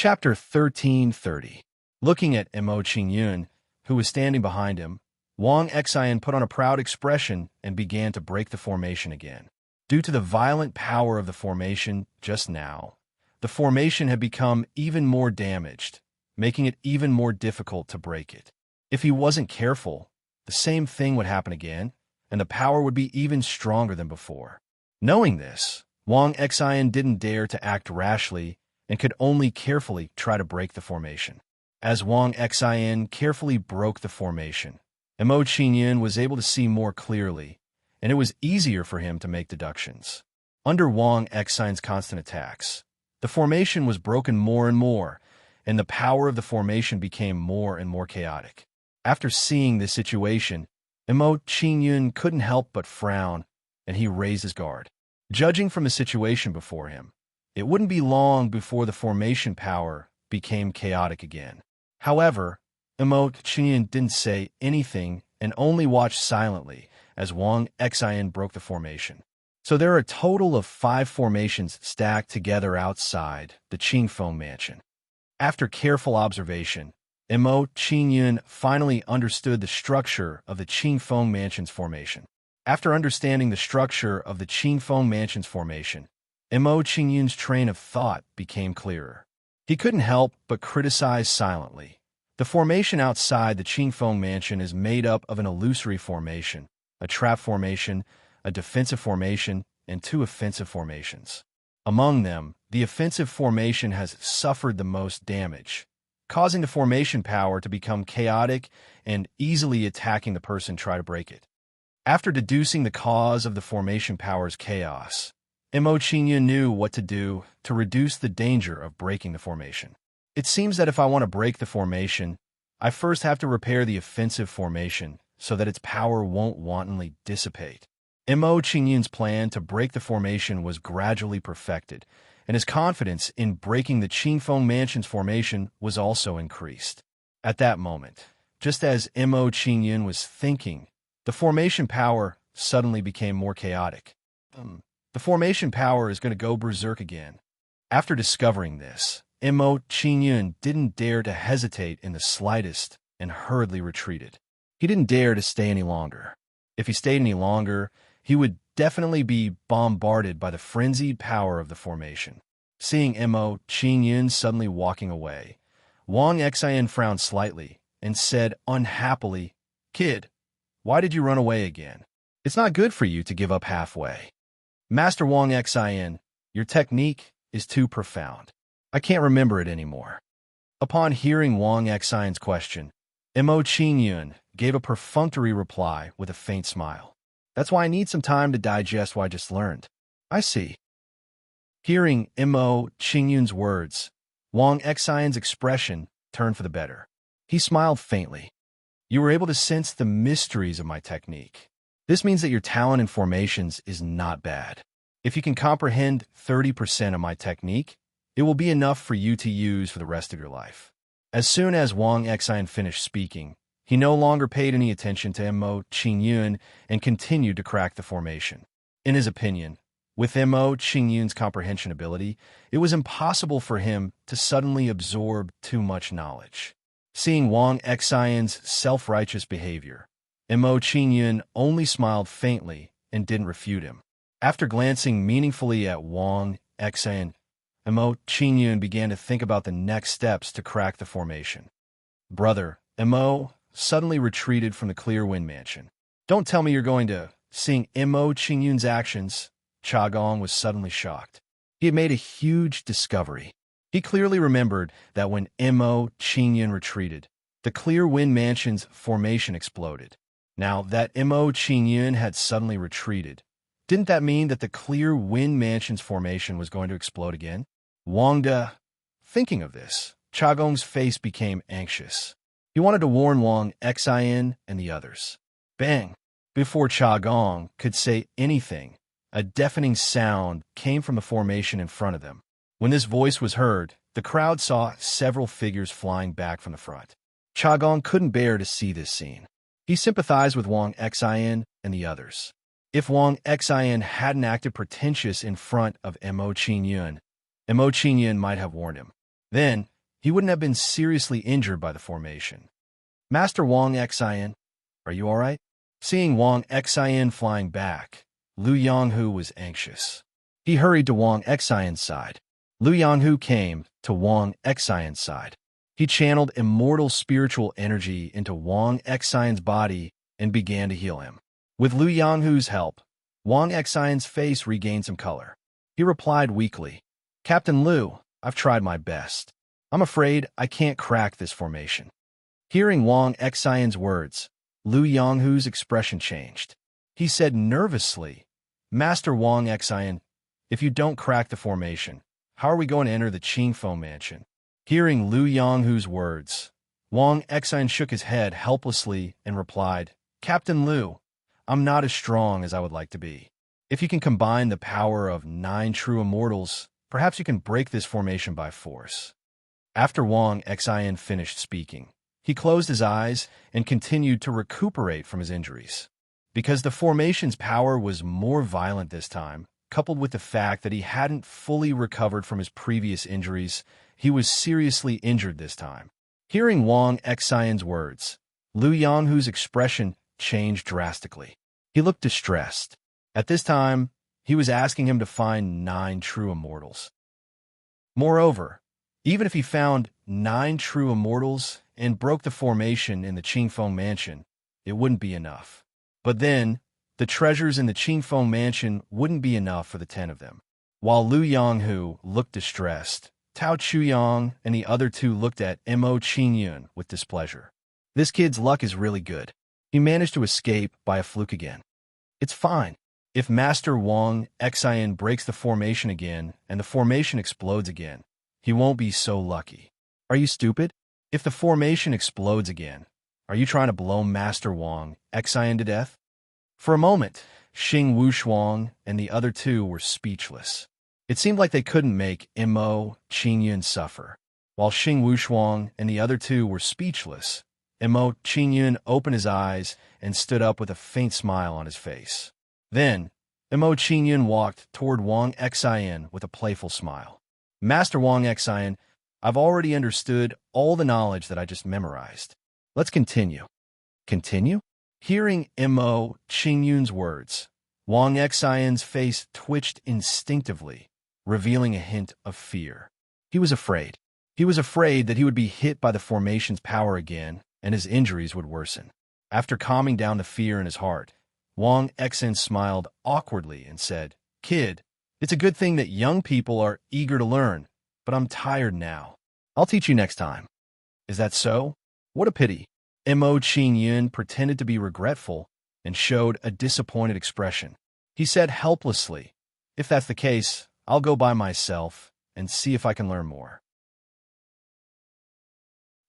Chapter 1330. Looking at Mo Qingyun, who was standing behind him, Wang Xian put on a proud expression and began to break the formation again. Due to the violent power of the formation just now, the formation had become even more damaged, making it even more difficult to break it. If he wasn't careful, the same thing would happen again, and the power would be even stronger than before. Knowing this, Wang Xian didn't dare to act rashly and could only carefully try to break the formation. As Wang Xian carefully broke the formation, Mo Qingyun was able to see more clearly, and it was easier for him to make deductions. Under Wang Xian's constant attacks, the formation was broken more and more, and the power of the formation became more and more chaotic. After seeing this situation, Mo Qingyun couldn't help but frown, and he raised his guard. Judging from the situation before him, it wouldn't be long before the formation power became chaotic again. However, Mo Qingyun didn't say anything and only watched silently as Wang Xian broke the formation. So there are a total of 5 formations stacked together outside the Qingfeng mansion. After careful observation, Mo Qingyun finally understood the structure of the Qingfeng mansion's formation. After understanding the structure of the Qingfeng mansion's formation, Mo Qingyun's train of thought became clearer. He couldn't help but criticize silently. The formation outside the Qingfeng mansion is made up of an illusory formation, a trap formation, a defensive formation, and 2 offensive formations. Among them, the offensive formation has suffered the most damage, causing the formation power to become chaotic and easily attacking the person trying to break it. After deducing the cause of the formation power's chaos, Mo Qingyun knew what to do to reduce the danger of breaking the formation. It seems that if I want to break the formation, I first have to repair the offensive formation so that its power won't wantonly dissipate. Mo Qingyun's plan to break the formation was gradually perfected, and his confidence in breaking the Qingfeng mansion's formation was also increased. At that moment, just as Mo Qingyun was thinking, the formation power suddenly became more chaotic. The formation power is going to go berserk again. After discovering this, Mo Qingyun didn't dare to hesitate in the slightest and hurriedly retreated. He didn't dare to stay any longer. If he stayed any longer, he would definitely be bombarded by the frenzied power of the formation. Seeing Mo Qingyun suddenly walking away, Wang Xian frowned slightly and said unhappily, "Kid, why did you run away again? It's not good for you to give up halfway. Master Wang Xian, your technique is too profound. I can't remember it anymore." Upon hearing Wang Xian's question, Mo Qingyun gave a perfunctory reply with a faint smile. "That's why I need some time to digest what I just learned." "I see." Hearing Mo Qingyun's words, Wang Xian's expression turned for the better. He smiled faintly. "You were able to sense the mysteries of my technique. This means that your talent in formations is not bad. If you can comprehend 30% of my technique, it will be enough for you to use for the rest of your life." As soon as Wang Xian finished speaking, he no longer paid any attention to Mo Qingyun and continued to crack the formation. In his opinion, with Mo Qingyun's comprehension ability, it was impossible for him to suddenly absorb too much knowledge. Seeing Wang Xian's self-righteous behavior, Mo Qingyun only smiled faintly and didn't refute him. After glancing meaningfully at Wang Xian, Mo Qingyun began to think about the next steps to crack the formation. "Brother," Mo suddenly retreated from the Clear Wind Mansion. "Don't tell me you're going to..." Seeing Mo Qingyun's actions, Chagong was suddenly shocked. He had made a huge discovery. He clearly remembered that when Mo Qingyun retreated, the Clear Wind Mansion's formation exploded. Now that Mo Qingyun had suddenly retreated, didn't that mean that the Clear Wind Mansion's formation was going to explode again? Thinking of this, Chagong's face became anxious. He wanted to warn Wang Xian and the others. Bang! Before Chagong could say anything, a deafening sound came from the formation in front of them. When this voice was heard, the crowd saw several figures flying back from the front. Chagong couldn't bear to see this scene. He sympathized with Wang Xian and the others. If Wang Xian hadn't acted pretentious in front of Mo Qingyun might have warned him. Then, he wouldn't have been seriously injured by the formation. Master Wang Xian, are you all right? Seeing Wang Xian flying back, Lu Yonghu was anxious. He hurried to Wang Xian's side. Lu Yonghu came to Wang Xian's side. He channeled immortal spiritual energy into Wang Xian's body and began to heal him. With Lu Yonghu's help, Wang Xian's face regained some color. He replied weakly, "Captain Lu, I've tried my best. I'm afraid I can't crack this formation." Hearing Wang Xian's words, Lu Yonghu's expression changed. He said nervously, "Master Wang Xian, if you don't crack the formation, how are we going to enter the Qingfeng mansion?" Hearing Lu Yonghu's words, Wang Xian shook his head helplessly and replied, "Captain Lu, I'm not as strong as I would like to be. If you can combine the power of 9 true immortals, perhaps you can break this formation by force." After Wang Xian finished speaking, he closed his eyes and continued to recuperate from his injuries. Because the formation's power was more violent this time, coupled with the fact that he hadn't fully recovered from his previous injuries, he was seriously injured this time. Hearing Wang Xian's words, Lu Yonghu's expression changed drastically. He looked distressed. At this time, he was asking him to find 9 true immortals. Moreover, even if he found 9 true immortals and broke the formation in the Qingfeng mansion, it wouldn't be enough. But then, the treasures in the Qingfeng mansion wouldn't be enough for the 10 of them. While Lu Yonghu looked distressed, Tao Chuyang and the other 2 looked at Mo Qingyun with displeasure. This kid's luck is really good. He managed to escape by a fluke again. It's fine. If Master Wang Xian breaks the formation again and the formation explodes again, he won't be so lucky. Are you stupid? If the formation explodes again, are you trying to blow Master Wang Xian to death? For a moment, Xing Wushuang and the other 2 were speechless. It seemed like they couldn't make Mo Qingyun suffer. While Xing Wushuang and the other 2 were speechless, Mo Qingyun opened his eyes and stood up with a faint smile on his face. Then, Mo Qingyun walked toward Wang Xian with a playful smile. "Master Wang Xian, I've already understood all the knowledge that I just memorized. Let's continue." "Continue?" Hearing Mo Qingyun's words, Wang Xian's face twitched instinctively, revealing a hint of fear. He was afraid. He was afraid that he would be hit by the formation's power again, and his injuries would worsen. After calming down the fear in his heart, Wang Xian smiled awkwardly and said, "Kid, it's a good thing that young people are eager to learn, but I'm tired now. I'll teach you next time." "Is that so? What a pity." Mo Qingyun pretended to be regretful and showed a disappointed expression. He said helplessly, "If that's the case, I'll go by myself and see if I can learn more."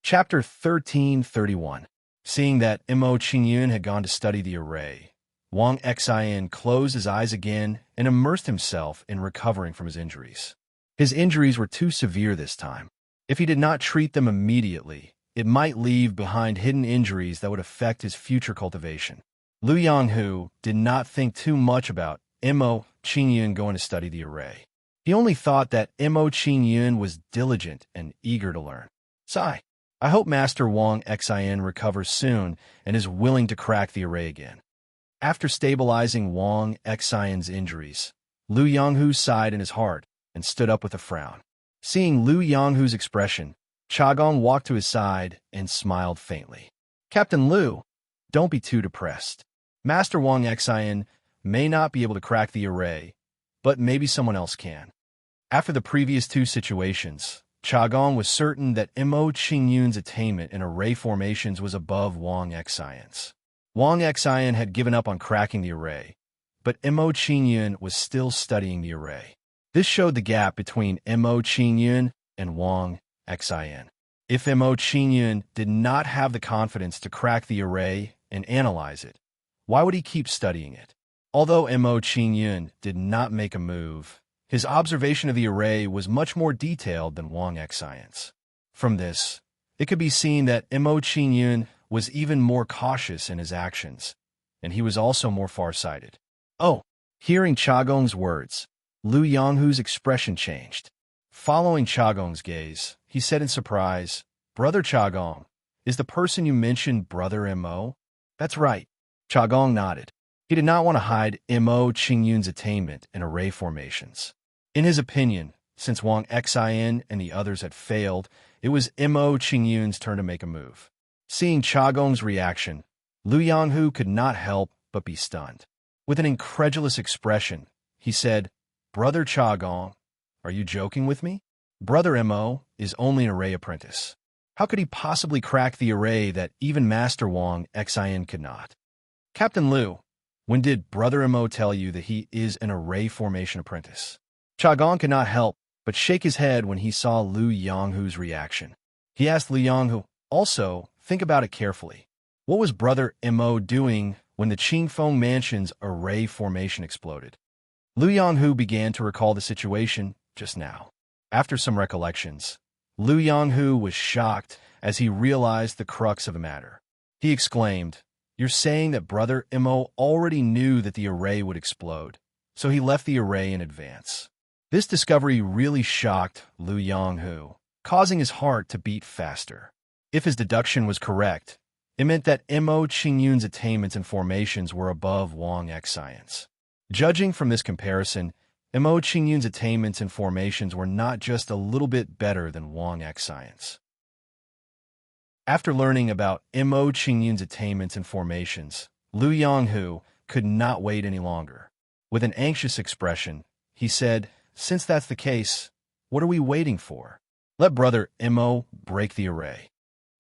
Chapter 1331. Seeing that Mo Qingyun had gone to study the array, Wang Xian closed his eyes again and immersed himself in recovering from his injuries. His injuries were too severe this time. If he did not treat them immediately, it might leave behind hidden injuries that would affect his future cultivation. Lu Yonghu did not think too much about Mo Qingyun going to study the array. He only thought that Mo Qingyun was diligent and eager to learn. "Sigh, I hope Master Wang Xian recovers soon and is willing to crack the array again." After stabilizing Wang Xian's injuries, Lu Yonghu sighed in his heart and stood up with a frown. Seeing Lu Yonghu's expression, Chagong walked to his side and smiled faintly. "Captain Lu, don't be too depressed. Master Wang Xian may not be able to crack the array, but maybe someone else can." After the previous 2 situations, Chagong was certain that Mo Qingyun's attainment in array formations was above Wang Xian's. Wang Xian had given up on cracking the array, but Mo Qingyun was still studying the array. This showed the gap between Mo Qingyun and Wang Xian. If Mo Qingyun did not have the confidence to crack the array and analyze it, why would he keep studying it? Although Mo Qingyun did not make a move, his observation of the array was much more detailed than Wang Xian's. From this, it could be seen that Mo Qingyun was even more cautious in his actions, and he was also more far-sighted. Oh, hearing Chagong's words, Lu Yonghu's expression changed. Following Chagong's gaze, he said in surprise, "Brother Chagong, is the person you mentioned Brother Mo?" "That's right." Chagong nodded. He did not want to hide Mo Qingyun's attainment in array formations. In his opinion, since Wang Xin and the others had failed, it was Mo Qingyun's turn to make a move. Seeing Chagong's reaction, Lu Yanghu could not help but be stunned. With an incredulous expression, he said, "Brother Chagong, are you joking with me? Brother Mo is only an array apprentice. How could he possibly crack the array that even Master Wang Xin could not?" "Captain Lu, when did Brother Mo tell you that he is an array formation apprentice?" Chagong could not help but shake his head when he saw Lu Yanghu's reaction. He asked Lu Yanghu, "Also, think about it carefully. What was Brother Mo doing when the Qingfeng Mansion's array formation exploded?" Lu Yanghu began to recall the situation just now. After some recollections, Lu Yanghu was shocked as he realized the crux of the matter. He exclaimed, "You're saying that Brother Mo already knew that the array would explode, so he left the array in advance." This discovery really shocked Lu Yanghu, causing his heart to beat faster. If his deduction was correct, it meant that Mo Qingyun's attainments and formations were above Wang Xion's. Judging from this comparison, Mo Qingyun's attainments and formations were not just a little bit better than Wang Xion's. After learning about Mo Qingyun's attainments and formations, Lu Yanghu could not wait any longer. With an anxious expression, he said, "Since that's the case, what are we waiting for? Let Brother Mo break the array."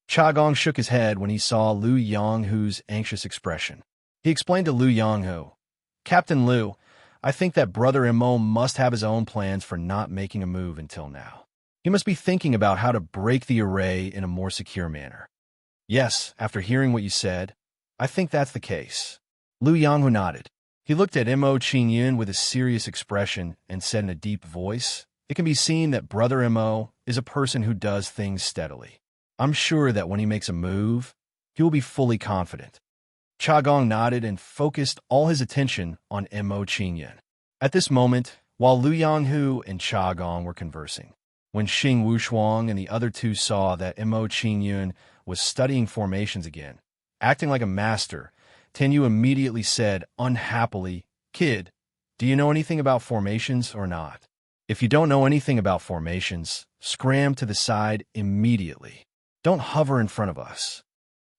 Chagong shook his head when he saw Lu Yanghu's anxious expression. He explained to Lu Yanghu, "Captain Lu, I think that Brother Mo must have his own plans for not making a move until now. He must be thinking about how to break the array in a more secure manner." "Yes, after hearing what you said, I think that's the case." Lu Yanghu nodded. He looked at Mo Qingyun with a serious expression and said in a deep voice, "It can be seen that Brother Mo is a person who does things steadily. I'm sure that when he makes a move, he will be fully confident." Chagong nodded and focused all his attention on Mo Qingyun. At this moment, while Lu Yanghu and Chagong were conversing, when Xing Wushuang and the other two saw that Mo Qingyun was studying formations again, acting like a master, Tenyu immediately said, unhappily, "Kid, do you know anything about formations or not? If you don't know anything about formations, scram to the side immediately. Don't hover in front of us.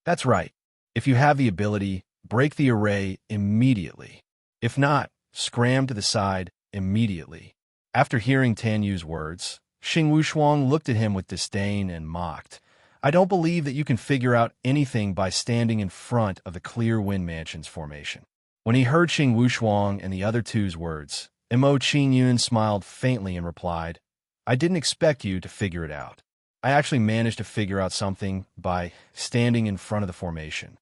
That's right. If you have the ability, break the array immediately. If not, scram to the side immediately." After hearing Tanyu's words, Xing Wushuang looked at him with disdain and mocked, "I don't believe that you can figure out anything by standing in front of the Clear Wind Mansion's formation." When he heard Xing Wushuang and the other two's words, Mo Qingyun smiled faintly and replied, "I didn't expect you to figure it out. I actually managed to figure out something by standing in front of the formation."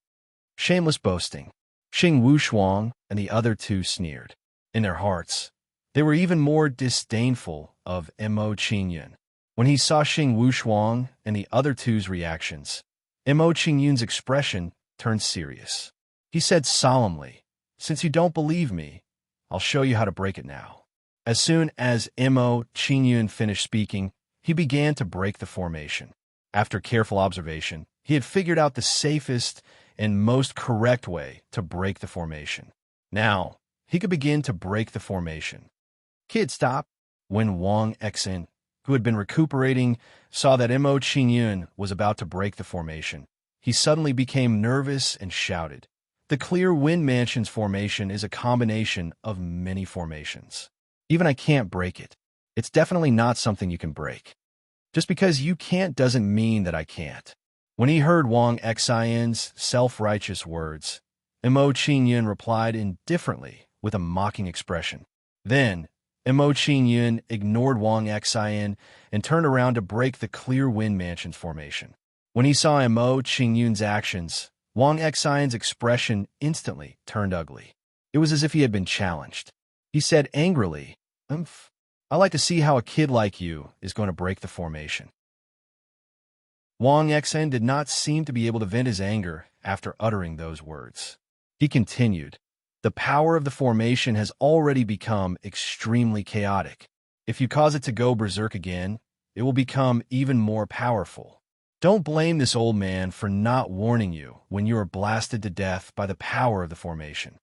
Shameless boasting. Xing Wushuang and the other two sneered. In their hearts, they were even more disdainful of Mo Qingyun. When he saw Xing Wushuang and the other two's reactions, Mo Qingyun's expression turned serious. He said solemnly, "Since you don't believe me, I'll show you how to break it now." As soon as Mo Qingyun finished speaking, he began to break the formation. After careful observation, he had figured out the safest and most correct way to break the formation. Now, he could begin to break the formation. "Kid, stop." When Wang Xin, who had been recuperating, saw that Mo Qingyun was about to break the formation, he suddenly became nervous and shouted, "The Clear Wind Mansion's formation is a combination of many formations. Even I can't break it. It's definitely not something you can break. Just because you can't doesn't mean that I can't." When he heard Wang Xion's self-righteous words, Mo Qingyun replied indifferently with a mocking expression. Then, Mo Qingyun ignored Wang Xian and turned around to break the Clear Wind Mansion's formation. When he saw Mo Qingyun's actions, Wang Xion's expression instantly turned ugly. It was as if he had been challenged. He said angrily, "Umph. I like to see how a kid like you is going to break the formation." Wang Xin did not seem to be able to vent his anger after uttering those words. He continued, "The power of the formation has already become extremely chaotic. If you cause it to go berserk again, it will become even more powerful. Don't blame this old man for not warning you when you are blasted to death by the power of the formation.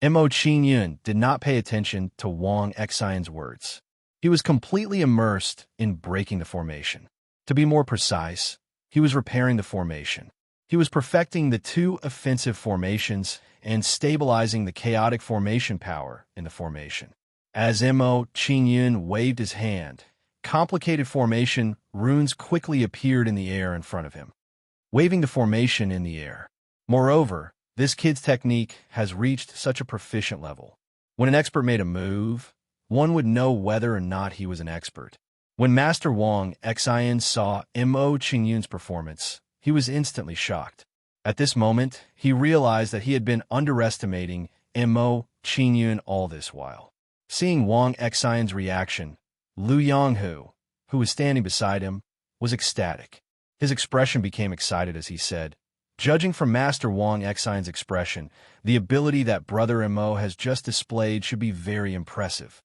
Mo Qingyun did not pay attention to Wang Xian's words. He was completely immersed in breaking the formation. To be more precise, he was repairing the formation. He was perfecting the two offensive formations and stabilizing the chaotic formation power in the formation. As Mo Qingyun waved his hand, complicated formation runes quickly appeared in the air in front of him, waving the formation in the air. Moreover, this kid's technique has reached such a proficient level. When an expert made a move, one would know whether or not he was an expert. When Master Wang Xian saw Mo Qingyun's performance, he was instantly shocked. At this moment, he realized that he had been underestimating Mo Qingyun all this while. Seeing Wang Xian's reaction, Lu Yonghu, who was standing beside him, was ecstatic. His expression became excited as he said, "Judging from Master Wang Xian's expression, the ability that Brother Mo has just displayed should be very impressive."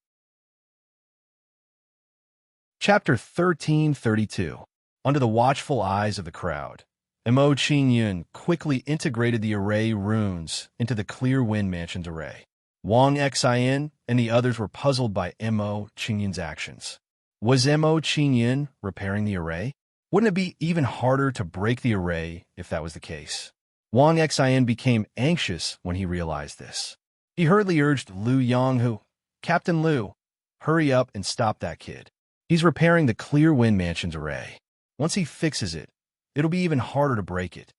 Chapter 1332. Under the watchful eyes of the crowd, Mo Qingyun quickly integrated the array runes into the Clear Wind Mansion's array. Wang Xian and the others were puzzled by Mo Qingyun's actions. Was Mo Qingyun repairing the array? Wouldn't it be even harder to break the array if that was the case? Wang Xian became anxious when he realized this. He hurriedly urged Lu Yonghu, "Captain Lu, hurry up and stop that kid. He's repairing the Clear Wind Mansion's array. Once he fixes it, it'll be even harder to break it."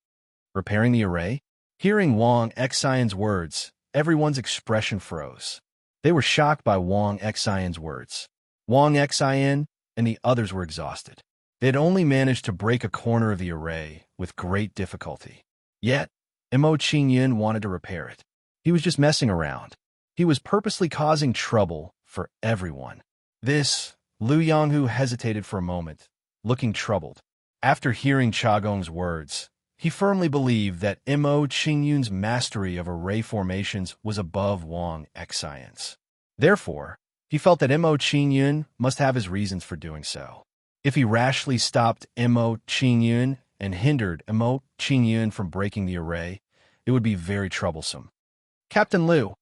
Repairing the array? Hearing Wang Xian's words, everyone's expression froze. They were shocked by Wang Xian's words. Wang Xian and the others were exhausted. They had only managed to break a corner of the array with great difficulty. Yet, Mo Qingyun wanted to repair it. He was just messing around. He was purposely causing trouble for everyone. Lu Yonghu hesitated for a moment, looking troubled. After hearing Chagong's words, he firmly believed that Mo Qingyun's mastery of array formations was above Wang Xian's. Therefore, he felt that Mo Qingyun must have his reasons for doing so. If he rashly stopped Mo Qingyun and hindered Mo Qingyun from breaking the array, it would be very troublesome. "Captain Lu,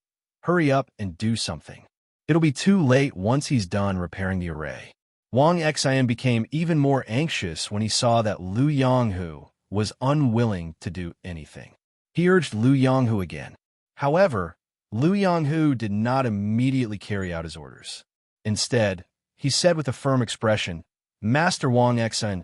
hurry up and do something. It'll be too late once he's done repairing the array." Wang Xian became even more anxious when he saw that Lu Yonghu was unwilling to do anything. He urged Lu Yonghu again. However, Lu Yonghu did not immediately carry out his orders. Instead, he said with a firm expression, "Master Wang Xian,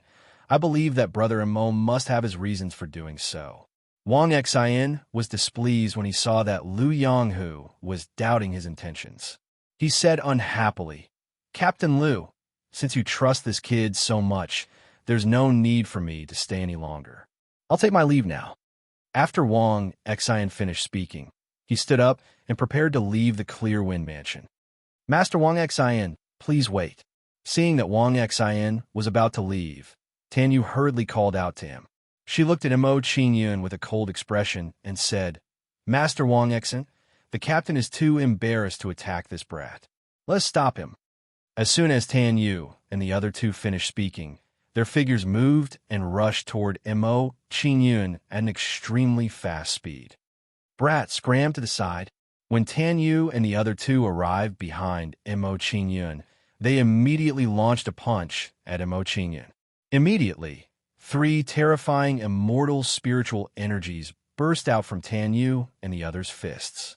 I believe that Brother Mo must have his reasons for doing so." Wang Xian was displeased when he saw that Lu Yonghu was doubting his intentions. He said unhappily, "Captain Lu, since you trust this kid so much, there's no need for me to stay any longer. I'll take my leave now." After Wang Xian finished speaking, he stood up and prepared to leave the Clear Wind Mansion. "Master Wang Xian, please wait." Seeing that Wang Xian was about to leave, Tan Yu hurriedly called out to him. She looked at Mo Qingyun with a cold expression and said, "Master Wang Xian, the captain is too embarrassed to attack this brat. Let's stop him." As soon as Tan Yu and the other two finished speaking, their figures moved and rushed toward Mo Qingyun at an extremely fast speed. Brat scrammed to the side. When Tan Yu and the other two arrived behind Mo Qingyun, they immediately launched a punch at Mo Qingyun. Immediately, 3 terrifying immortal spiritual energies burst out from Tan Yu and the other's fists.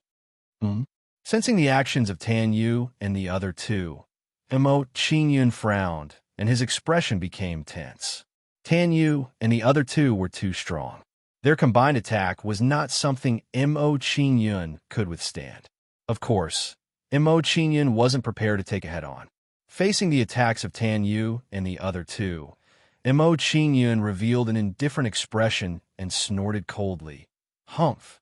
Sensing the actions of Tan Yu and the other two, Mo Qingyun frowned, and his expression became tense. Tan Yu and the other two were too strong. Their combined attack was not something Mo Qingyun could withstand. Of course, Mo Qingyun wasn't prepared to take a head-on. Facing the attacks of Tan Yu and the other two, Mo Qingyun revealed an indifferent expression and snorted coldly, "Humph.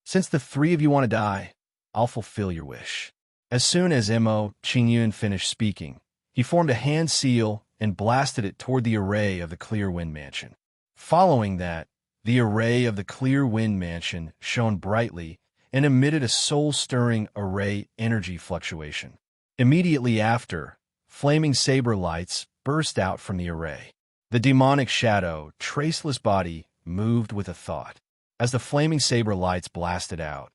Since the 3 of you want to die, I'll fulfill your wish." As soon as Mo Qingyun finished speaking, he formed a hand seal and blasted it toward the array of the Clear Wind Mansion. Following that, the array of the Clear Wind Mansion shone brightly and emitted a soul-stirring array energy fluctuation. Immediately after, flaming saber lights burst out from the array. The demonic shadow, traceless body, moved with a thought. As the flaming saber lights blasted out,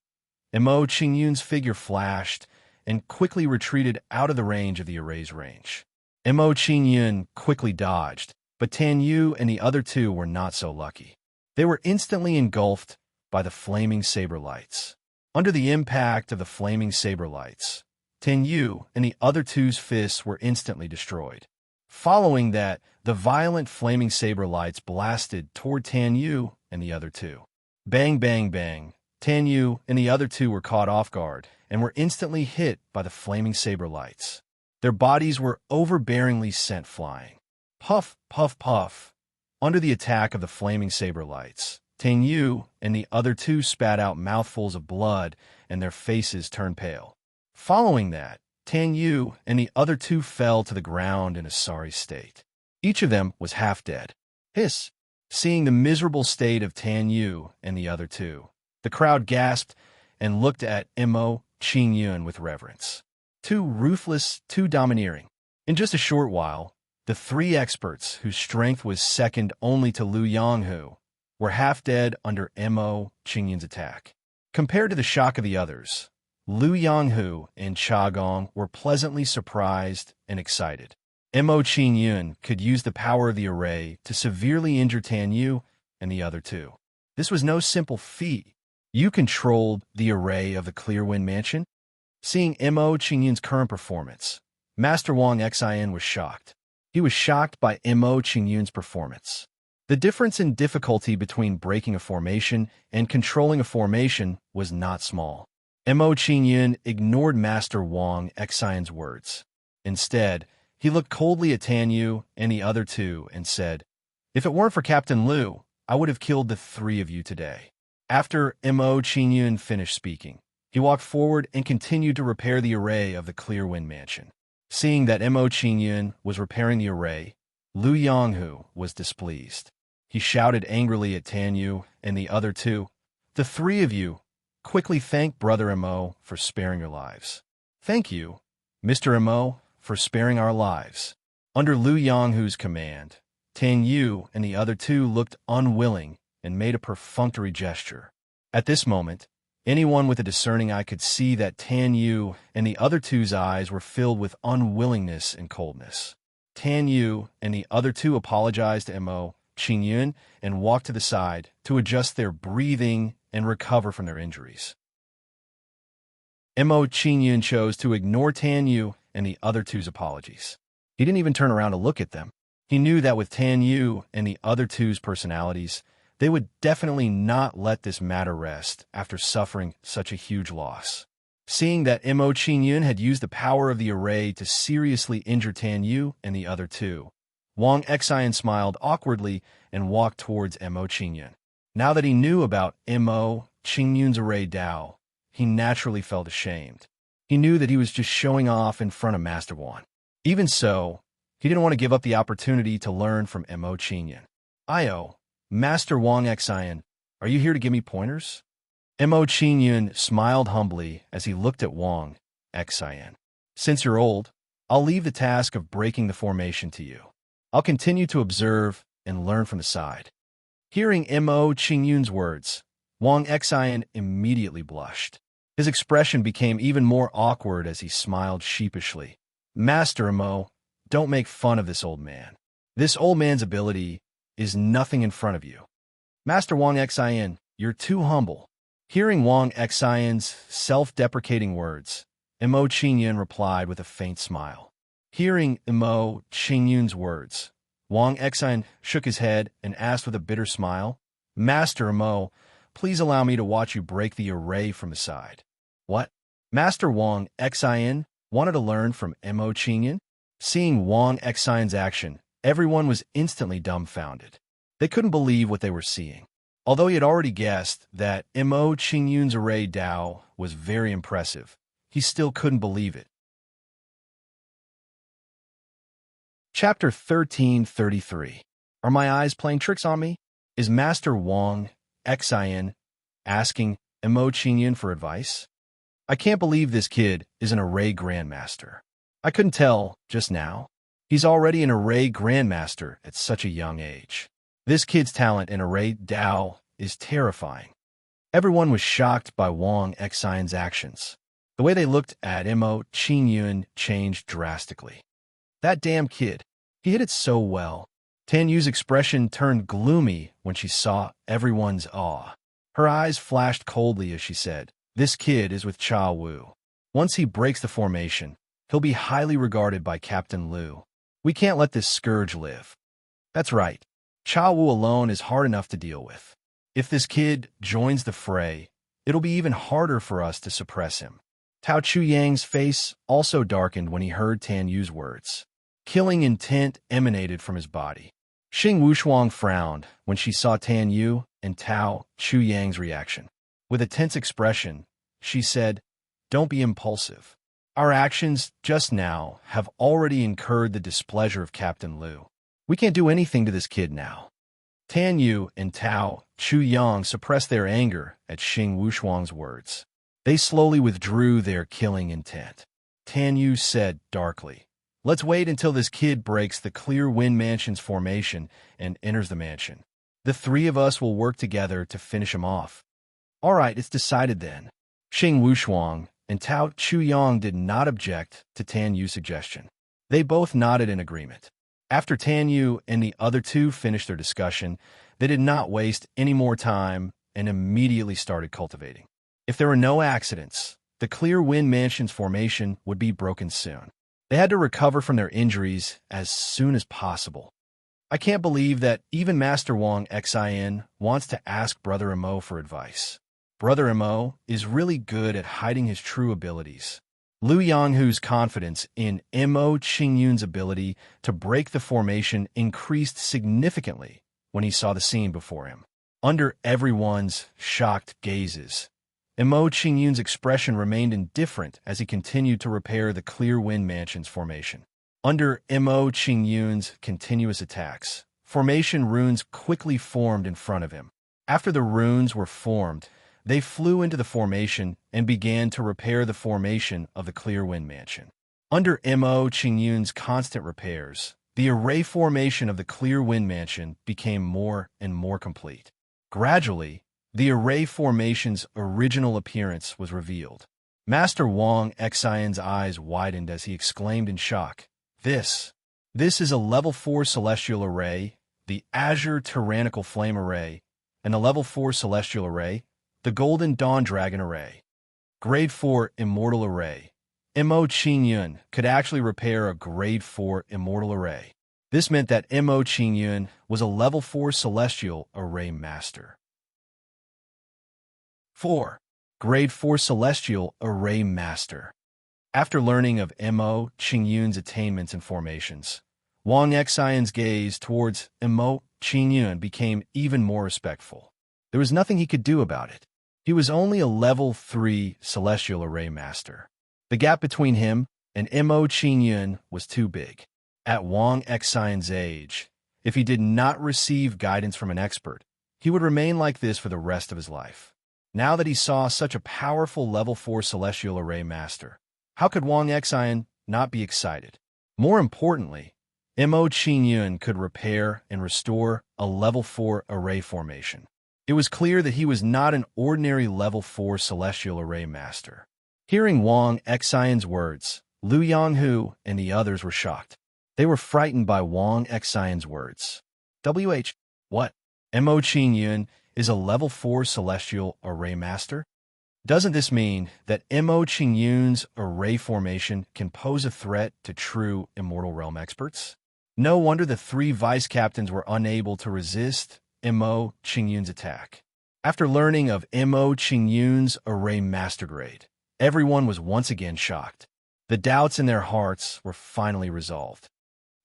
Mo Qingyun's figure flashed and quickly retreated out of the range of the array's range. Mo Qingyun quickly dodged, but Tan Yu and the other two were not so lucky. They were instantly engulfed by the flaming saber lights. Under the impact of the flaming saber lights, Tan Yu and the other two's fists were instantly destroyed. Following that, the violent flaming saber lights blasted toward Tan Yu and the other two. Bang, bang, bang. Tan Yu and the other two were caught off guard and were instantly hit by the flaming saber lights. Their bodies were overbearingly sent flying. Puff, puff, puff. Under the attack of the flaming saber lights, Tan Yu and the other two spat out mouthfuls of blood and their faces turned pale. Following that, Tan Yu and the other two fell to the ground in a sorry state. Each of them was half dead. Hiss! Seeing the miserable state of Tan Yu and the other two, the crowd gasped and looked at Mo Qingyun with reverence. Too ruthless, too domineering. In just a short while, the three experts, whose strength was second only to Lu Yonghu, were half dead under Mo Qingyun's attack. Compared to the shock of the others, Lu Yonghu and Cha Gong were pleasantly surprised and excited. Mo Qingyun could use the power of the array to severely injure Tan Yu and the other two. This was no simple feat. You controlled the array of the Clear Wind Mansion? Seeing Mo Qingyun's current performance, Master Wang Xian was shocked. He was shocked by Mo Qingyun's performance. The difference in difficulty between breaking a formation and controlling a formation was not small. Mo Qingyun ignored Master Wang Xian's words. Instead, he looked coldly at Tan Yu and the other two and said, "If it weren't for Captain Lu, I would have killed the three of you today." After Mo Qingyun finished speaking, he walked forward and continued to repair the array of the Clear Wind Mansion. Seeing that Mo Qingyun was repairing the array, Lu Yonghu was displeased. He shouted angrily at Tan Yu and the other two, "The three of you, quickly thank Brother Mo for sparing your lives." "Thank you, Mr. Mo, for sparing our lives." Under Lu Yonghu's command, Tan Yu and the other two looked unwilling and made a perfunctory gesture. At this moment, anyone with a discerning eye could see that Tan Yu and the other two's eyes were filled with unwillingness and coldness. Tan Yu and the other two apologized to Mo Qingyun and walked to the side to adjust their breathing and recover from their injuries. Mo Qingyun chose to ignore Tan Yu and the other two's apologies. He didn't even turn around to look at them. He knew that with Tan Yu and the other two's personalities, they would definitely not let this matter rest after suffering such a huge loss. Seeing that Mo Qingyun had used the power of the array to seriously injure Tan Yu and the other two, Wang Xian smiled awkwardly and walked towards Mo Qingyun. Now that he knew about Mo Qingyun's array Dao, he naturally felt ashamed. He knew that he was just showing off in front of Master Wang. Even so, he didn't want to give up the opportunity to learn from Mo Qingyun. "Io, Master Wang Xian, are you here to give me pointers?" Mo Qingyun smiled humbly as he looked at Wang Xian. "Since you're old, I'll leave the task of breaking the formation to you. I'll continue to observe and learn from the side." Hearing Mo Qingyun's words, Wang Xian immediately blushed. His expression became even more awkward as he smiled sheepishly. "Master Mo, don't make fun of this old man. This old man's ability is nothing in front of you." "Master Wang Xian, you're too humble." Hearing Wang Xian's self-deprecating words, Mo Qingyun replied with a faint smile. Hearing Mo Qingyun's words, Wang Xian shook his head and asked with a bitter smile, "Master Mo, please allow me to watch you break the array from the side." "What?" Master Wang Xian wanted to learn from Mo Qingyun. Seeing Wang Xian's action, everyone was instantly dumbfounded. They couldn't believe what they were seeing. Although he had already guessed that Mo Qingyun's array Dao was very impressive, he still couldn't believe it. Chapter 1333. Are my eyes playing tricks on me? Is Master Wang Xian asking Mo Qingyun for advice? I can't believe this kid is an array grandmaster. I couldn't tell just now. He's already an array grandmaster at such a young age. This kid's talent in array Dao is terrifying. Everyone was shocked by Wang Xian's actions. The way they looked at Mo Qingyun changed drastically. That damn kid. He hit it so well. Tan Yu's expression turned gloomy when she saw everyone's awe. Her eyes flashed coldly as she said, "This kid is with Cha Wu. Once he breaks the formation, he'll be highly regarded by Captain Liu. We can't let this scourge live." That's right. Cha Wu alone is hard enough to deal with. If this kid joins the fray, it'll be even harder for us to suppress him. Tao Chuyang's face also darkened when he heard Tan Yu's words. Killing intent emanated from his body. Xing Wushuang frowned when she saw Tan Yu and Tao Chuyang's reaction. With a tense expression, she said, "Don't be impulsive. Our actions just now have already incurred the displeasure of Captain Liu. We can't do anything to this kid now." Tan Yu and Tao Chuyang suppressed their anger at Xing Wushuang's words. They slowly withdrew their killing intent. Tan Yu said darkly, "Let's wait until this kid breaks the Clear Wind Mansion's formation and enters the mansion. The three of us will work together to finish him off." "All right, it's decided then." Xing Wushuang and Tao Chuyang did not object to Tan Yu's suggestion. They both nodded in agreement. After Tan Yu and the other two finished their discussion, they did not waste any more time and immediately started cultivating. If there were no accidents, the Clear Wind Mansion's formation would be broken soon. They had to recover from their injuries as soon as possible. I can't believe that even Master Wang Xian wants to ask Brother Mo for advice. Brother Mo is really good at hiding his true abilities. Liu Yanghu's confidence in Mo Qingyun's ability to break the formation increased significantly when he saw the scene before him. Under everyone's shocked gazes, Mo Qingyun's expression remained indifferent as he continued to repair the Clear Wind Mansion's formation. Under Mo Qingyun's continuous attacks, formation runes quickly formed in front of him. After the runes were formed, they flew into the formation and began to repair the formation of the Clear Wind Mansion. Under Mo Qingyun's constant repairs, the array formation of the Clear Wind Mansion became more and more complete. Gradually, the array formation's original appearance was revealed. Master Wang Xian's eyes widened as he exclaimed in shock, This is a level 4 celestial array, the Azure Tyrannical Flame Array, and a level 4 celestial array, the Golden Dawn Dragon Array. Grade 4 Immortal Array. Mo Qingyun could actually repair a Grade 4 Immortal Array. This meant that Mo Qingyun was a level 4 Celestial Array Master. 4. Grade 4 Celestial Array Master. After learning of Mo Qingyun's attainments and formations, Wang Xian's gaze towards Mo Qingyun became even more respectful. There was nothing he could do about it. He was only a level 3 Celestial Array Master. The gap between him and Mo Qingyun was too big. At Wang Xian's age, if he did not receive guidance from an expert, he would remain like this for the rest of his life. Now that he saw such a powerful level 4 Celestial Array Master, how could Wang Xian not be excited? More importantly, Mo Qingyun could repair and restore a level 4 array formation. It was clear that he was not an ordinary level 4 Celestial Array Master. Hearing Wang Xian's words, Liu Yanghu and the others were shocked. They were frightened by Wang Xian's words. What? Mo Qingyun is a level 4 Celestial Array Master? Doesn't this mean that Mo Qingyun's array formation can pose a threat to true Immortal Realm experts? No wonder the three vice captains were unable to resist Mo Qingyun's attack. After learning of Mo Qingyun's array master grade, everyone was once again shocked. The doubts in their hearts were finally resolved.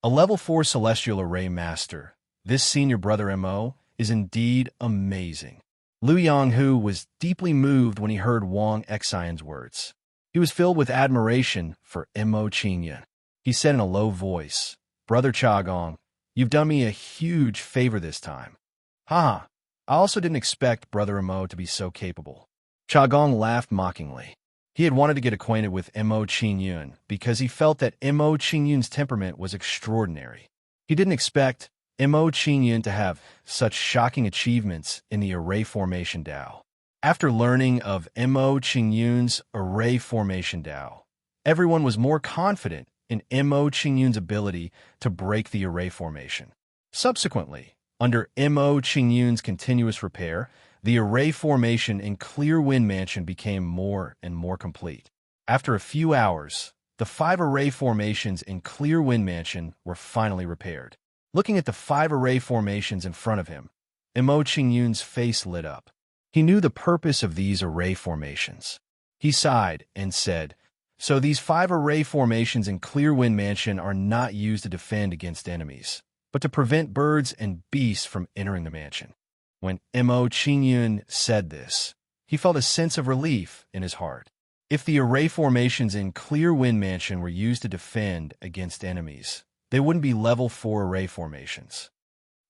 A level 4 Celestial Array Master, this senior brother Mo, is indeed amazing. Liu Yanghu was deeply moved when he heard Wang Xian's words. He was filled with admiration for Mo Qingyun. He said in a low voice, "Brother Chagong, you've done me a huge favor this time." "Haha, I also didn't expect Brother Mo to be so capable." Chagong laughed mockingly. He had wanted to get acquainted with Mo Qingyun because he felt that Mo Qingyun's temperament was extraordinary. He didn't expect Mo Qingyun to have such shocking achievements in the array formation Dao. After learning of Mo Qingyun's array formation Dao, everyone was more confident in Mo Qingyun's ability to break the array formation. Subsequently, under Mo Qingyun's continuous repair, the array formation in Clear Wind Mansion became more and more complete. After a few hours, the 5 array formations in Clear Wind Mansion were finally repaired. Looking at the 5 array formations in front of him, Mo Qingyun's face lit up. He knew the purpose of these array formations. He sighed and said, "So these 5 array formations in Clear Wind Mansion are not used to defend against enemies, but to prevent birds and beasts from entering the mansion." When Mo Qingyun said this, he felt a sense of relief in his heart. If the array formations in Clear Wind Mansion were used to defend against enemies, they wouldn't be level 4 array formations.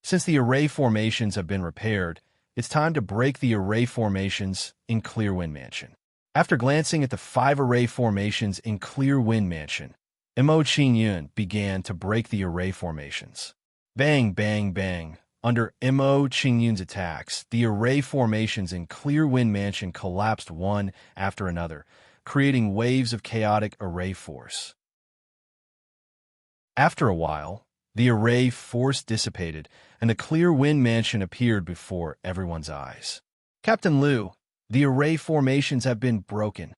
Since the array formations have been repaired, it's time to break the array formations in Clear Wind Mansion. After glancing at the 5 array formations in Clear Wind Mansion, Mo Qingyun began to break the array formations. Bang, bang, bang. Under Mo Qingyun's attacks, the array formations in Clear Wind Mansion collapsed one after another, creating waves of chaotic array force. After a while, the array force dissipated, and the Clear Wind Mansion appeared before everyone's eyes. "Captain Liu, the array formations have been broken."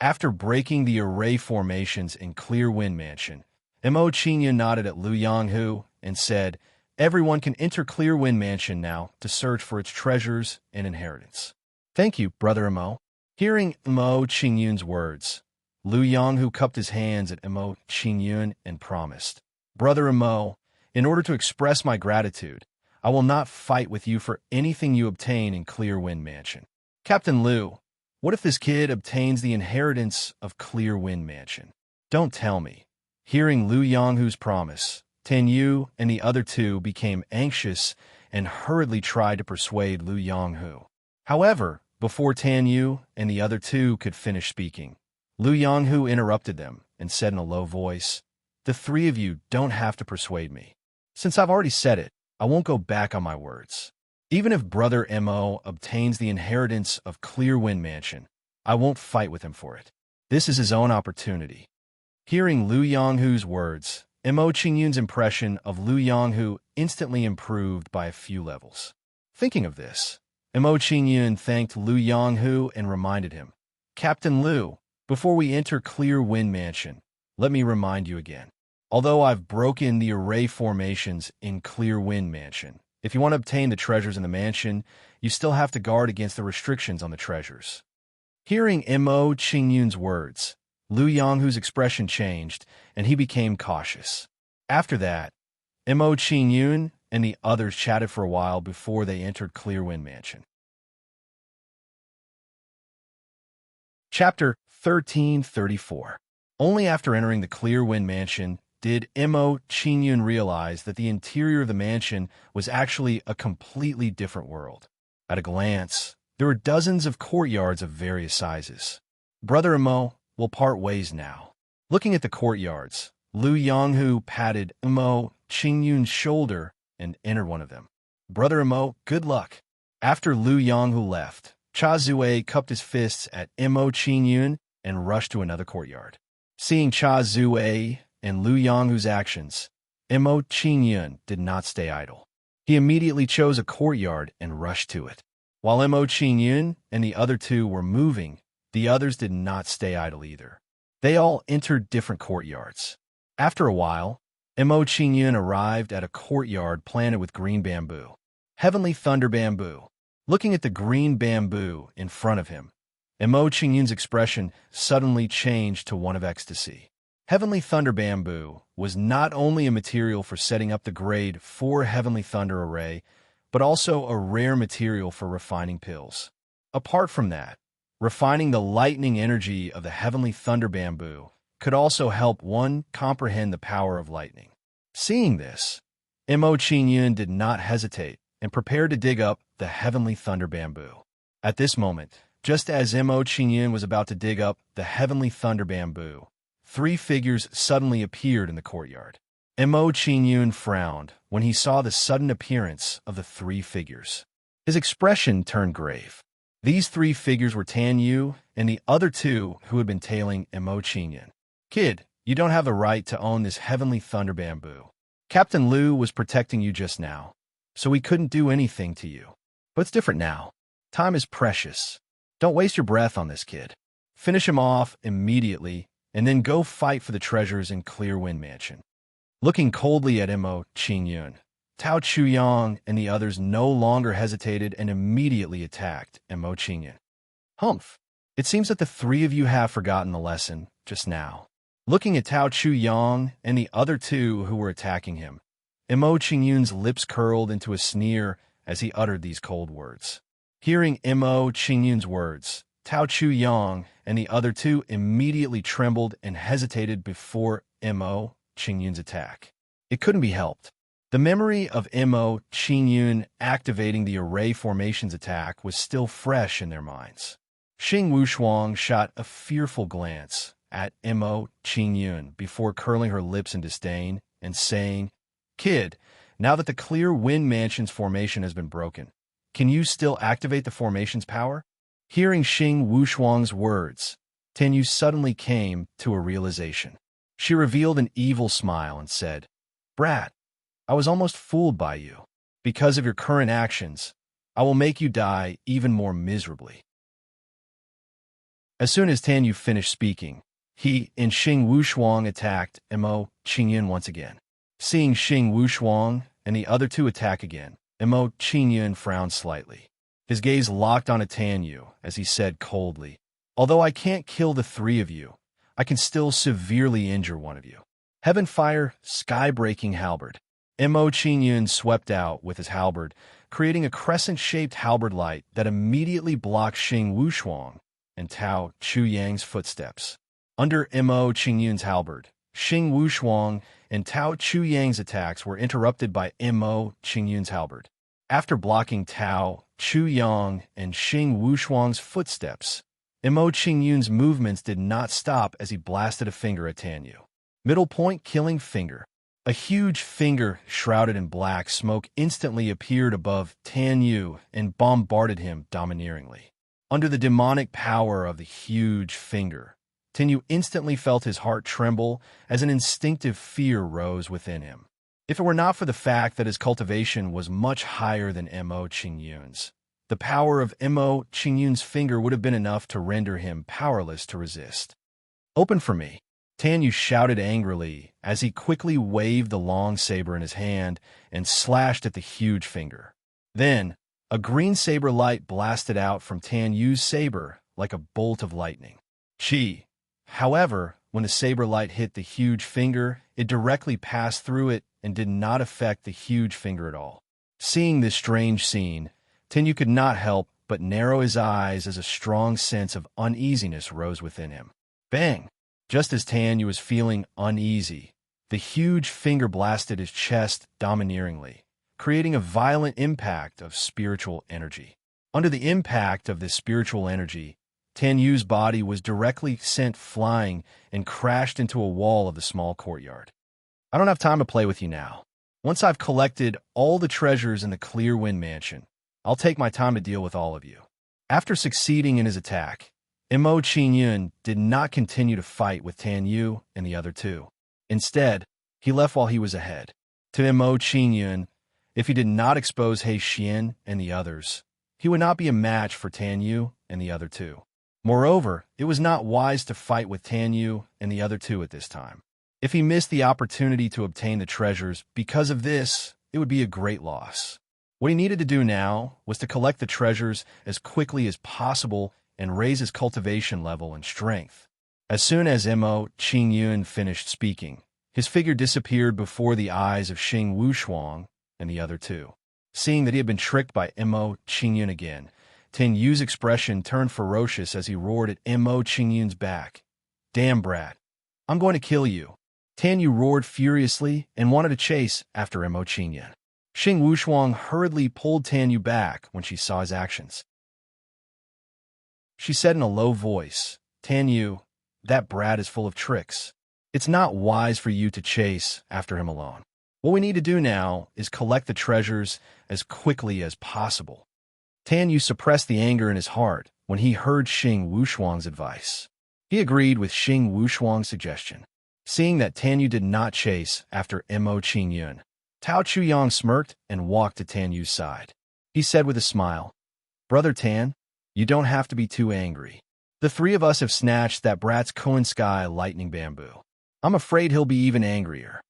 After breaking the array formations in Clear Wind Mansion, Mo Qingyun nodded at Liu Yanghu and said, "Everyone can enter Clear Wind Mansion now to search for its treasures and inheritance." "Thank you, Brother Mo." Hearing Mo Qingyun's words, Liu Yanghu cupped his hands at Mo Qingyun and promised, "Brother Mo, in order to express my gratitude, I will not fight with you for anything you obtain in Clear Wind Mansion." "Captain Liu, what if this kid obtains the inheritance of Clear Wind Mansion?" "Don't tell me." Hearing Liu Yanghu's promise, Tan Yu and the other 2 became anxious and hurriedly tried to persuade Liu Yanghu. However, before Tan Yu and the other 2 could finish speaking, Liu Yanghu interrupted them and said in a low voice, "The 3 of you don't have to persuade me. Since I've already said it, I won't go back on my words. Even if Brother Mo obtains the inheritance of Clear Wind Mansion, I won't fight with him for it. This is his own opportunity." Hearing Liu Yanghu's words, Mo Qingyun's impression of Liu Yanghu instantly improved by a few levels. Thinking of this, Mo Qingyun thanked Liu Yanghu and reminded him, "Captain Liu, before we enter Clear Wind Mansion, let me remind you again. Although I've broken the array formations in Clear Wind Mansion, if you want to obtain the treasures in the mansion, you still have to guard against the restrictions on the treasures." Hearing Mo Qingyun's words, Liu Yanghu's expression changed, and he became cautious. After that, Mo Qingyun and the others chatted for a while before they entered Clear Wind Mansion. Chapter 1334. Only after entering the Clear Wind Mansion did Mo Qingyun realize that the interior of the mansion was actually a completely different world. At a glance, there were dozens of courtyards of various sizes. "Brother Mo, we'll part ways now." Looking at the courtyards, Liu Yanghu patted Mo Qingyun's shoulder and entered one of them. "Brother Mo, good luck." After Liu Yanghu left, Cha Zue cupped his fists at Mo Qingyun and rushed to another courtyard. Seeing Cha Zue and Liu Yanghu's actions, Mo Qingyun did not stay idle. He immediately chose a courtyard and rushed to it. While Mo Qingyun and the other 2 were moving, the others did not stay idle either. They all entered different courtyards. After a while, Mo Qingyun arrived at a courtyard planted with green bamboo. Heavenly Thunder Bamboo. Looking at the green bamboo in front of him, Mo Qingyun's expression suddenly changed to one of ecstasy. Heavenly Thunder Bamboo was not only a material for setting up the grade 4 Heavenly Thunder array, but also a rare material for refining pills. Apart from that, refining the lightning energy of the Heavenly Thunder Bamboo could also help one comprehend the power of lightning. Seeing this, Mo Qingyun did not hesitate and prepared to dig up the Heavenly Thunder Bamboo. At this moment, just as Mo Qingyun was about to dig up the heavenly thunder bamboo, three figures suddenly appeared in the courtyard. Mo Qingyun frowned when he saw the sudden appearance of the three figures. His expression turned grave. These three figures were Tan Yu and the other two who had been tailing Mo Qingyun. "Kid, you don't have the right to own this heavenly thunder bamboo. Captain Liu was protecting you just now, so we couldn't do anything to you. But it's different now. Time is precious. Don't waste your breath on this kid. Finish him off immediately, and then go fight for the treasures in Clear Wind Mansion." Looking coldly at Mo Qingyun, Tao Chuyang and the others no longer hesitated and immediately attacked Mo Qingyun. "Humph! It seems that the three of you have forgotten the lesson just now." Looking at Tao Chuyang and the other two who were attacking him, Mo Qingyun's lips curled into a sneer as he uttered these cold words. Hearing Mo Qingyun's words, Tao Chuyang and the other two immediately trembled and hesitated before Mo Qingyun's attack. It couldn't be helped. The memory of Mo Qingyun activating the array formations attack was still fresh in their minds. Xing Wushuang shot a fearful glance at Mo Qingyun before curling her lips in disdain and saying, "Kid, now that the Clear Wind Mansion's formation has been broken, can you still activate the formation's power?" Hearing Xing Wushuang's words, Tan Yu suddenly came to a realization. She revealed an evil smile and said, "Brat, I was almost fooled by you. Because of your current actions, I will make you die even more miserably." As soon as Tan Yu finished speaking, he and Xing Wushuang attacked Mo Qingyun once again. Seeing Xing Wushuang and the other two attack again, Mo Qingyun frowned slightly. His gaze locked on Tan Yu as he said coldly, "Although I can't kill the three of you, I can still severely injure one of you." Heaven Fire Sky-Breaking Halberd. Mo Qingyun swept out with his halberd, creating a crescent-shaped halberd light that immediately blocked Xing Wushuang and Tao Chuyang's footsteps. Under Mo Qingyun's halberd, Xing Wushuang and Tao Chuyang's attacks were interrupted by Mo Qingyun's halberd. After blocking Tao Chuyang and Xing Wushuang's footsteps, Mo Qingyun's movements did not stop as he blasted a finger at Tan Yu. Middle point killing finger. A huge finger shrouded in black smoke instantly appeared above Tan Yu and bombarded him domineeringly. Under the demonic power of the huge finger, Tan Yu instantly felt his heart tremble as an instinctive fear rose within him. If it were not for the fact that his cultivation was much higher than Mo Qingyun's, the power of Mo Qingyun's finger would have been enough to render him powerless to resist. "Open for me," Tan Yu shouted angrily as he quickly waved the long saber in his hand and slashed at the huge finger. Then, a green saber light blasted out from Tan Yu's saber like a bolt of lightning. Chi. However, when the saber light hit the huge finger, it directly passed through it and did not affect the huge finger at all. Seeing this strange scene, Tan Yu could not help but narrow his eyes as a strong sense of uneasiness rose within him. Bang! Just as Tan Yu was feeling uneasy, the huge finger blasted his chest domineeringly, creating a violent impact of spiritual energy. Under the impact of this spiritual energy, Tan Yu's body was directly sent flying and crashed into a wall of the small courtyard. "I don't have time to play with you now. Once I've collected all the treasures in the Clear Wind Mansion, I'll take my time to deal with all of you." After succeeding in his attack, Mo Qingyun did not continue to fight with Tan Yu and the other two. Instead, he left while he was ahead. To Mo Qingyun, if he did not expose He Xian and the others, he would not be a match for Tan Yu and the other two. Moreover, it was not wise to fight with Tan Yu and the other two at this time. If he missed the opportunity to obtain the treasures because of this, it would be a great loss. What he needed to do now was to collect the treasures as quickly as possible and raise his cultivation level and strength. As soon as Mo Qingyun finished speaking, his figure disappeared before the eyes of Xing Wushuang and the other two. Seeing that he had been tricked by Mo Qingyun again, Tan Yu's expression turned ferocious as he roared at Mo Qingyun's back. "Damn brat, I'm going to kill you." Tan Yu roared furiously and wanted to chase after Mo Qingyun. Xing Wushuang hurriedly pulled Tan Yu back when she saw his actions. she said in a low voice. Tan Yu, that brat is full of tricks. It's not wise for you to chase after him alone. What we need to do now is collect the treasures as quickly as possible. Tan Yu suppressed the anger in his heart when he heard Xing Wushuang's advice. He agreed with Xing Wushuang's suggestion. Seeing that Tan Yu did not chase after Mo Qingyun, Tao Chuyang smirked and walked to Tan Yu's side. He said with a smile, Brother Tan, you don't have to be too angry. The three of us have snatched that brat's Koan Sky lightning bamboo. I'm afraid he'll be even angrier.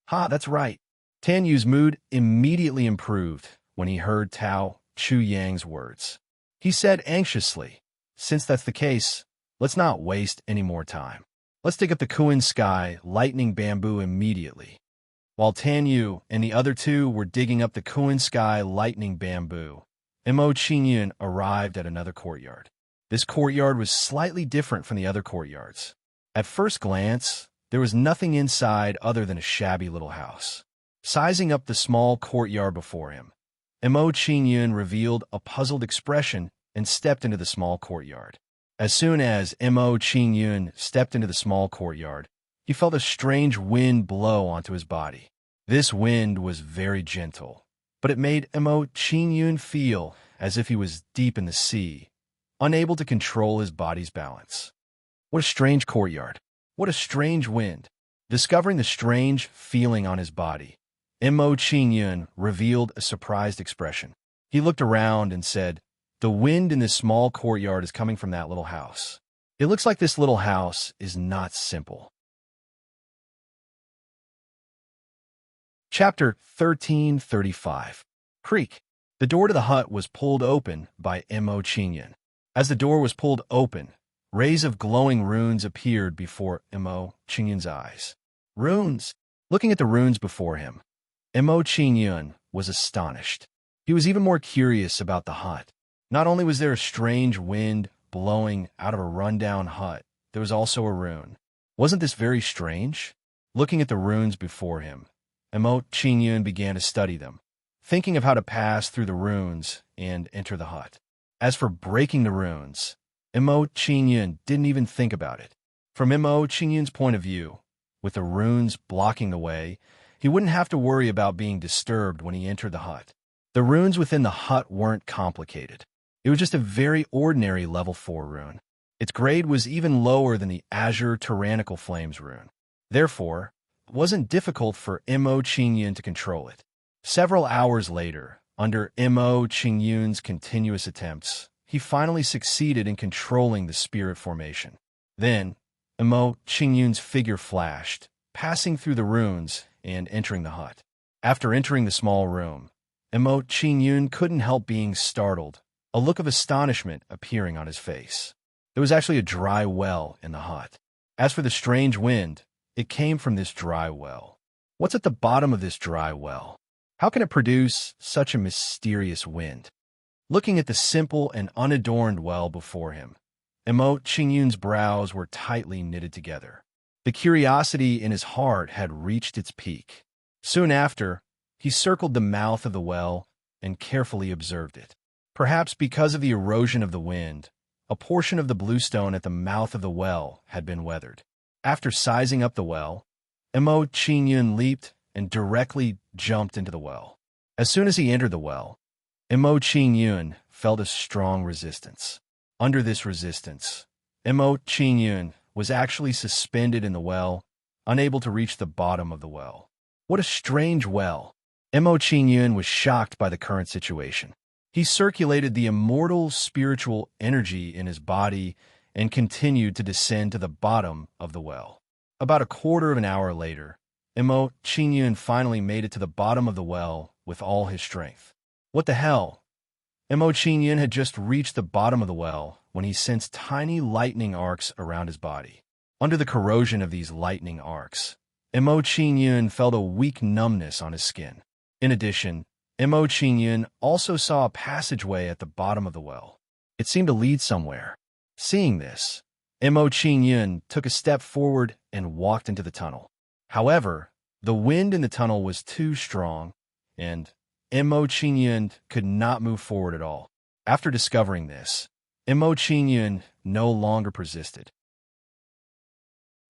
Ha, that's right. Tan Yu's mood immediately improved when he heard Tao Chuyang's words. He said anxiously, since that's the case, let's not waste any more time. Let's dig up the Koan Sky lightning bamboo immediately. While Tan Yu and the other two were digging up the Koan Sky lightning bamboo, Mo Qingyun arrived at another courtyard. This courtyard was slightly different from the other courtyards. At first glance, there was nothing inside other than a shabby little house. Sizing up the small courtyard before him, Mo Qingyun revealed a puzzled expression and stepped into the small courtyard. As soon as Mo Qingyun stepped into the small courtyard, he felt a strange wind blow onto his body. This wind was very gentle, but it made Mo Qingyun feel as if he was deep in the sea, unable to control his body's balance. What a strange courtyard. What a strange wind. Discovering the strange feeling on his body, Mo Qingyun revealed a surprised expression. He looked around and said, the wind in this small courtyard is coming from that little house. It looks like this little house is not simple. Chapter 1335. Creak. The door to the hut was pulled open by Mo Qingyun. As the door was pulled open, rays of glowing runes appeared before Mo Qingyun's eyes. Runes! Looking at the runes before him, Mo Qingyun was astonished. He was even more curious about the hut. Not only was there a strange wind blowing out of a rundown hut, there was also a rune. Wasn't this very strange? Looking at the runes before him, Mo Qingyun began to study them, thinking of how to pass through the runes and enter the hut. As for breaking the runes, Mo Qingyun didn't even think about it. From Mo Qingyun's point of view, with the runes blocking the way, he wouldn't have to worry about being disturbed when he entered the hut. The runes within the hut weren't complicated. It was just a very ordinary level 4 rune. Its grade was even lower than the Azure Tyrannical Flames rune. Therefore, it wasn't difficult for Mo Qingyun to control it. Several hours later, under Mo Qingyun's continuous attempts, he finally succeeded in controlling the spirit formation. Then, Mo Qingyun's figure flashed, passing through the runes and entering the hut. After entering the small room, Mo Qingyun couldn't help being startled, a look of astonishment appearing on his face. There was actually a dry well in the hut. As for the strange wind, it came from this dry well. What's at the bottom of this dry well? How can it produce such a mysterious wind? Looking at the simple and unadorned well before him, Mo Qingyun's brows were tightly knitted together. The curiosity in his heart had reached its peak. Soon after, he circled the mouth of the well and carefully observed it. Perhaps because of the erosion of the wind, a portion of the bluestone at the mouth of the well had been weathered. After sizing up the well, Mo Qingyun leaped and directly jumped into the well. As soon as he entered the well, Mo Qingyun felt a strong resistance. Under this resistance, Mo Qingyun was actually suspended in the well, unable to reach the bottom of the well. What a strange well! Mo Qingyun was shocked by the current situation. He circulated the immortal spiritual energy in his body and continued to descend to the bottom of the well. About a quarter of an hour later, Mo Qingyun finally made it to the bottom of the well with all his strength. What the hell? Mo Qingyun had just reached the bottom of the well when he sensed tiny lightning arcs around his body. Under the corrosion of these lightning arcs, Mo Qingyun felt a weak numbness on his skin. In addition, Mo Qingyun also saw a passageway at the bottom of the well. It seemed to lead somewhere. Seeing this, Mo Qingyun took a step forward and walked into the tunnel. However, the wind in the tunnel was too strong, and Mo Qingyun could not move forward at all. After discovering this, Mo Qingyun no longer persisted.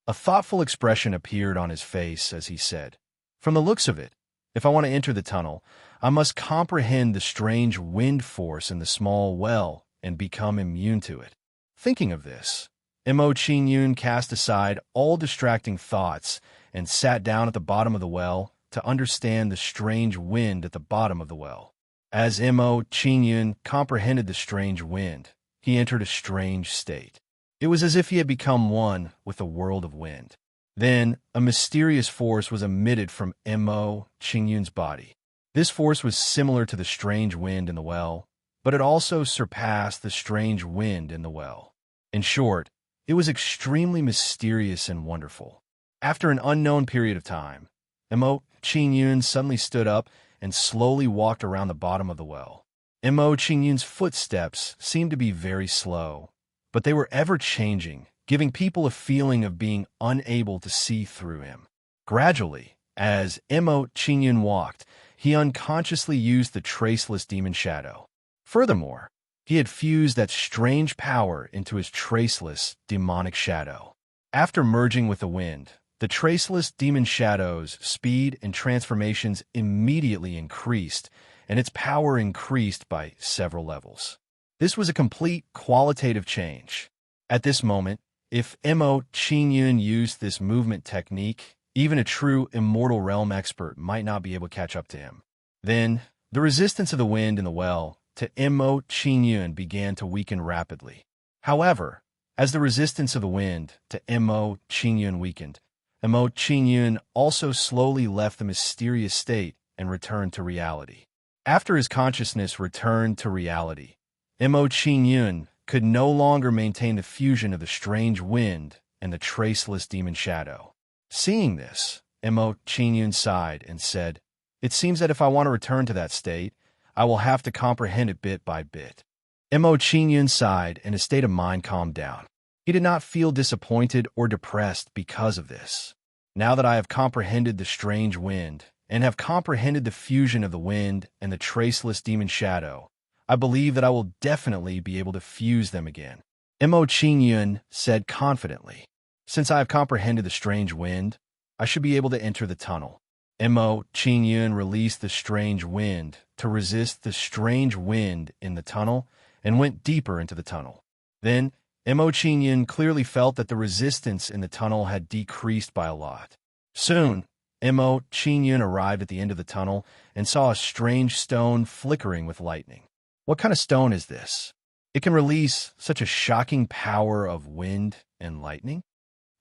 A thoughtful expression appeared on his face as he said, "From the looks of it, if I want to enter the tunnel, I must comprehend the strange wind force in the small well and become immune to it." Thinking of this, Mo Qingyun cast aside all distracting thoughts and sat down at the bottom of the well to understand the strange wind at the bottom of the well. As Mo Qingyun comprehended the strange wind, he entered a strange state. It was as if he had become one with the world of wind. Then, a mysterious force was emitted from Mo Qingyun's body. This force was similar to the strange wind in the well, but it also surpassed the strange wind in the well. In short, it was extremely mysterious and wonderful. After an unknown period of time, Mo Qingyun suddenly stood up and slowly walked around the bottom of the well. Mo Qingyun's footsteps seemed to be very slow, but they were ever-changing, giving people a feeling of being unable to see through him. Gradually, as Mo Qingyun walked, he unconsciously used the traceless demon shadow. Furthermore, he had fused that strange power into his traceless demonic shadow. After merging with the wind, the traceless demon shadow's speed and transformations immediately increased, and its power increased by several levels. This was a complete qualitative change. At this moment, if Mo Qingyun used this movement technique, even a true immortal realm expert might not be able to catch up to him. Then, the resistance of the wind in the well to Mo Qingyun began to weaken rapidly. However, as the resistance of the wind to Mo Qingyun weakened, Mo Qingyun also slowly left the mysterious state and returned to reality. After his consciousness returned to reality, Mo Qingyun could no longer maintain the fusion of the strange wind and the traceless demon shadow. Seeing this, Mo Qingyun sighed and said, "It seems that if I want to return to that state, I will have to comprehend it bit by bit." Mo Qingyun sighed and his state of mind calmed down. He did not feel disappointed or depressed because of this. Now that I have comprehended the strange wind and have comprehended the fusion of the wind and the traceless demon shadow, I believe that I will definitely be able to fuse them again. Mo Qingyun said confidently, "Since I have comprehended the strange wind, I should be able to enter the tunnel." Mo Qingyun released the strange wind to resist the strange wind in the tunnel and went deeper into the tunnel. Then, Mo Qingyun clearly felt that the resistance in the tunnel had decreased by a lot. Soon, Mo Qingyun arrived at the end of the tunnel and saw a strange stone flickering with lightning. What kind of stone is this? It can release such a shocking power of wind and lightning?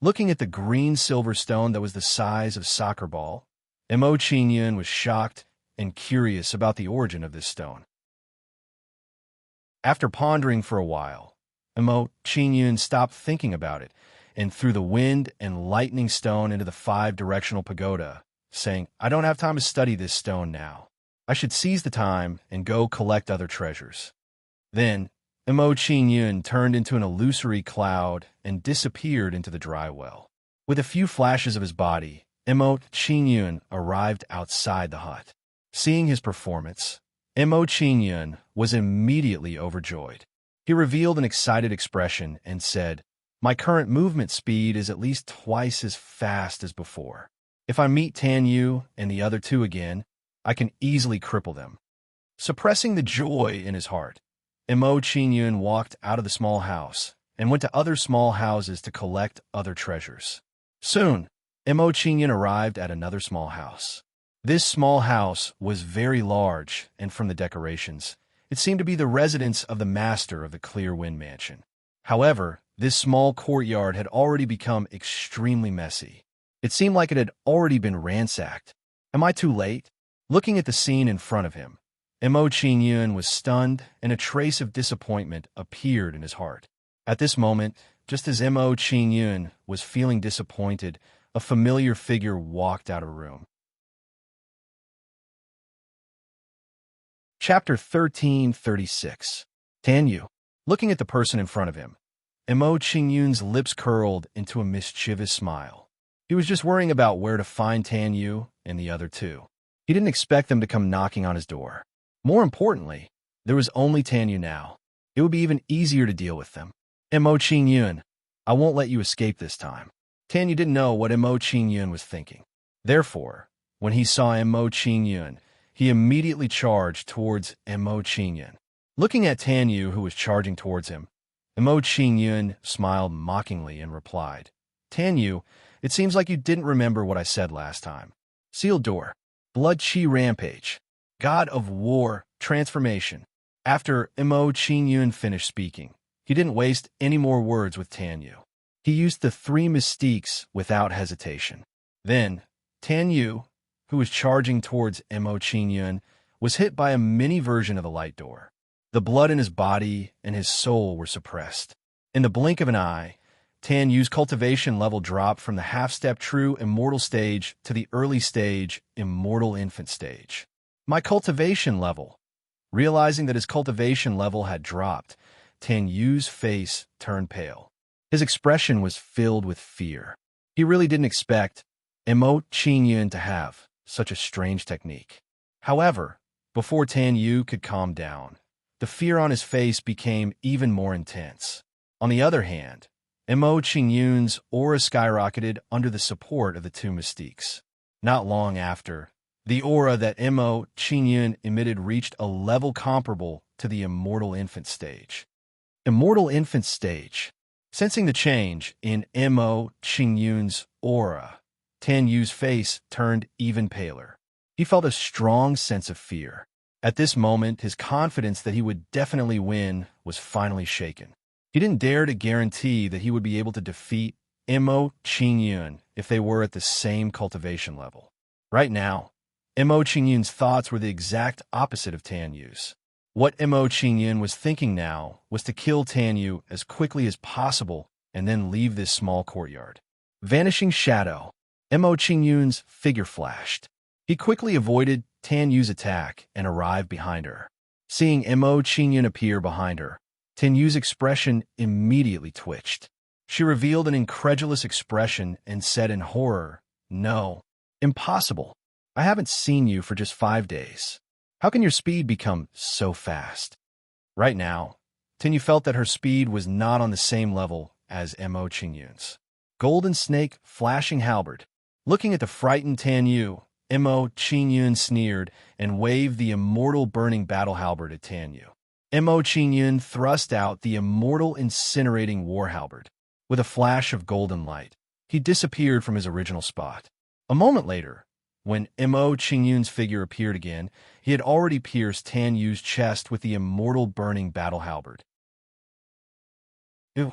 Looking at the green-silver stone that was the size of a soccer ball, Mo Qingyun was shocked and curious about the origin of this stone. After pondering for a while, Mo Qingyun stopped thinking about it and threw the wind and lightning stone into the 5-directional pagoda, saying, "I don't have time to study this stone now. I should seize the time and go collect other treasures." Then, Mo Qingyun turned into an illusory cloud and disappeared into the dry well. With a few flashes of his body, Mo Qingyun arrived outside the hut. Seeing his performance, Mo Qingyun was immediately overjoyed. He revealed an excited expression and said, "My current movement speed is at least twice as fast as before. If I meet Tan Yu and the other two again, I can easily cripple them." Suppressing the joy in his heart, Mo Qingyun walked out of the small house and went to other small houses to collect other treasures. Soon, Mo Qingyun arrived at another small house. This small house was very large, and from the decorations, it seemed to be the residence of the master of the Clear Wind Mansion. However, this small courtyard had already become extremely messy. It seemed like it had already been ransacked. Am I too late? Looking at the scene in front of him, Mo Qingyun was stunned, and a trace of disappointment appeared in his heart. At this moment, just as Mo Qingyun was feeling disappointed, a familiar figure walked out of the room. Chapter 1336. Tan Yu. Looking at the person in front of him, Mo Qingyun's lips curled into a mischievous smile. He was just worrying about where to find Tan Yu and the other two. He didn't expect them to come knocking on his door. More importantly, there was only Tan Yu now. it would be even easier to deal with them. Mo Qingyun, I won't let you escape this time. Tan Yu didn't know what Mo Qingyun was thinking. Therefore, when he saw Mo Qingyun, he immediately charged towards Mo Qingyun. Looking at Tan Yu, who was charging towards him, Mo Qingyun smiled mockingly and replied, Tan Yu, it seems like you didn't remember what I said last time. Sealed door. Blood Qi rampage. God of war, transformation. After Mo Qingyun finished speaking, he didn't waste any more words with Tan Yu. He used the 3 mystiques without hesitation. Then, Tan Yu, who was charging towards Mo Qingyun, was hit by a mini version of the light door. The blood in his body and his soul were suppressed. In the blink of an eye, Tan Yu's cultivation level dropped from the half-step true immortal stage to the early stage immortal infant stage. My cultivation level. Realizing that his cultivation level had dropped, Tan Yu's face turned pale. His expression was filled with fear. He really didn't expect Mo Qingyun to have such a strange technique. However, before Tan Yu could calm down, the fear on his face became even more intense. On the other hand, Mo Qingyun's aura skyrocketed under the support of the 2 mystiques. Not long after, the aura that Mo Qingyun emitted reached a level comparable to the immortal infant stage. Immortal infant stage. Sensing the change in Mo Qingyun's aura, Tan Yu's face turned even paler. He felt a strong sense of fear. At this moment, his confidence that he would definitely win was finally shaken. He didn't dare to guarantee that he would be able to defeat Mo Qingyun if they were at the same cultivation level. Right now, Mo Qingyun's thoughts were the exact opposite of Tan Yu's. What Mo Qingyun was thinking now was to kill Tan Yu as quickly as possible and then leave this small courtyard. Vanishing shadow. Mo Qingyun's figure flashed. He quickly avoided Tan Yu's attack and arrived behind her. Seeing Mo Qingyun appear behind her, Tan Yu's expression immediately twitched. She revealed an incredulous expression and said in horror, No, impossible. I haven't seen you for just 5 days. How can your speed become so fast? Right now, Tan Yu felt that her speed was not on the same level as Mo Qingyun's. Golden snake flashing halberd. Looking at the frightened Tan Yu, Mo Qingyun sneered and waved the immortal burning battle halberd at Tan Yu. Mo Qingyun thrust out the immortal incinerating war halberd. With a flash of golden light, he disappeared from his original spot. A moment later, when Mo Qingyun's figure appeared again, he had already pierced Tan Yu's chest with the immortal burning battle halberd. Ew.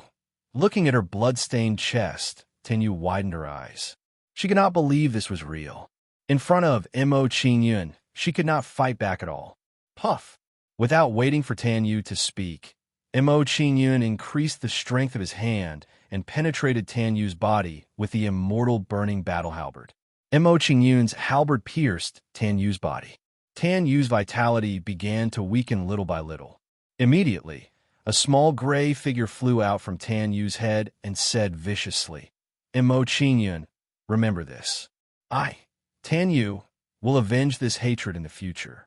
Looking at her blood-stained chest, Tan Yu widened her eyes. She could not believe this was real. In front of Mo Qingyun, she could not fight back at all. Puff! Without waiting for Tan Yu to speak, Mo Qingyun increased the strength of his hand and penetrated Tan Yu's body with the immortal burning battle halberd. Mo Qingyun's halberd pierced Tan Yu's body. Tan Yu's vitality began to weaken little by little. Immediately, a small gray figure flew out from Tan Yu's head and said viciously, Mo Qingyun, remember this. I, Tan Yu, will avenge this hatred in the future.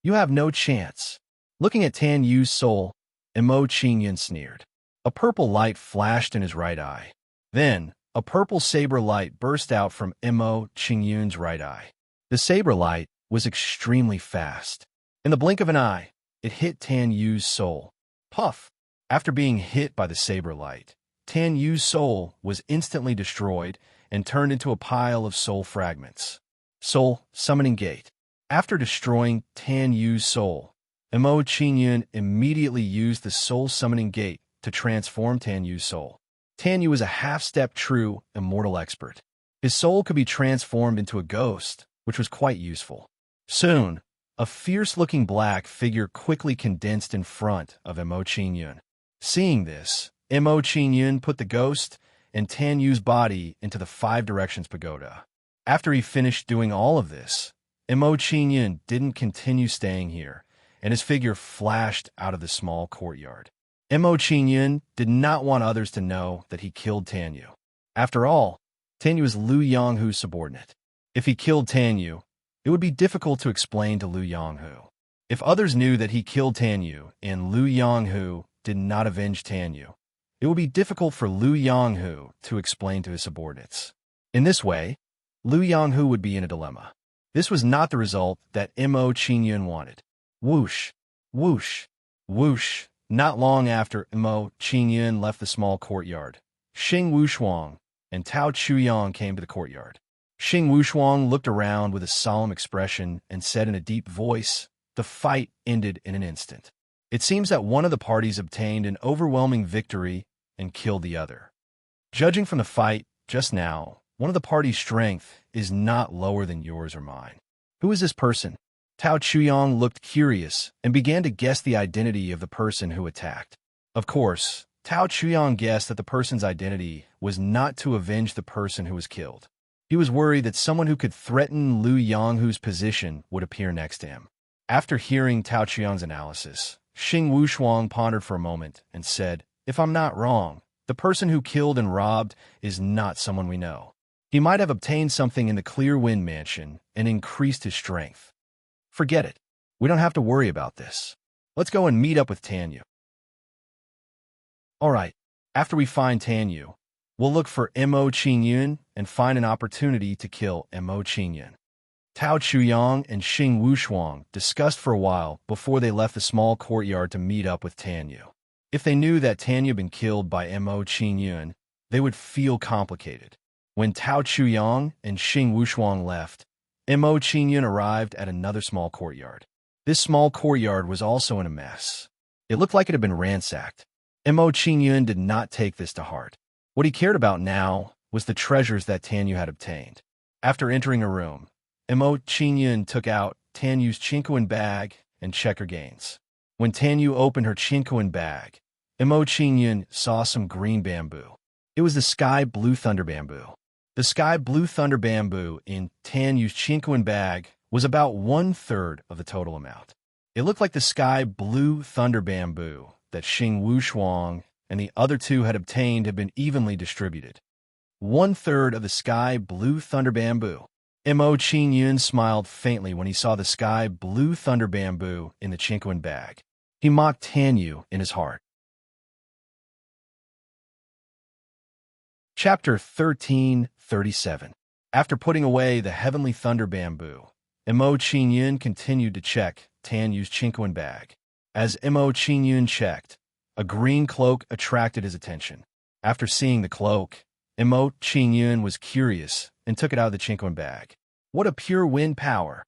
You have no chance. Looking at Tan Yu's soul, Mo Qingyun sneered. A purple light flashed in his right eye. Then, a purple saber light burst out from Mo Qingyun's right eye. The saber light was extremely fast. In the blink of an eye, it hit Tan Yu's soul. Puff! After being hit by the saber light, Tan Yu's soul was instantly destroyed and turned into a pile of soul fragments. Soul Summoning Gate. After destroying Tan Yu's soul, Mo Qingyun immediately used the Soul Summoning Gate to transform Tan Yu's soul. Tan Yu was a half-step true immortal expert. His soul could be transformed into a ghost, which was quite useful. Soon, a fierce-looking black figure quickly condensed in front of Mo Qingyun. Seeing this, Mo Qingyun put the ghost and Tan Yu's body into the 5 Directions Pagoda. After he finished doing all of this, Mo Qingyun didn't continue staying here, and his figure flashed out of the small courtyard. Mo Qingyun did not want others to know that he killed Tan Yu. After all, Tan Yu is Lu Yonghu's subordinate. If he killed Tan Yu, it would be difficult to explain to Lu Yonghu. If others knew that he killed Tan Yu and Lu Yonghu did not avenge Tanyu, it would be difficult for Liu Yonghu to explain to his subordinates. In this way, Liu Yonghu would be in a dilemma. This was not the result that Mo Qingyun wanted. Whoosh, whoosh, whoosh. Not long after Mo Qingyun left the small courtyard, Xing Wushuang and Tao Chuyang came to the courtyard. Xing Wushuang looked around with a solemn expression and said in a deep voice, "The fight ended in an instant. It seems that one of the parties obtained an overwhelming victory and killed the other. Judging from the fight just now, one of the party's strength is not lower than yours or mine. Who is this person?" Tao Chuyang looked curious and began to guess the identity of the person who attacked. Of course, Tao Chuyang guessed that the person's identity was not to avenge the person who was killed. He was worried that someone who could threaten Liu Yonghu's position would appear next to him. After hearing Tao Chuyang's analysis, Xing Wushuang pondered for a moment and said, "If I'm not wrong, the person who killed and robbed is not someone we know. He might have obtained something in the Clear Wind Mansion and increased his strength. Forget it. We don't have to worry about this. Let's go and meet up with Tanyu." All right, after we find Tanyu, we'll look for Mo Qingyun and find an opportunity to kill Mo Qingyun. Tao Chuyang and Xing Wushuang discussed for a while before they left the small courtyard to meet up with Tanyu. If they knew that Tanyu had been killed by Mo Qingyun, they would feel complicated. When Tao Chuyang and Xing Wushuang left, Mo Qingyun arrived at another small courtyard. This small courtyard was also in a mess. It looked like it had been ransacked. Mo Qingyun did not take this to heart. What he cared about now was the treasures that Tanyu had obtained. After entering a room, Mo Qingyun took out Tanyu's Chinquin bag and checked her gains. When Tanyu opened her Chinquin bag, Mo Qingyun saw some green bamboo. It was the sky blue thunder bamboo. The sky blue thunder bamboo in Tanyu's Chinquin bag was about 1/3 of the total amount. It looked like the sky blue thunder bamboo that Xing Wushuang and the other two had obtained had been evenly distributed. 1/3 of the sky blue thunder bamboo. Mo Qingyun smiled faintly when he saw the sky blue thunder bamboo in the Chinquin bag. He mocked Tanyu in his heart. Chapter 1337. After putting away the heavenly thunder bamboo, Mo Qingyun continued to check Tanyu's Chinquin bag. As Mo Qingyun checked, a green cloak attracted his attention. After seeing the cloak, Mo Qingyun was curious and took it out of the Chinquin bag. What a pure wind power!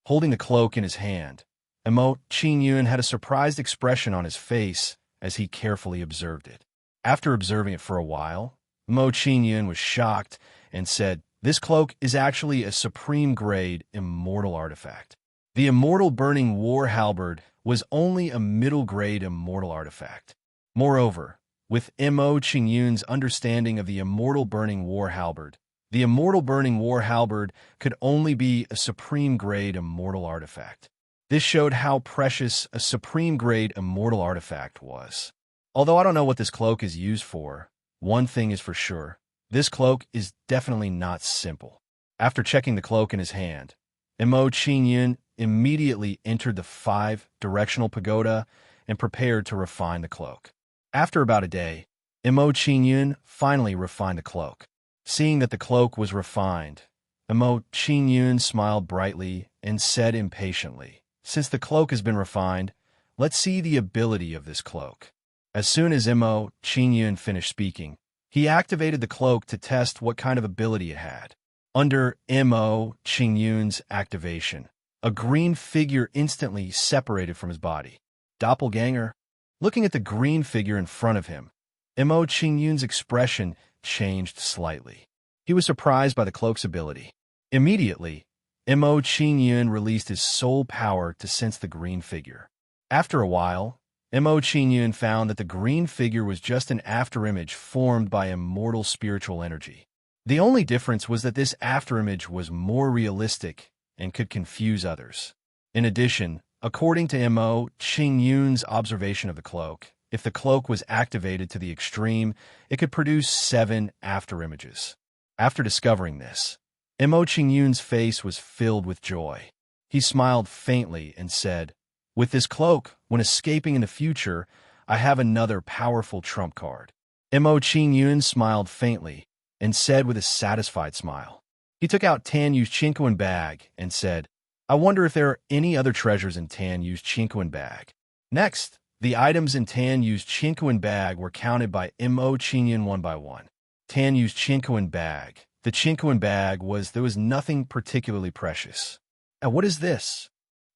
Holding the cloak in his hand, Mo Qingyun had a surprised expression on his face as he carefully observed it. After observing it for a while, Mo Qingyun was shocked and said, "This cloak is actually a supreme-grade immortal artifact. The immortal burning war halberd was only a middle-grade immortal artifact. Moreover, with Mo Qingyun's understanding of the immortal burning war halberd, the immortal burning war halberd could only be a supreme-grade immortal artifact. This showed how precious a supreme-grade immortal artifact was. Although I don't know what this cloak is used for, one thing is for sure, this cloak is definitely not simple." After checking the cloak in his hand, Mo Qingyun immediately entered the 5-directional pagoda and prepared to refine the cloak. After about a day, Mo Qingyun finally refined the cloak. Seeing that the cloak was refined, Mo Qingyun smiled brightly and said impatiently, "Since the cloak has been refined, let's see the ability of this cloak." As soon as Mo Qingyun finished speaking, he activated the cloak to test what kind of ability it had. Under Mo Qingyun's activation, a green figure instantly separated from his body. Doppelganger? Looking at the green figure in front of him, Mo Qingyun's expression changed slightly. He was surprised by the cloak's ability. Immediately, Mo Qingyun released his soul power to sense the green figure. After a while, Mo Qingyun found that the green figure was just an afterimage formed by immortal spiritual energy. The only difference was that this afterimage was more realistic and could confuse others. In addition, according to Mo Qingyun's observation of the cloak, if the cloak was activated to the extreme, it could produce 7 afterimages. After discovering this, Mo Qingyun's face was filled with joy. He smiled faintly and said, "With this cloak, when escaping in the future, I have another powerful trump card. Mo Qingyun smiled faintly and said with a satisfied smile. He took out Tan Yu's Chinquan bag and said, I wonder if there are any other treasures in Tan Yu's Chinquan bag. Next, the items in Tan Yu's Chinquan bag were counted by Mo Qingyun one by one. Tan Yu's Chinquan bag. The Chinquan bag there was nothing particularly precious. And what is this?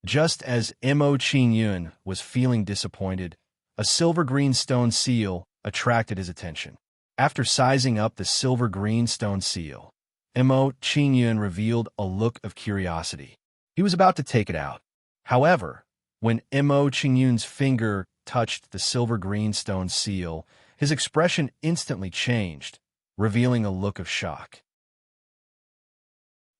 Just as Mo Qingyun was feeling disappointed, a silver-green stone seal attracted his attention. After sizing up the silver-green stone seal, Mo Qingyun revealed a look of curiosity. He was about to take it out. However, when Mo Qingyun's finger touched the silver-green stone seal, his expression instantly changed, revealing a look of shock.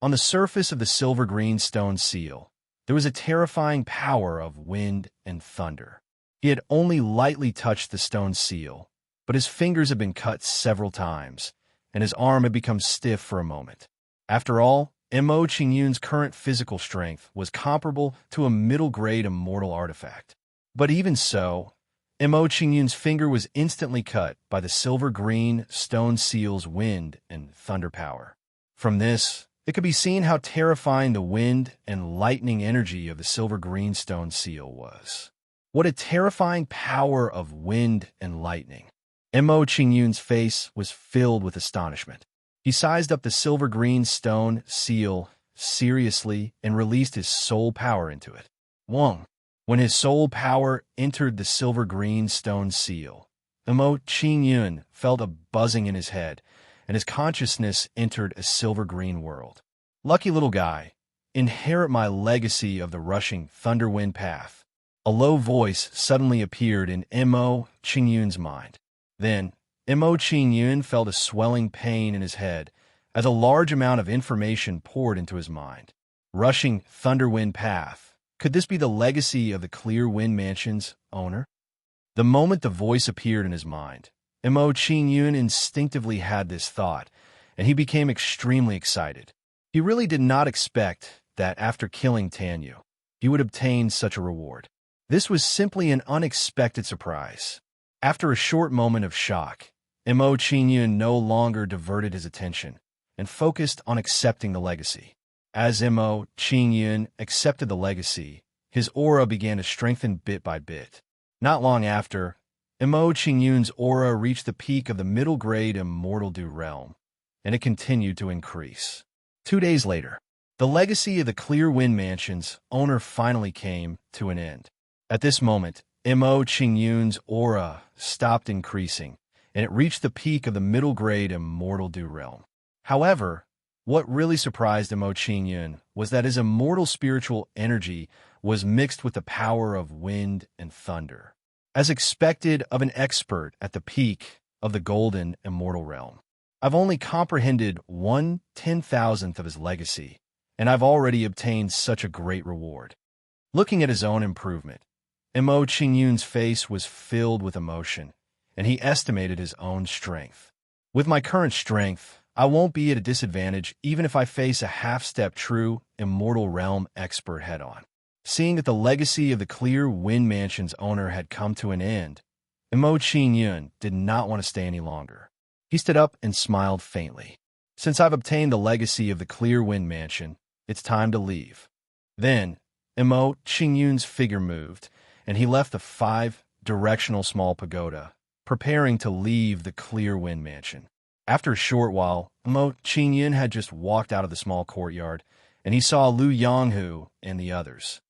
On the surface of the silver-green stone seal, there was a terrifying power of wind and thunder. He had only lightly touched the stone seal, but his fingers had been cut several times, and his arm had become stiff for a moment. After all, Mo Qingyun's current physical strength was comparable to a middle-grade immortal artifact. But even so, Mo Qingyun's finger was instantly cut by the silver-green stone seal's wind and thunder power. From this, it could be seen how terrifying the wind and lightning energy of the silver-green stone seal was. What a terrifying power of wind and lightning! Mo Qingyun's face was filled with astonishment. He sized up the silver-green stone seal seriously and released his soul power into it. Wong. When his soul power entered the silver-green stone seal, Mo Qingyun felt a buzzing in his head, and his consciousness entered a silver-green world. Lucky little guy, inherit my legacy of the rushing thunder wind path. A low voice suddenly appeared in Mo Qingyun's mind. Then, Mo Qingyun felt a swelling pain in his head as a large amount of information poured into his mind. Rushing thunder wind path. Could this be the legacy of the Clear Wind Mansion's owner? The moment the voice appeared in his mind, Mo Qingyun instinctively had this thought, and he became extremely excited. He really did not expect that after killing Tan Yu, he would obtain such a reward. This was simply an unexpected surprise. After a short moment of shock, Mo Qingyun no longer diverted his attention and focused on accepting the legacy. As Mo Qingyun accepted the legacy, his aura began to strengthen bit by bit. Not long after, Mo Qingyun's aura reached the peak of the middle-grade immortal dew realm, and it continued to increase. 2 days later, the legacy of the Clear Wind Mansion's owner finally came to an end. At this moment, Mo Qingyun's aura stopped increasing, and it reached the peak of the middle-grade immortal dew realm. However, what really surprised Mo Qingyun was that his immortal spiritual energy was mixed with the power of wind and thunder, as expected of an expert at the peak of the golden immortal realm. I've only comprehended 1/10,000th of his legacy, and I've already obtained such a great reward. Looking at his own improvement, Mo Qingyun's face was filled with emotion, and he estimated his own strength. With my current strength, I won't be at a disadvantage even if I face a half-step true immortal realm expert head-on. Seeing that the legacy of the Clear Wind Mansion's owner had come to an end, Mo Qingyun did not want to stay any longer. He stood up and smiled faintly. Since I've obtained the legacy of the Clear Wind Mansion, it's time to leave. Then, Mo Qingyun's figure moved, and he left the 5-directional small pagoda, preparing to leave the Clear Wind Mansion. After a short while, Mo Qingyun had just walked out of the small courtyard, and he saw Lu Yonghu and the others.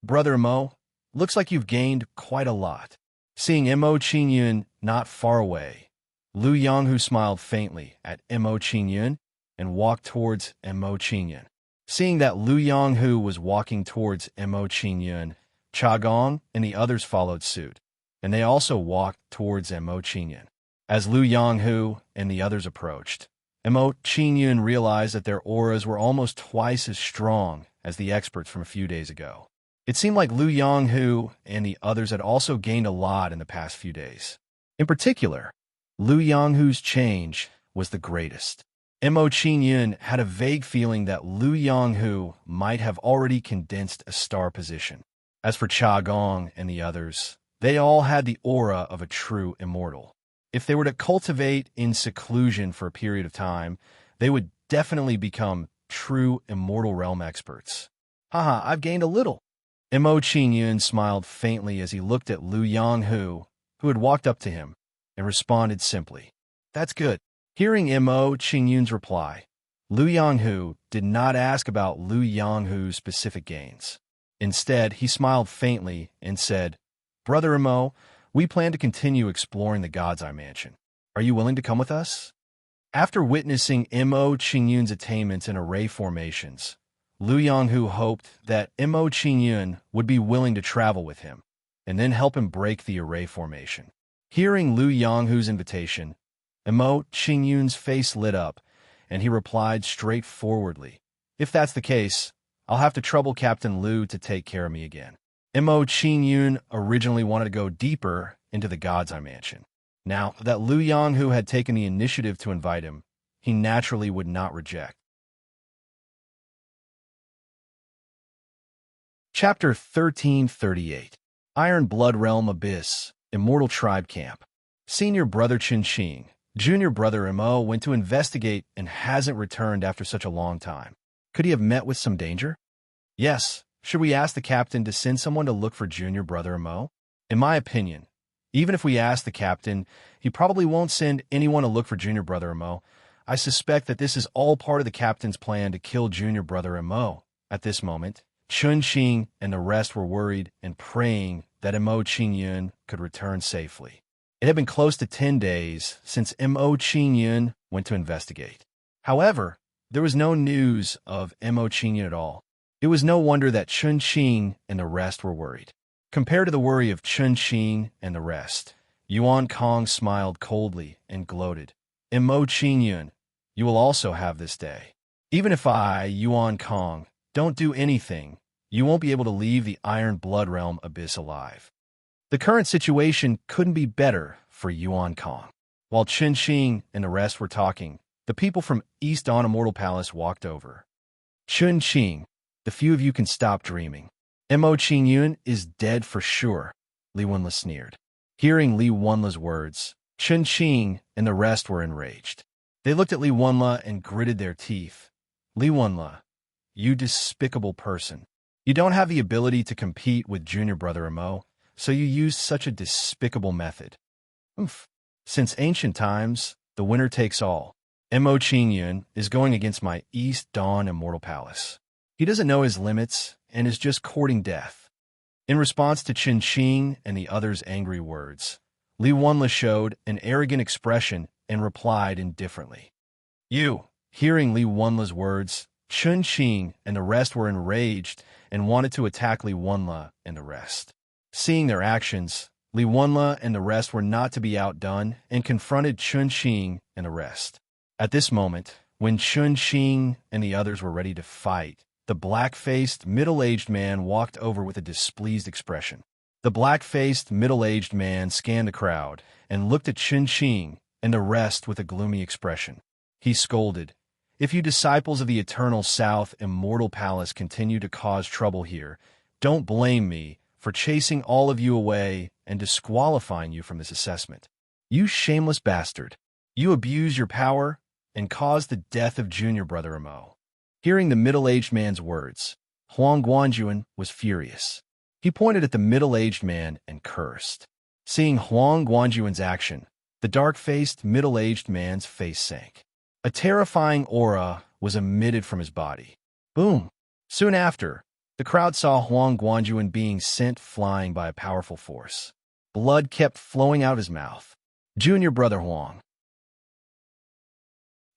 Brother Mo, looks like you've gained quite a lot. Seeing Mo Qingyun not far away, Lu Yonghu smiled faintly at Mo Qingyun and walked towards Mo Qingyun. Seeing that Lu Yonghu was walking towards Mo Qingyun, Chagong and the others followed suit, and they also walked towards Mo Qingyun. As Lu Yonghu and the others approached, Mo Qingyun realized that their auras were almost twice as strong as the experts from a few days ago. It seemed like Lu Yonghu and the others had also gained a lot in the past few days. In particular, Lu Yonghu's change was the greatest. Mo Qingyun had a vague feeling that Lu Yonghu might have already condensed a star position. As for Cha Gong and the others, they all had the aura of a true immortal. If they were to cultivate in seclusion for a period of time, they would definitely become true immortal realm experts. Haha, I've gained a little. Mo Qingyun smiled faintly as he looked at Lu Yonghu, who had walked up to him, and responded simply, "That's good." Hearing Mo Qingyun's reply, Lu Yonghu did not ask about Lu Yonghu's specific gains. Instead, he smiled faintly and said, "Brother Mo, we plan to continue exploring the God's Eye Mansion. Are you willing to come with us?" After witnessing Mo Qingyun's attainments in array formations, Lu Yonghu hoped that Mo Qingyun would be willing to travel with him, and then help him break the array formation. Hearing Lu Yonghu's invitation, Mo Qingyun's face lit up, and he replied straightforwardly, "If that's the case, I'll have to trouble Captain Lu to take care of me again." Mo Qingyun originally wanted to go deeper into the God's Eye Mansion. Now that Lu Yonghu had taken the initiative to invite him, he naturally would not reject. Chapter 1338 Iron Blood Realm Abyss, Immortal Tribe Camp. Senior Brother Qin Xing, Junior Brother Mo went to investigate and hasn't returned after such a long time. Could he have met with some danger? Yes. Should we ask the captain to send someone to look for Junior Brother Mo? In my opinion, even if we ask the captain, he probably won't send anyone to look for Junior Brother Mo. I suspect that this is all part of the captain's plan to kill Junior Brother Mo. At this moment, Chun Xing and the rest were worried and praying that Mo Qingyun could return safely. It had been close to 10 days since Mo Qingyun went to investigate. However, there was no news of Mo Qingyun at all. It was no wonder that Chun Xing and the rest were worried. Compared to the worry of Chun Xing and the rest, Yuan Kong smiled coldly and gloated. Mo Qingyun, you will also have this day. Even if I, Yuan Kong, don't do anything, you won't be able to leave the Iron Blood Realm Abyss alive. The current situation couldn't be better for Yuan Kong. While Chun Xing and the rest were talking, the people from East Dawn Immortal Palace walked over. Chun Xing, the few of you can stop dreaming. Mo Qingyun is dead for sure, Li Wenla sneered. Hearing Li Wenla's words, Chun Xing and the rest were enraged. They looked at Li Wenla and gritted their teeth. Li Wenla, you despicable person. You don't have the ability to compete with Junior Brother Mo, so you used such a despicable method. Oof. Since ancient times, the winner takes all. Mo Qingyun is going against my East Dawn Immortal Palace. He doesn't know his limits and is just courting death. In response to Chun Xing and the others' angry words, Li Wenla showed an arrogant expression and replied indifferently. You. Hearing Li Wenla's words, Chun Xing and the rest were enraged and wanted to attack Li Wenla and the rest. Seeing their actions, Li Wenla and the rest were not to be outdone and confronted Chun Xing and the rest. At this moment, when Chun Xing and the others were ready to fight, the black-faced, middle-aged man walked over with a displeased expression. The black-faced, middle-aged man scanned the crowd and looked at Chun Xing and the rest with a gloomy expression. He scolded, "If you disciples of the Eternal South Immortal Palace continue to cause trouble here, don't blame me for chasing all of you away and disqualifying you from this assessment. You shameless bastard. You abuse your power and cause the death of Junior Brother Mo." Hearing the middle-aged man's words, Huang Guanjuan was furious. He pointed at the middle-aged man and cursed. Seeing Huang Guanjuan's action, the dark-faced, middle-aged man's face sank. A terrifying aura was emitted from his body. Boom! Soon after, the crowd saw Huang Guanjuan being sent flying by a powerful force. Blood kept flowing out of his mouth. Junior Brother Huang.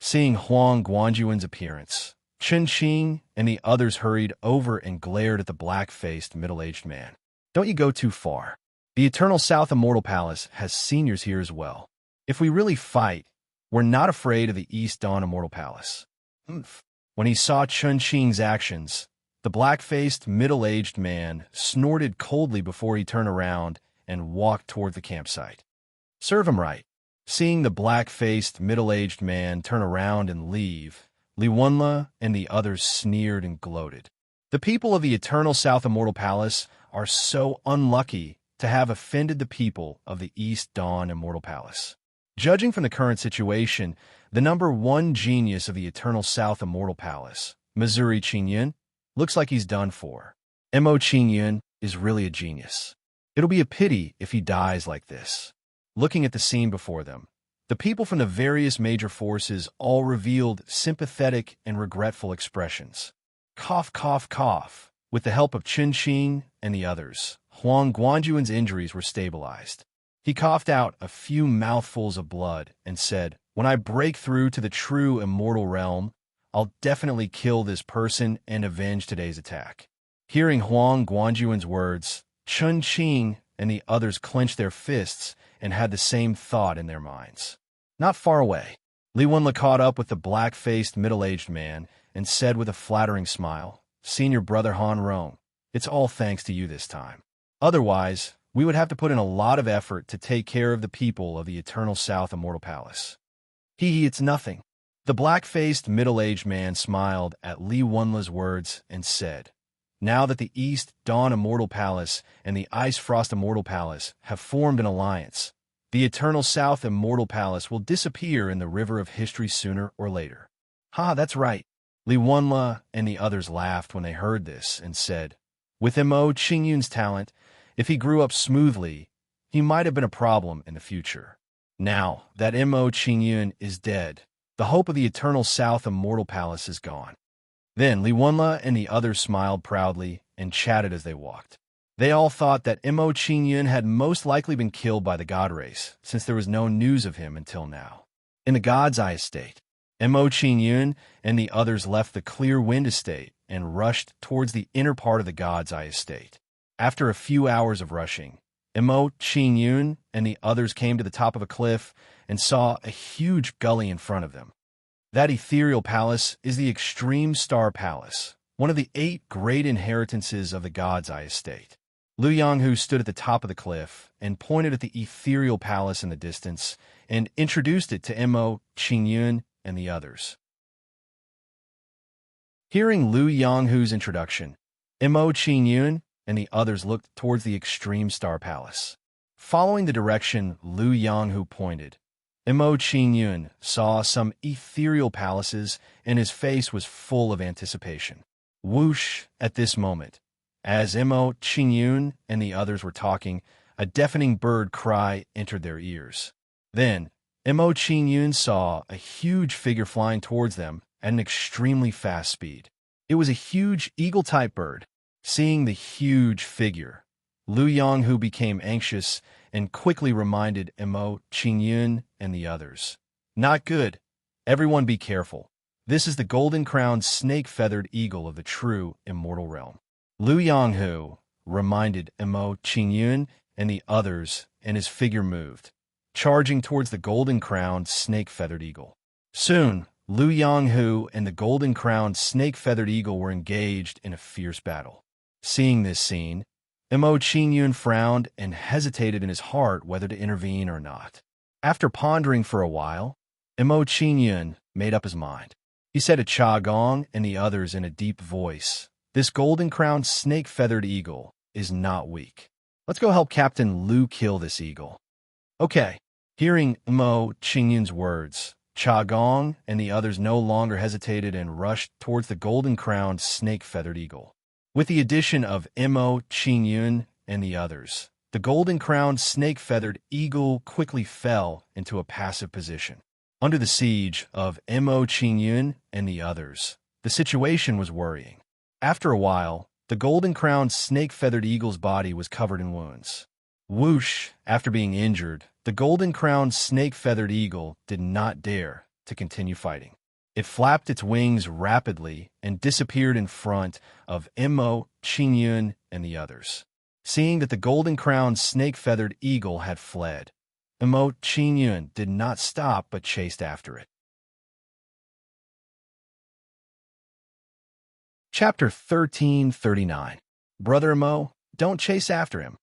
Seeing Huang Guanjuan's appearance, Chun Xing and the others hurried over and glared at the black-faced, middle-aged man. Don't you go too far. The Eternal South Immortal Palace has seniors here as well. If we really fight, we're not afraid of the East Dawn Immortal Palace. When he saw Chun Xing's actions, the black-faced, middle-aged man snorted coldly before he turned around and walked toward the campsite. Serve him right. Seeing the black-faced, middle-aged man turn around and leave, Li Wenla and the others sneered and gloated. The people of the Eternal South Immortal Palace are so unlucky to have offended the people of the East Dawn Immortal Palace. Judging from the current situation, the number one genius of the Eternal South Immortal Palace, Missouri Qingyun, looks like he's done for. Mo Qingyun is really a genius. It'll be a pity if he dies like this. Looking at the scene before them, the people from the various major forces all revealed sympathetic and regretful expressions. Cough, cough, cough. With the help of Chen Qing and the others, Huang Guanjuan's injuries were stabilized. He coughed out a few mouthfuls of blood and said, "When I break through to the true immortal realm, I'll definitely kill this person and avenge today's attack." Hearing Huang Guanjuan's words, Chen Qing and the others clenched their fists and had the same thought in their minds. Not far away, Li Wenla caught up with the black-faced middle-aged man and said with a flattering smile, "Senior brother Han Rong, it's all thanks to you this time. Otherwise, we would have to put in a lot of effort to take care of the people of the Eternal South Immortal Palace." It's nothing." The black-faced middle-aged man smiled at Li Wenla's words and said, "Now that the East Dawn Immortal Palace and the Ice Frost Immortal Palace have formed an alliance, the Eternal South Immortal Palace will disappear in the river of history sooner or later." That's right." Li Wenla and the others laughed when they heard this and said, "With Mo Qingyun's talent, if he grew up smoothly, he might have been a problem in the future. Now that Mo Qingyun is dead, the hope of the Eternal South Immortal Palace is gone." Then Li Wenla and the others smiled proudly and chatted as they walked. They all thought that Mo Qingyun had most likely been killed by the God race, since there was no news of him until now. In the God's Eye Estate, Mo Qingyun and the others left the Clear Wind Estate and rushed towards the inner part of the God's Eye Estate. After a few hours of rushing, Mo Qingyun and the others came to the top of a cliff and saw a huge gully in front of them. That ethereal palace is the Extreme Star Palace, one of the 8 great inheritances of the God's Eye Estate. Lu Yanghu stood at the top of the cliff and pointed at the ethereal palace in the distance and introduced it to Mo Qingyun and the others. Hearing Lu Yanghu's introduction, Mo Qingyun and the others looked towards the Extreme Star Palace. Following the direction Lu Yanghu pointed, Mo Qingyun saw some ethereal palaces and his face was full of anticipation. Whoosh! At this moment, as Mo Qingyun and the others were talking, a deafening bird cry entered their ears. Then, Mo Qingyun saw a huge figure flying towards them at an extremely fast speed. It was a huge eagle-type bird. Seeing the huge figure, Lu Yanghu became anxious and quickly reminded Mo Qingyun and the others. "Not good. Everyone be careful. This is the golden-crowned snake-feathered eagle of the true immortal realm." Lu Yanghu reminded Mo Qingyun and the others, and his figure moved, charging towards the golden-crowned snake-feathered eagle. Soon, Lu Yanghu and the golden-crowned snake-feathered eagle were engaged in a fierce battle. Seeing this scene, Mo Qingyun frowned and hesitated in his heart whether to intervene or not. After pondering for a while, Mo Qingyun made up his mind. He said to Cha Gong and the others in a deep voice, "This golden-crowned snake-feathered eagle is not weak. Let's go help Captain Lu kill this eagle." "Okay." Hearing Mo Qingyun's words, Cha Gong and the others no longer hesitated and rushed towards the golden-crowned snake-feathered eagle. With the addition of Mo Qingyun and the others, the golden-crowned snake-feathered eagle quickly fell into a passive position. Under the siege of Mo Qingyun and the others, the situation was worrying. After a while, the golden-crowned snake-feathered eagle's body was covered in wounds. Whoosh! After being injured, the golden-crowned snake-feathered eagle did not dare to continue fighting. It flapped its wings rapidly and disappeared in front of Mo Qingyun and the others. Seeing that the golden-crowned snake-feathered eagle had fled, Mo Qingyun did not stop but chased after it. Chapter 1339. Brother Mo, don't chase after him.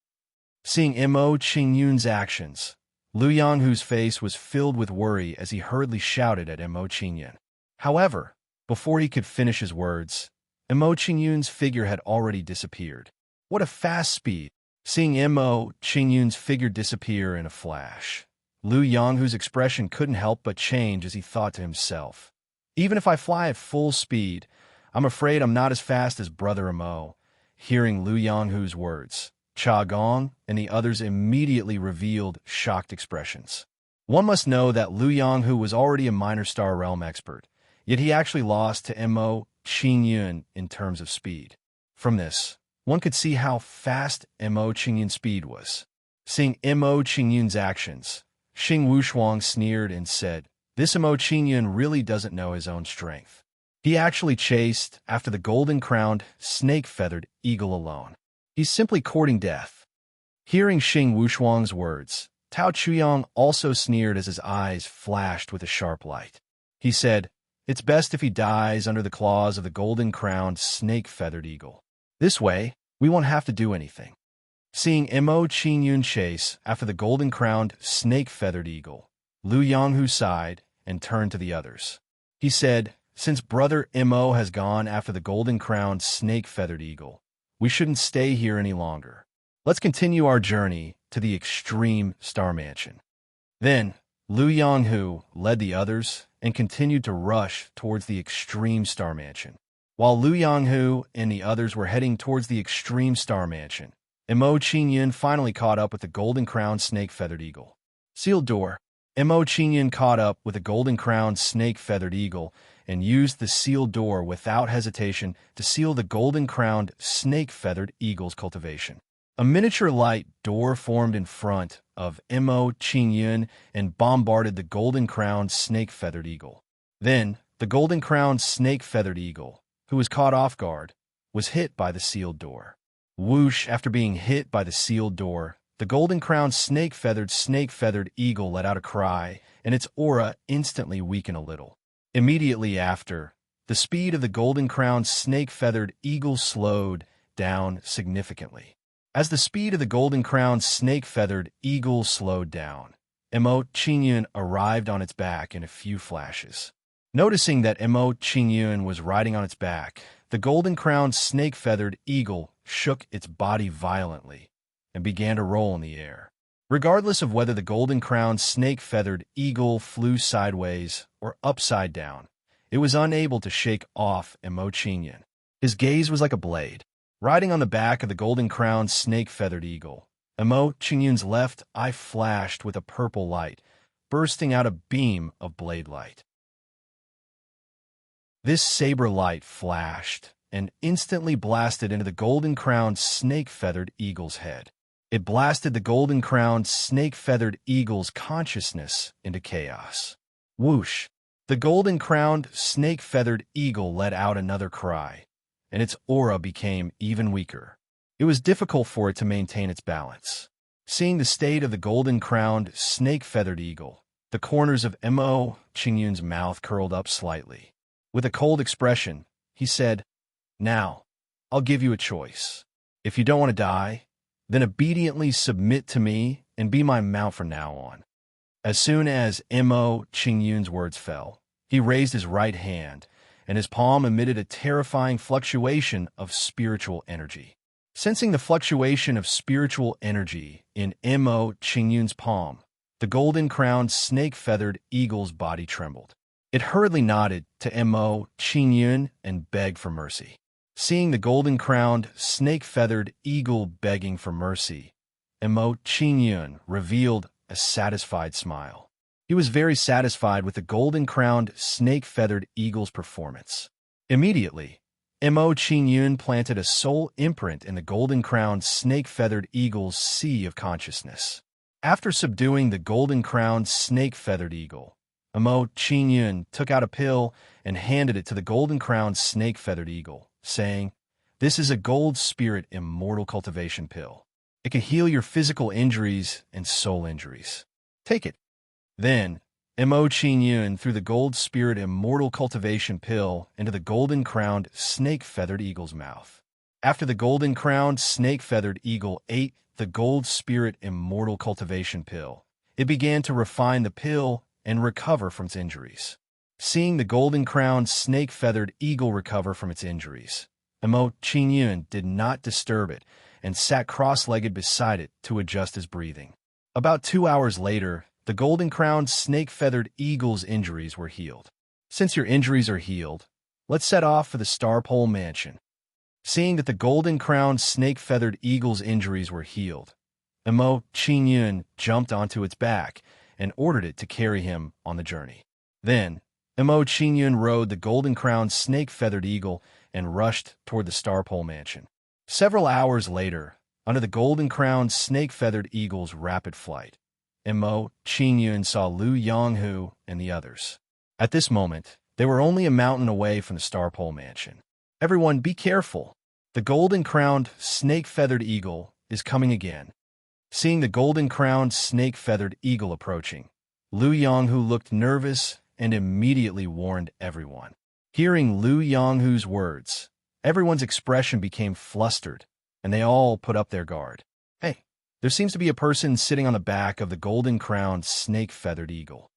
Seeing Mo Qingyun's actions, Lu Yanghu's face was filled with worry as he hurriedly shouted at Mo Qingyun. However, before he could finish his words, Mo Qingyun's figure had already disappeared. What a fast speed! Seeing Mo Qingyun's figure disappear in a flash, Lu Yonghu's expression couldn't help but change as he thought to himself. Even if I fly at full speed, I'm afraid I'm not as fast as Brother Mo. Hearing Lu Yonghu's words, Cha Gong and the others immediately revealed shocked expressions. One must know that Lu Yonghu was already a minor star realm expert, yet he actually lost to Mo Qingyun in terms of speed. From this, one could see how fast Mo Qingyun's speed was. Seeing Mo Qingyun's actions, Xing Wushuang sneered and said, "This Mo Qingyun really doesn't know his own strength. He actually chased after the golden-crowned, snake-feathered eagle alone. He's simply courting death." Hearing Xing Wushuang's words, Tao Chuyang also sneered as his eyes flashed with a sharp light. He said, "It's best if he dies under the claws of the golden-crowned, snake-feathered eagle. This way, we won't have to do anything." Seeing Mo Qingyun chase after the golden-crowned, snake-feathered eagle, Lu Yonghu sighed and turned to the others. He said, "Since Brother Mo has gone after the golden-crowned, snake-feathered eagle, we shouldn't stay here any longer. Let's continue our journey to the extreme star mansion." Then, Lu Yonghu led the others and continued to rush towards the extreme star mansion. While Lu Yonghu and the others were heading towards the extreme star mansion, Mo Qingyun finally caught up with the golden-crowned snake-feathered eagle. Sealed door. Mo Qingyun caught up with the golden-crowned snake-feathered eagle and used the sealed door without hesitation to seal the golden-crowned snake-feathered eagle's cultivation. A miniature light door formed in front of Mo Qingyun and bombarded the golden-crowned snake-feathered eagle. Then, the golden-crowned snake-feathered eagle, who was caught off guard, was hit by the sealed door. Whoosh! After being hit by the sealed door, the golden-crowned snake-feathered eagle let out a cry, and its aura instantly weakened a little. Immediately after, the speed of the golden-crowned snake-feathered eagle slowed down significantly. As the speed of the golden-crowned snake-feathered eagle slowed down, Mo Qingyun arrived on its back in a few flashes. Noticing that Mo Qingyun was riding on its back, the golden-crowned snake-feathered eagle shook its body violently and began to roll in the air. Regardless of whether the golden-crowned snake-feathered eagle flew sideways or upside down, it was unable to shake off Mo Qingyun. His gaze was like a blade. Riding on the back of the golden-crowned snake-feathered eagle, Mo Qingyun's left eye flashed with a purple light, bursting out a beam of blade light. This saber light flashed and instantly blasted into the golden-crowned snake-feathered eagle's head. It blasted the golden-crowned snake-feathered eagle's consciousness into chaos. Whoosh! The golden-crowned snake-feathered eagle let out another cry, and its aura became even weaker. It was difficult for it to maintain its balance. Seeing the state of the golden-crowned snake-feathered eagle, the corners of Mo Qingyun's mouth curled up slightly. With a cold expression, he said, "Now, I'll give you a choice. If you don't want to die, then obediently submit to me and be my mount from now on." As soon as Mo Qingyun's words fell, he raised his right hand, and his palm emitted a terrifying fluctuation of spiritual energy. Sensing the fluctuation of spiritual energy in Mo Qingyun's palm, the golden-crowned snake-feathered eagle's body trembled. It hurriedly nodded to Mo Qingyun and begged for mercy. Seeing the golden-crowned snake-feathered eagle begging for mercy, Mo Qingyun revealed a satisfied smile. He was very satisfied with the golden-crowned snake-feathered eagle's performance. Immediately, Mo Qingyun planted a soul imprint in the golden-crowned snake-feathered eagle's sea of consciousness. After subduing the golden-crowned snake-feathered eagle, Mo Qingyun took out a pill and handed it to the golden-crowned snake-feathered eagle, saying, "This is a gold spirit immortal cultivation pill. It can heal your physical injuries and soul injuries. Take it." Then, Mo Qingyun threw the gold spirit immortal cultivation pill into the golden-crowned snake-feathered eagle's mouth. After the golden-crowned snake-feathered eagle ate the gold spirit immortal cultivation pill, it began to refine the pill and recover from its injuries. Seeing the golden-crowned snake-feathered eagle recover from its injuries, Mo Qingyun did not disturb it and sat cross-legged beside it to adjust his breathing. About 2 hours later, the golden-crowned snake-feathered eagle's injuries were healed. Since your injuries are healed, let's set off for the Star Pole Mansion. Seeing that the golden-crowned snake-feathered eagle's injuries were healed, Emo Qingyun jumped onto its back and ordered it to carry him on the journey. Then, Emo Qingyun rode the golden-crowned snake-feathered eagle and rushed toward the Star Pole Mansion. Several hours later, under the golden-crowned snake-feathered eagle's rapid flight, Emo Qingyun saw Lu Yonghu and the others. At this moment, they were only a mountain away from the Star Pole Mansion. Everyone, be careful. The golden-crowned snake-feathered eagle is coming again. Seeing the golden-crowned snake-feathered eagle approaching, Lu Yonghu looked nervous and immediately warned everyone. Hearing Lu Yonghu's words, everyone's expression became flustered, and they all put up their guard. Hey, there seems to be a person sitting on the back of the golden-crowned snake-feathered eagle.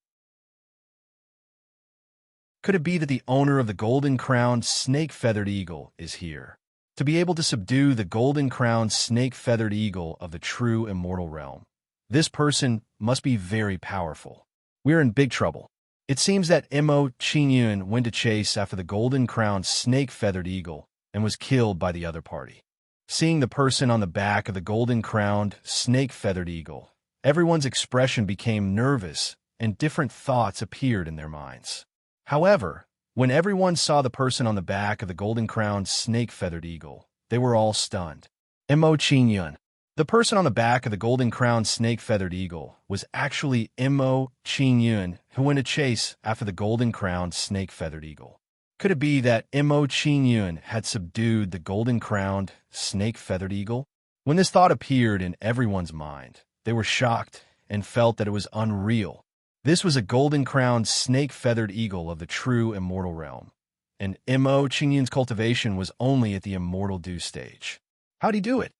Could it be that the owner of the golden-crowned snake-feathered eagle is here? To be able to subdue the golden-crowned snake-feathered eagle of the true immortal realm, this person must be very powerful. We're in big trouble. It seems that Emo Qingyun went to chase after the golden-crowned snake-feathered eagle and was killed by the other party. Seeing the person on the back of the golden-crowned snake-feathered eagle, everyone's expression became nervous and different thoughts appeared in their minds. However, when everyone saw the person on the back of the golden-crowned snake-feathered eagle, they were all stunned. Emo Qingyun. The person on the back of the golden-crowned snake-feathered eagle was actually Emo Qingyun, who went to chase after the golden-crowned snake-feathered eagle. Could it be that Emo Qingyun had subdued the golden-crowned snake-feathered eagle? When this thought appeared in everyone's mind, they were shocked and felt that it was unreal. This was a golden-crowned snake-feathered eagle of the true immortal realm, and Emo Qingyun's cultivation was only at the immortal dew stage. How'd he do it?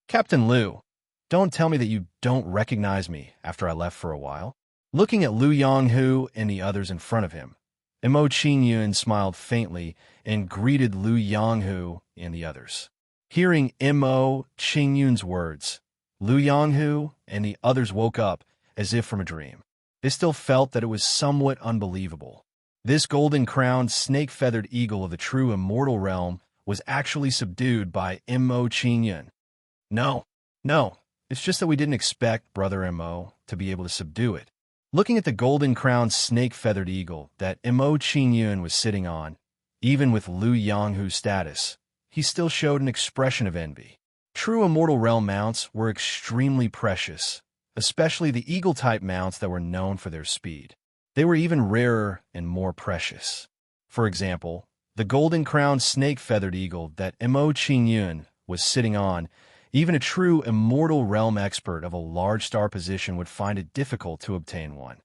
Captain Lu, don't tell me that you don't recognize me after I left for a while. Looking at Lu Yonghu and the others in front of him, Emo Qingyun smiled faintly and greeted Lu Yonghu and the others. Hearing Emo Qingyun's words, Lu Yonghu and the others woke up as if from a dream. They still felt that it was somewhat unbelievable. This golden-crowned snake-feathered eagle of the true immortal realm was actually subdued by Emo Qingyun. No, it's just that we didn't expect Brother Emo to be able to subdue it. Looking at the golden-crowned snake-feathered eagle that Emo Qingyun was sitting on, even with Lu Yonghu's status, he still showed an expression of envy. True immortal realm mounts were extremely precious, especially the eagle-type mounts that were known for their speed. They were even rarer and more precious. For example, the golden-crowned snake-feathered eagle that Emo Qingyun was sitting on, even a true immortal realm expert of a large star position would find it difficult to obtain one.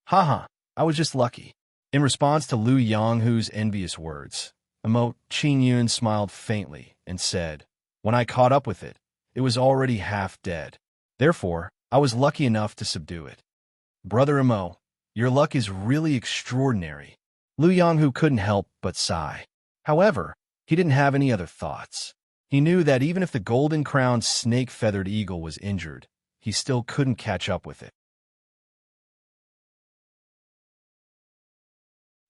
Haha, I was just lucky. In response to Lu Yonghu's envious words, Emo Qingyun smiled faintly and said, "When I caught up with it, it was already half dead. Therefore, I was lucky enough to subdue it." Brother Emo, your luck is really extraordinary. Lu Yonghu couldn't help but sigh. However, he didn't have any other thoughts. He knew that even if the golden-crowned snake-feathered eagle was injured, he still couldn't catch up with it.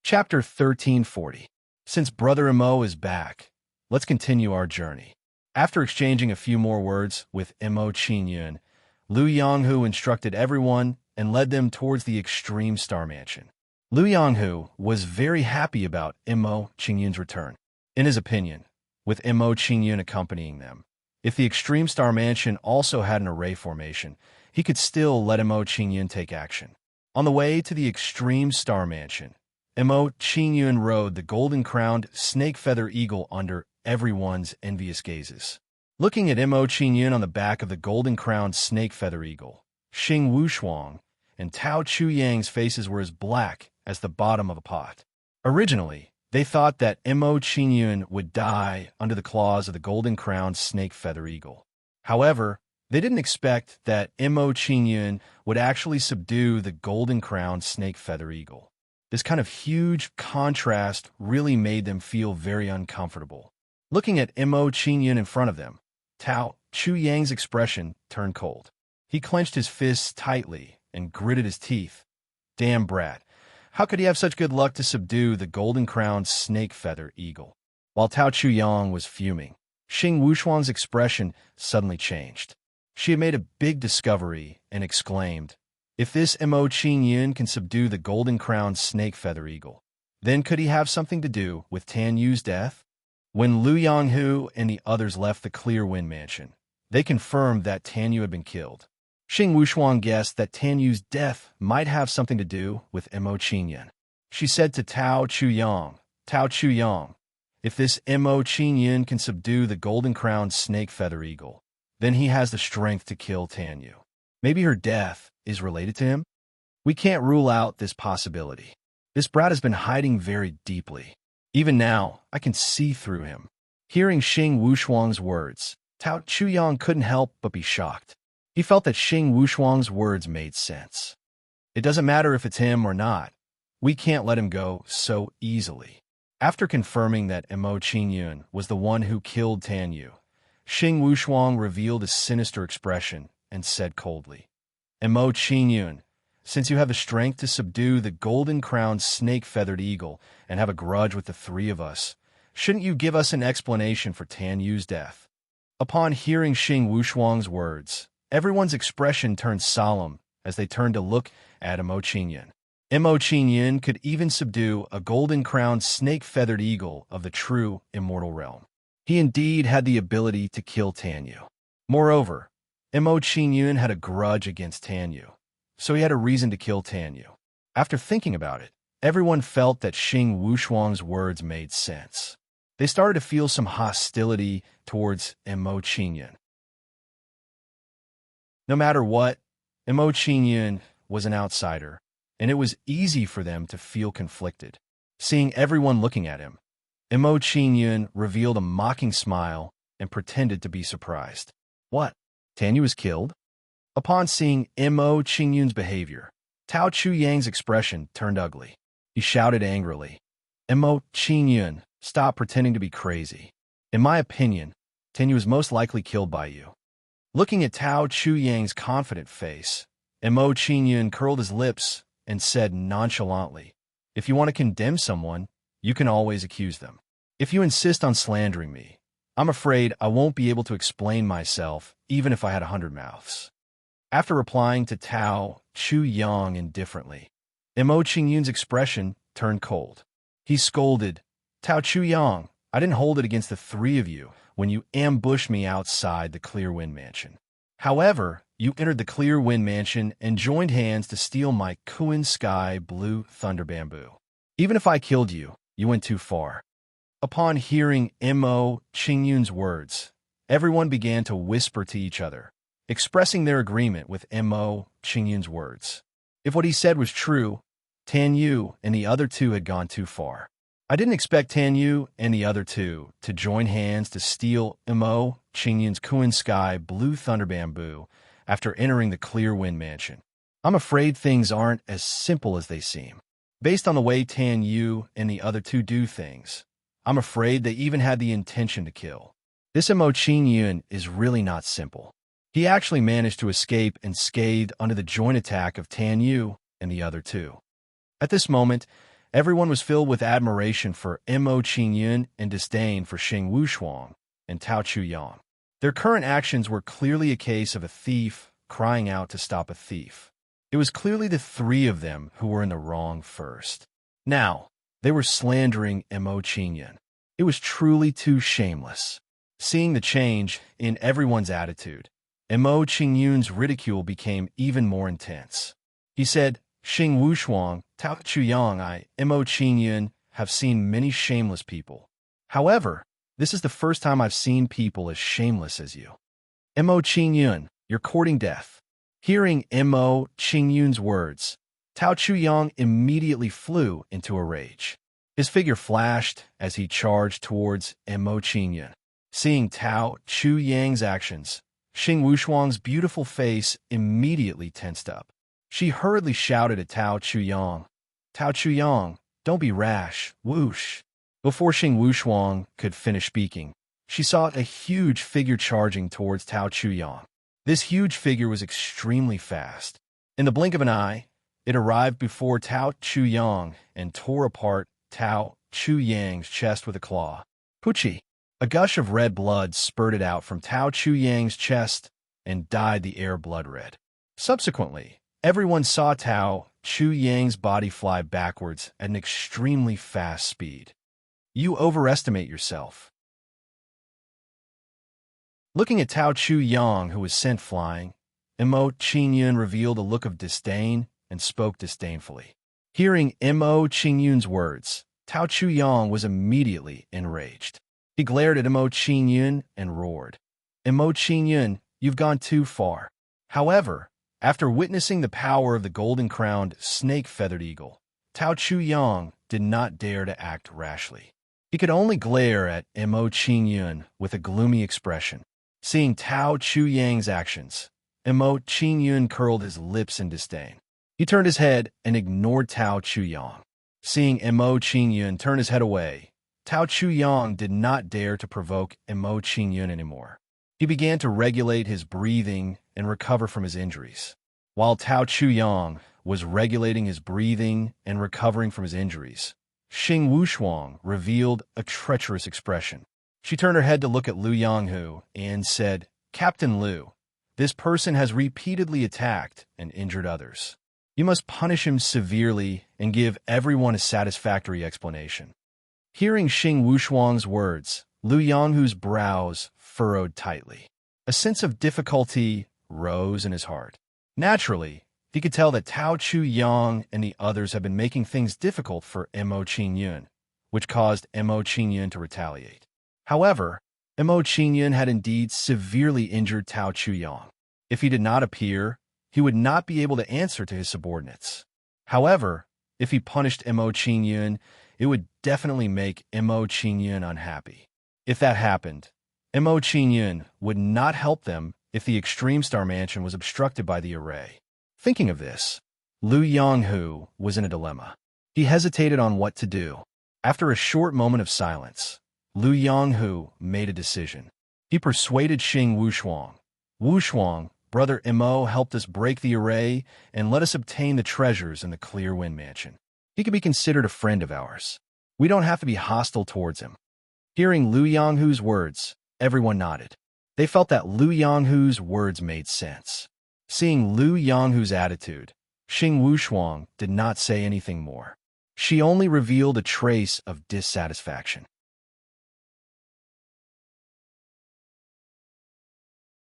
Chapter 1340. Since Brother Emo is back, let's continue our journey. After exchanging a few more words with Emo Qingyun, Lu Yonghu instructed everyone and led them towards the Extreme Star Mansion. Lu Yonghu was very happy about Emo Qingyun's return. In his opinion, with Emo Qingyun accompanying them, if the Extreme Star Mansion also had an array formation, he could still let Emo Qingyun take action. On the way to the Extreme Star Mansion, Emo Qingyun rode the golden-crowned snake-feather eagle under everyone's envious gazes. Looking at Emo Qingyun on the back of the golden-crowned snake-feather eagle, Xing Wushuang and Tao Chuyang's faces were as black as the bottom of a pot. Originally, they thought that Emo Qingyun would die under the claws of the golden-crowned snake-feather eagle. However, they didn't expect that Emo Qingyun would actually subdue the golden-crowned snake-feather eagle. This kind of huge contrast really made them feel very uncomfortable. Looking at Emo Qingyun in front of them, Tao Chu Yang's expression turned cold. He clenched his fists tightly and gritted his teeth. Damn brat. How could he have such good luck to subdue the golden-crowned snake-feather eagle? While Tao Chuyang was fuming, Xing Wushuang's expression suddenly changed. She had made a big discovery and exclaimed, "If this Mo Qingyun can subdue the golden-crowned snake-feather eagle, then could he have something to do with Tan Yu's death?" When Liu Yanghu and the others left the Clear Wind Mansion, they confirmed that Tan Yu had been killed. Xing Wushuang guessed that Tan Yu's death might have something to do with Mo Qingyun. She said to Tao Chuyang, "Tao Chuyang, if this Mo Qingyun can subdue the golden-crowned snake-feather eagle, then he has the strength to kill Tan Yu. Maybe her death is related to him? We can't rule out this possibility. This brat has been hiding very deeply. Even now, I can see through him." Hearing Xing Wushuang's words, Tao Chuyang couldn't help but be shocked. He felt that Xing Wushuang's words made sense. It doesn't matter if it's him or not. We can't let him go so easily. After confirming that Mo Qingyun was the one who killed Tan Yu, Xing Wushuang revealed a sinister expression and said coldly, "Mo Qingyun, since you have the strength to subdue the golden-crowned snake-feathered eagle and have a grudge with the three of us, shouldn't you give us an explanation for Tan Yu's death?" Upon hearing Xing Wushuang's words, everyone's expression turned solemn as they turned to look at Mo Qingyun. Mo Qingyun could even subdue a golden-crowned snake-feathered eagle of the true immortal realm. He indeed had the ability to kill Tan Yu. Moreover, Mo Qingyun had a grudge against Tan Yu, so he had a reason to kill Tan Yu. After thinking about it, everyone felt that Xing Wushuang's words made sense. They started to feel some hostility towards Mo Qingyun. No matter what, Mo Qingyun was an outsider, and it was easy for them to feel conflicted. Seeing everyone looking at him, Mo Qingyun revealed a mocking smile and pretended to be surprised. "What? Tan Yu was killed?" Upon seeing Mo Qingyun's behavior, Tao Chuyang's expression turned ugly. He shouted angrily, "Mo Qingyun, stop pretending to be crazy. In my opinion, Tan Yu was most likely killed by you." Looking at Tao Chuyang's confident face, Mo Qingyun curled his lips and said nonchalantly, "If you want to condemn someone, you can always accuse them. If you insist on slandering me, I'm afraid I won't be able to explain myself even if I had 100 mouths." After replying to Tao Chuyang indifferently, Mo Qingyun's expression turned cold. He scolded, "Tao Chuyang, I didn't hold it against the three of you when you ambushed me outside the Clear Wind Mansion. However, you entered the Clear Wind Mansion and joined hands to steal my Kuan Sky Blue Thunder Bamboo. Even if I killed you, you went too far." Upon hearing Mo Qingyun's words, everyone began to whisper to each other, expressing their agreement with Mo Qingyun's words. If what he said was true, Tan Yu and the other two had gone too far. I didn't expect Tan Yu and the other two to join hands to steal Mo Qingyun's Kuan Sky Blue Thunder Bamboo after entering the Clear Wind Mansion. I'm afraid things aren't as simple as they seem. Based on the way Tan Yu and the other two do things, I'm afraid they even had the intention to kill. This Mo Qingyun is really not simple. He actually managed to escape unscathed under the joint attack of Tan Yu and the other two. At this moment, everyone was filled with admiration for Mo Qingyun and disdain for Xing Wushuang and Tao Chuyang. Their current actions were clearly a case of a thief crying out to stop a thief. It was clearly the three of them who were in the wrong first. Now, they were slandering Mo Qingyun. It was truly too shameless. Seeing the change in everyone's attitude, Mo Qingyun's ridicule became even more intense. He said, "Xing Wushuang, Tao Chuyang, Mo Qingyun have seen many shameless people. However, this is the first time I've seen people as shameless as you. Mo Qingyun, you're courting death." Hearing Mo Qingyun's words, Tao Chuyang immediately flew into a rage. His figure flashed as he charged towards Mo Qingyun. Seeing Tao Chuyang's actions, Xing Wushuang's beautiful face immediately tensed up. She hurriedly shouted at Tao Chuyang, "Tao Chuyang, don't be rash, whoosh." Before Xing Wushuang could finish speaking, she saw a huge figure charging towards Tao Chuyang. This huge figure was extremely fast. In the blink of an eye, it arrived before Tao Chuyang and tore apart Tao Chuyang's chest with a claw. Puchi! A gush of red blood spurted out from Tao Chuyang's chest and dyed the air blood red. Subsequently, everyone saw Tao Chuyang's body fly backwards at an extremely fast speed. You overestimate yourself. Looking at Tao Chuyang, who was sent flying, Mo Qingyun revealed a look of disdain and spoke disdainfully. Hearing Mo Qingyun's words, Tao Chuyang was immediately enraged. He glared at Mo Qingyun and roared, Mo Qingyun, you've gone too far. However, after witnessing the power of the golden-crowned snake-feathered eagle, Tao Chuyang did not dare to act rashly. He could only glare at Mo Qingyun with a gloomy expression. Seeing Tao Chuyang's actions, Mo Qingyun curled his lips in disdain. He turned his head and ignored Tao Chuyang. Seeing Mo Qingyun turn his head away, Tao Chuyang did not dare to provoke Mo Qingyun anymore. He began to regulate his breathing and recover from his injuries. While Tao Chuyang was regulating his breathing and recovering from his injuries, Xing Wushuang revealed a treacherous expression. She turned her head to look at Lu Yanghu and said, Captain Lu, this person has repeatedly attacked and injured others. You must punish him severely and give everyone a satisfactory explanation. Hearing Xing Wushuang's words, Lu Yanghu's brows furrowed tightly. A sense of difficulty rose in his heart. Naturally, he could tell that Tao Chuyang and the others had been making things difficult for Mo Qingyun, which caused Mo Qingyun to retaliate. However, Mo Qingyun had indeed severely injured Tao Chuyang. If he did not appear, he would not be able to answer to his subordinates. However, if he punished Mo Qingyun, it would definitely make Mo Qingyun unhappy. If that happened, Mo Qingyun would not help them if the Extreme Star Mansion was obstructed by the array. Thinking of this, Lu Yanghu was in a dilemma. He hesitated on what to do. After a short moment of silence, Lu Yanghu made a decision. He persuaded Xing Wushuang. Wushuang, Brother Mo helped us break the array and let us obtain the treasures in the Clear Wind Mansion. He could be considered a friend of ours. We don't have to be hostile towards him. Hearing Lu Yanghu's words, everyone nodded. They felt that Lu Yanghu's words made sense. Seeing Lu Yanghu's attitude, Xing Wushuang did not say anything more. She only revealed a trace of dissatisfaction.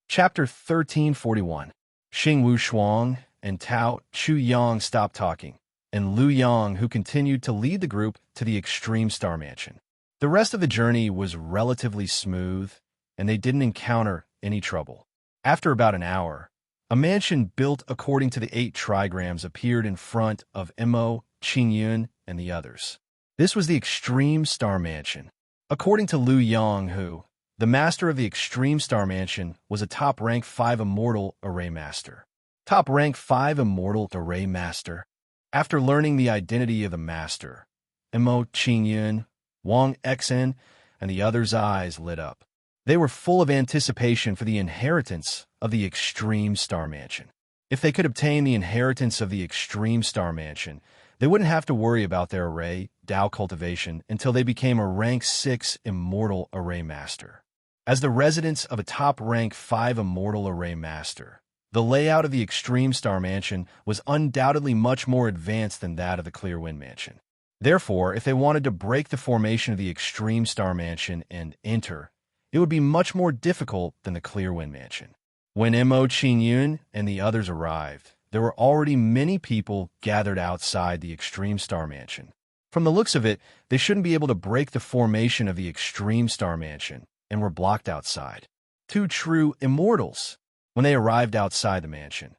Chapter 1341. Xing Wushuang and Tao Chuyang stopped talking, and Lu Yang, who continued to lead the group to the Extreme Star Mansion. The rest of the journey was relatively smooth, and they didn't encounter any trouble. After about an hour, a mansion built according to the 8 trigrams appeared in front of Mo Qingyun and the others. This was the Extreme Star Mansion. According to Lu Yanghu, the master of the Extreme Star Mansion was a top-rank 5 Immortal Array Master. Top-rank 5 Immortal Array Master. After learning the identity of the master, Mo Qingyun, Wang Xen, and the others' eyes lit up. They were full of anticipation for the inheritance of the Extreme Star Mansion. If they could obtain the inheritance of the Extreme Star Mansion, they wouldn't have to worry about their array, Dao cultivation, until they became a rank 6 Immortal Array Master. As the residence of a top-rank 5 Immortal Array Master, the layout of the Extreme Star Mansion was undoubtedly much more advanced than that of the Clear Wind Mansion. Therefore, if they wanted to break the formation of the Extreme Star Mansion and enter, it would be much more difficult than the Clear Wind Mansion. When Mo Qingyun and the others arrived, there were already many people gathered outside the Extreme Star Mansion. From the looks of it, they shouldn't be able to break the formation of the Extreme Star Mansion, and were blocked outside. 2 true immortals. When they arrived outside the mansion,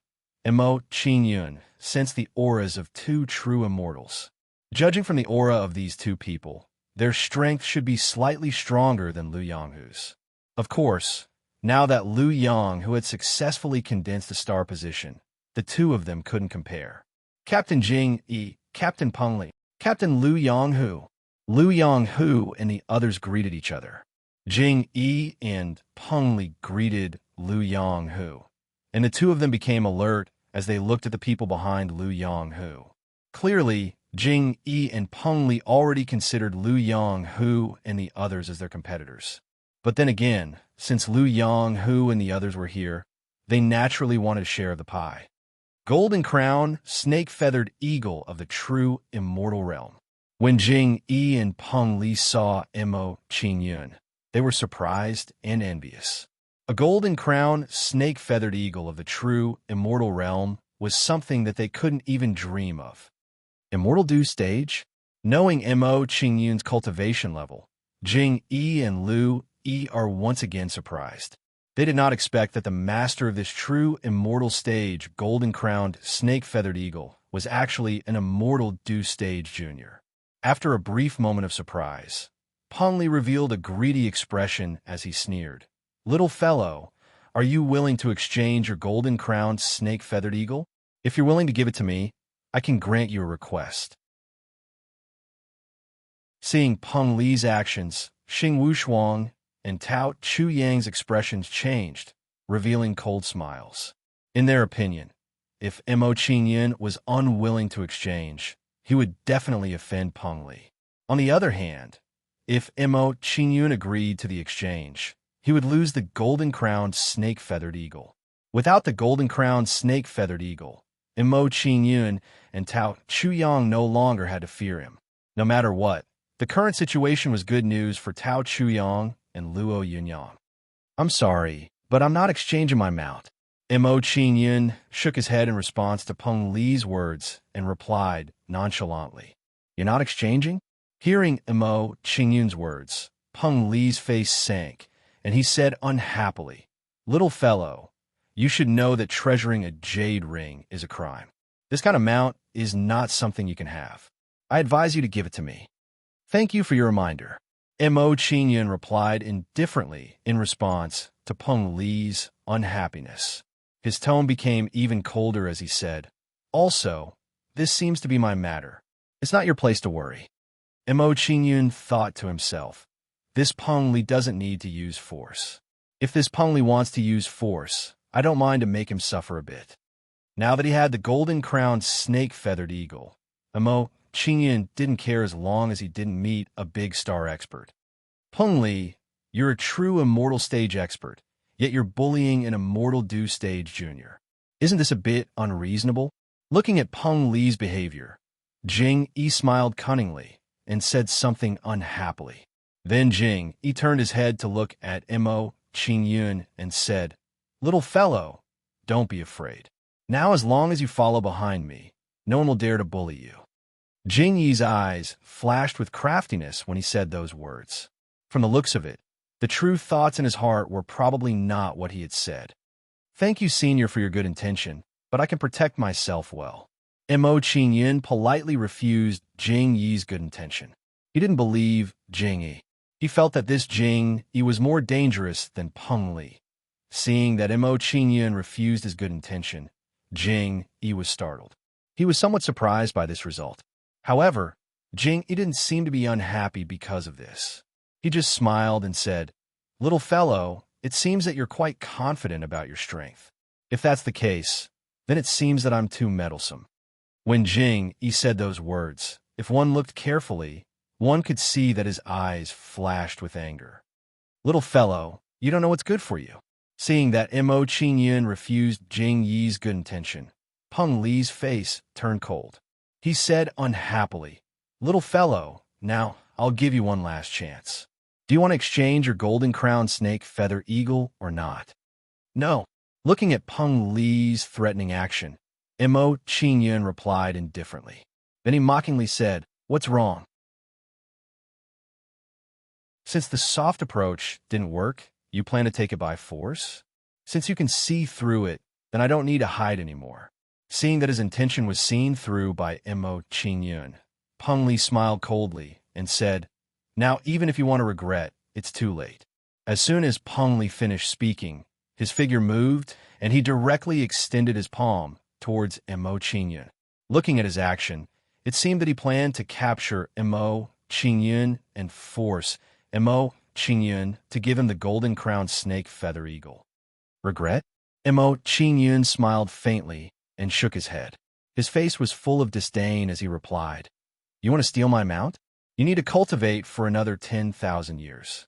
Mo Qingyun sensed the auras of 2 true immortals. Judging from the aura of these 2 people, their strength should be slightly stronger than Lu Yanghu's. Of course, now that Lu Yanghu had successfully condensed the star position, the 2 of them couldn't compare. Captain Jing Yi, Captain Peng Li, Captain Lu Yanghu. Lu Yanghu and the others greeted each other. Jing Yi and Peng Li greeted Lu Yonghu, and the two of them became alert as they looked at the people behind Lu Yonghu. Clearly, Jing Yi and Peng Li already considered Lu Yonghu and the others as their competitors. But then again, since Lu Yonghu and the others were here, they naturally wanted a share of the pie. Golden Crown, snake-feathered eagle of the true immortal realm. When Jing Yi and Peng Li saw Mo Qingyun, they were surprised and envious. A golden crown, snake-feathered eagle of the true immortal realm was something that they couldn't even dream of. Immortal Dew stage? Knowing Mo Qingyun's cultivation level, Jing Yi and Lu Yi are once again surprised. They did not expect that the master of this true immortal stage, golden-crowned, snake-feathered eagle, was actually an immortal Dew stage junior. After a brief moment of surprise, Peng Li revealed a greedy expression as he sneered. "Little fellow, are you willing to exchange your golden-crowned, snake-feathered eagle? If you're willing to give it to me, I can grant you a request." Seeing Peng Li's actions, Xing Wushuang and Tao Chuyang's expressions changed, revealing cold smiles. In their opinion, if Mo Qingyun was unwilling to exchange, he would definitely offend Peng Li. On the other hand, if Mo Qingyun agreed to the exchange, he would lose the golden-crowned snake-feathered eagle. Without the golden-crowned snake-feathered eagle, Mo Qingyun and Tao Chuyang no longer had to fear him. No matter what, the current situation was good news for Tao Chuyang and Luo Yunyang. "I'm sorry, but I'm not exchanging my mount." Mo Qingyun shook his head in response to Peng Li's words and replied nonchalantly, "You're not exchanging?" Hearing Mo Qingyun's words, Peng Li's face sank, and he said unhappily, "Little fellow, you should know that treasuring a jade ring is a crime. This kind of mount is not something you can have. I advise you to give it to me." "Thank you for your reminder," Mo Qingyun replied indifferently in response to Peng Li's unhappiness. His tone became even colder as he said, "Also, this seems to be my matter. It's not your place to worry." Mo Qingyun thought to himself, "This Peng Li doesn't need to use force. If this Peng Li wants to use force, I don't mind to make him suffer a bit." Now that he had the golden-crowned snake-feathered eagle, Mo Qingyun didn't care as long as he didn't meet a big star expert. "Peng Li, you're a true immortal stage expert, yet you're bullying an immortal Dew stage junior. Isn't this a bit unreasonable?" Looking at Peng Li's behavior, Jing Yi smiled cunningly and said something unhappily. Then Jing Yi turned his head to look at Mo Qingyun and said, "Little fellow, don't be afraid. Now as long as you follow behind me, no one will dare to bully you." Jing Yi's eyes flashed with craftiness when he said those words. From the looks of it, the true thoughts in his heart were probably not what he had said. "Thank you, senior, for your good intention, but I can protect myself well." Mo Qingyun politely refused Jing Yi's good intention. He didn't believe Jing Yi. He felt that this Jing Yi was more dangerous than Peng Li. Seeing that Mo Qingyun refused his good intention, Jing Yi was startled. He was somewhat surprised by this result. However, Jing Yi didn't seem to be unhappy because of this. He just smiled and said, "Little fellow, it seems that you're quite confident about your strength. If that's the case, then it seems that I'm too meddlesome." When Jing Yi said those words, if one looked carefully, one could see that his eyes flashed with anger. "Little fellow, you don't know what's good for you." Seeing that Mo Qingyun refused Jing Yi's good intention, Peng Li's face turned cold. He said unhappily, "Little fellow, now I'll give you one last chance. Do you want to exchange your golden-crowned snake feather eagle or not?" "No." Looking at Peng Li's threatening action, Mo Qingyun replied indifferently. Then he mockingly said, "What's wrong?" "Since the soft approach didn't work, you plan to take it by force? Since you can see through it, then I don't need to hide anymore." Seeing that his intention was seen through by Mo Qingyun, Peng Li smiled coldly and said, "Now even if you want to regret, it's too late." As soon as Peng Li finished speaking, his figure moved and he directly extended his palm towards Mo Qingyun. Looking at his action, it seemed that he planned to capture Mo Qingyun and force Mo Qingyun to give him the golden-crowned snake feather eagle. Regret? Qingyun smiled faintly and shook his head. His face was full of disdain as he replied, "You want to steal my mount? You need to cultivate for another 10,000 years."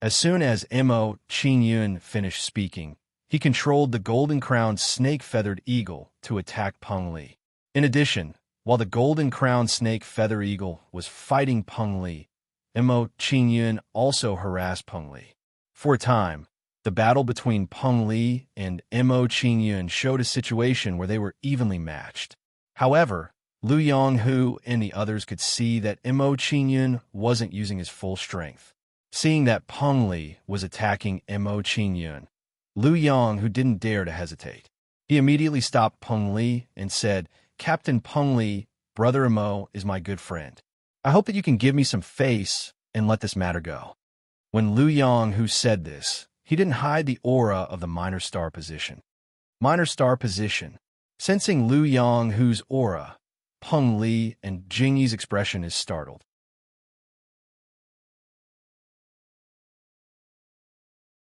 As soon as Qingyun finished speaking, he controlled the golden-crowned snake-feathered eagle to attack Peng Li. In addition, while the golden-crowned snake feather eagle was fighting Peng Li, Qingyun also harassed Peng Li. For a time, the battle between Peng Li and Qingyun showed a situation where they were evenly matched. However, Lu Yonghu and the others could see that Qingyun wasn't using his full strength. Seeing that Peng Li was attacking Qingyun, Lu Yonghu didn't dare to hesitate. He immediately stopped Peng Li and said, "Captain Peng Li, Brother Mo is my good friend. I hope that you can give me some face and let this matter go." When Lu Yonghu said this, he didn't hide the aura of the minor star position. Minor star position. Sensing Lu Yonghu's aura, Peng Li and Jingyi's expression is startled.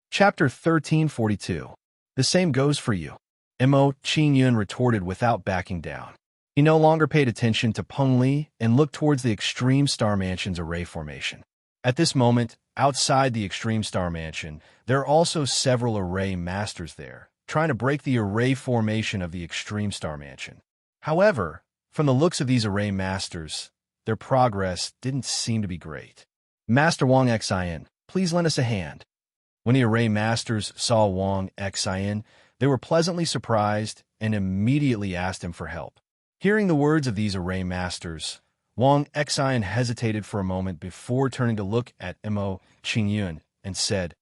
Chapter 1342. The same goes for you. Qingyun retorted without backing down. He no longer paid attention to Peng Li and looked towards the Extreme Star Mansion's array formation. At this moment, outside the Extreme Star Mansion, there are also several array masters there, trying to break the array formation of the Extreme Star Mansion. However, from the looks of these array masters, their progress didn't seem to be great. "Master Wang Xian, please lend us a hand." When the array masters saw Wang Xian, they were pleasantly surprised and immediately asked him for help. Hearing the words of these array masters, Wang Xian hesitated for a moment before turning to look at Qingyun and said,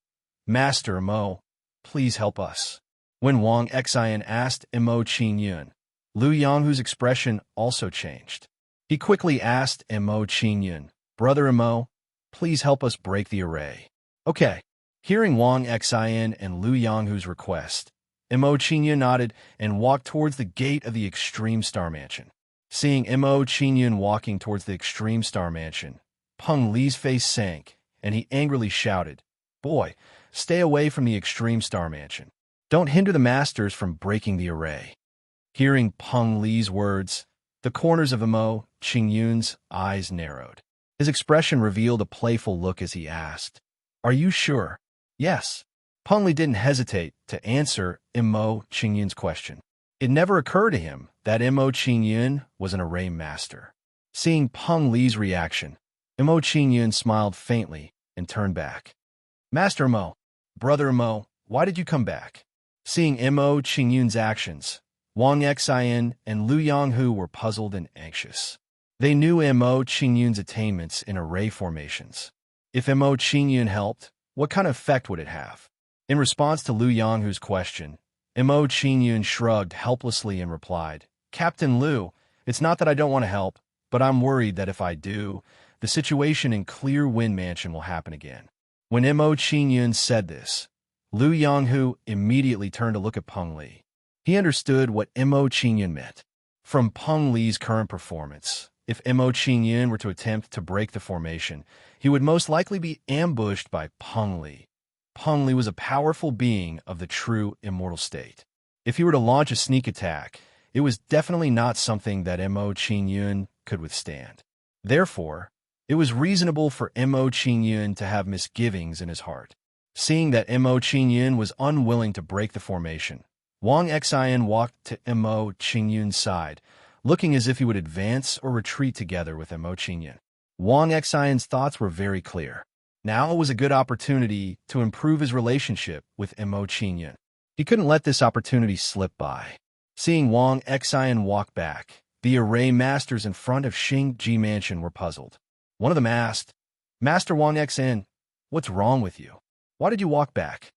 "Master Mo, please help us." When Wang Xian asked Qingyun, Lu Yonghu's expression also changed. He quickly asked Qingyun, "Brother Mo, please help us break the array." "Okay." Hearing Wang Xian and Lu Yonghu's request, Qingyun nodded and walked towards the gate of the Extreme Star Mansion. Seeing Qingyun walking towards the Extreme Star Mansion, Peng Li's face sank, and he angrily shouted, "Boy, stay away from the Extreme Star Mansion. Don't hinder the masters from breaking the array." Hearing Peng Li's words, the corners of Qingyun's eyes narrowed. His expression revealed a playful look as he asked, "Are you sure?" "Yes." Peng Li didn't hesitate to answer Qingyun's question. It never occurred to him that Qingyun was an array master. Seeing Peng Li's reaction, Qingyun smiled faintly and turned back. "Master Mo, Brother Mo, why did you come back?" Seeing Qingyun's actions, Wang Xian and Lu Yonghu were puzzled and anxious. They knew Qingyun's attainments in array formations. If Qingyun helped, what kind of effect would it have? In response to Lu Yonghu's question, Qingyun shrugged helplessly and replied, "Captain Lu, it's not that I don't want to help, but I'm worried that if I do, the situation in Clear Wind Mansion will happen again." When Qingyun said this, Lu Yonghu immediately turned to look at Peng Li. He understood what Qingyun meant. From Peng Li's current performance, if Qingyun were to attempt to break the formation, he would most likely be ambushed by Peng Li. Peng Li was a powerful being of the true immortal state. If he were to launch a sneak attack, it was definitely not something that Qingyun could withstand. Therefore, it was reasonable for Qingyun to have misgivings in his heart. Seeing that Qingyun was unwilling to break the formation, Wang Xian walked to Qingyun's side, looking as if he would advance or retreat together with Qingyun. Wang Xian's thoughts were very clear. Now was a good opportunity to improve his relationship with Qingyun. He couldn't let this opportunity slip by. Seeing Wang Xian walk back, the array masters in front of Xingji Mansion were puzzled. One of them asked, "Master Wang Xian, what's wrong with you? Why did you walk back?"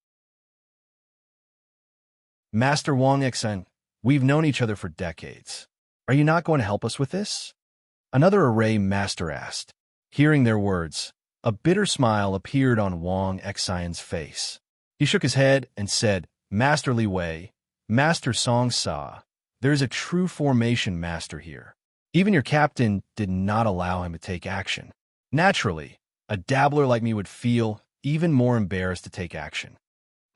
"Master Wang Xian, we've known each other for decades. Are you not going to help us with this?" Another array master asked. Hearing their words, a bitter smile appeared on Wang Xian's face. He shook his head and said, "Master Li Wei, Master Song Sa, there is a true formation master here. Even your captain did not allow him to take action. Naturally, a dabbler like me would feel even more embarrassed to take action.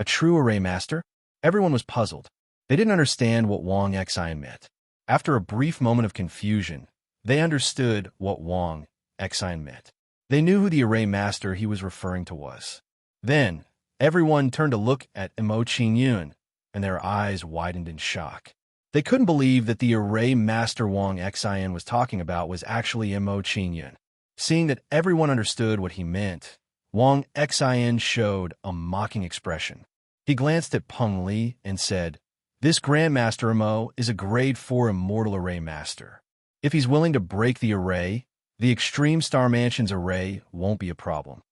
A true array master? Everyone was puzzled. They didn't understand what Wang Xian meant. After a brief moment of confusion, they understood what Wang Xian meant. They knew who the array master he was referring to was. Then, everyone turned to look at Emo Qingyun, and their eyes widened in shock. They couldn't believe that the array master Wang Xian was talking about was actually Emo Qingyun. Seeing that everyone understood what he meant, Wang Xian showed a mocking expression. He glanced at Peng Li and said, "This Grandmaster Emo is a grade 4 immortal array master. If he's willing to break the array, the Extreme Star Mansion's array won't be a problem."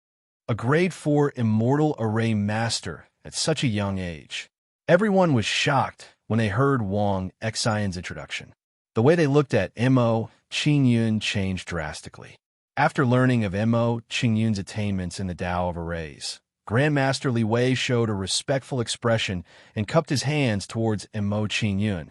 A grade 4 immortal array master at such a young age. Everyone was shocked when they heard Wang Xian's introduction. The way they looked at Emo Qingyun changed drastically. After learning of Emo Qingyun's attainments in the Tao of Arrays, Grandmaster Li Wei showed a respectful expression and cupped his hands towards Emo Qingyun.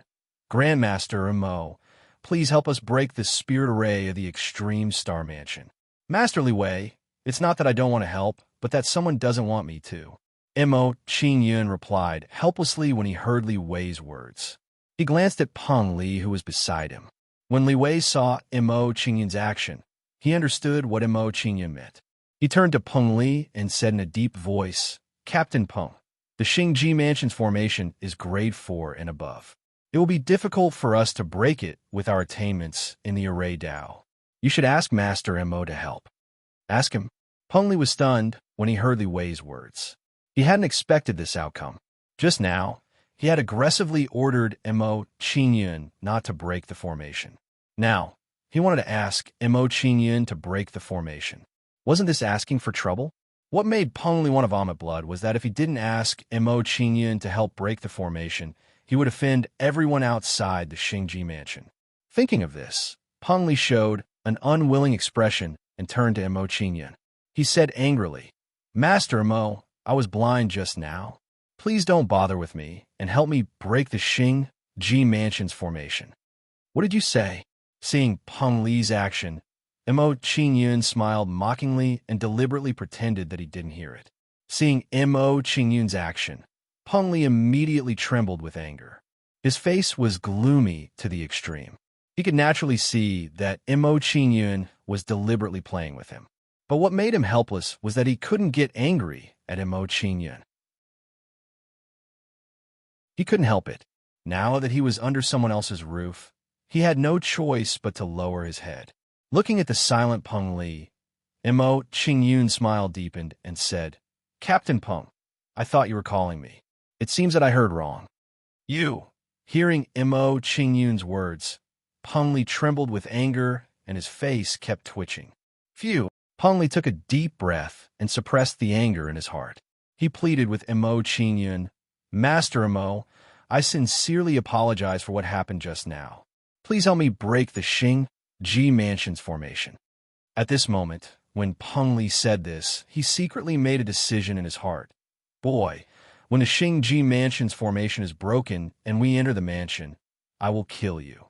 "Grandmaster Emo, please help us break the spirit array of the Extreme Star Mansion." "Master Li Wei, it's not that I don't want to help, but that someone doesn't want me to." Emo Qingyun replied helplessly when he heard Li Wei's words. He glanced at Peng Li, who was beside him. When Li Wei saw Emo Qingyun's action, he understood what Emo Qingyun meant. He turned to Peng Li and said in a deep voice, "Captain Peng, the Xingji Mansion's formation is grade 4 and above. It will be difficult for us to break it with our attainments in the array Tao. You should ask Master Emo to help." "Ask him." Peng Li was stunned when he heard Li Wei's words. He hadn't expected this outcome. Just now, he had aggressively ordered Emo Qingyun not to break the formation. Now, he wanted to ask Emo Qingyun to break the formation. Wasn't this asking for trouble? What made Peng Li want to vomit blood was that if he didn't ask Emo Qingyun to help break the formation, he would offend everyone outside the Xingji Mansion. Thinking of this, Peng Li showed an unwilling expression and turned to Emo Qingyun. He said angrily, "Master Emo, I was blind just now. Please don't bother with me and help me break the Xingji Mansion's formation." "What did you say?" Seeing Peng Li's action, Emo Qingyun smiled mockingly and deliberately pretended that he didn't hear it. Seeing Emo Qingyun's action, Peng Li immediately trembled with anger. His face was gloomy to the extreme. He could naturally see that Emo Qingyun was deliberately playing with him. But what made him helpless was that he couldn't get angry at Emo Qingyun. He couldn't help it. Now that he was under someone else's roof, he had no choice but to lower his head. Looking at the silent Peng Li, Emo Qingyun's smile deepened and said, "Captain Peng, I thought you were calling me. It seems that I heard wrong." "You." Hearing Emo Qingyun's words, Peng Li trembled with anger and his face kept twitching. "Phew." Peng Li took a deep breath and suppressed the anger in his heart. He pleaded with Emo Qingyun, "Master Emo, I sincerely apologize for what happened just now. Please help me break the Xingji Mansion's formation." At this moment, when Peng Li said this, he secretly made a decision in his heart. "Boy, when the Xingji Mansion's formation is broken and we enter the mansion, I will kill you."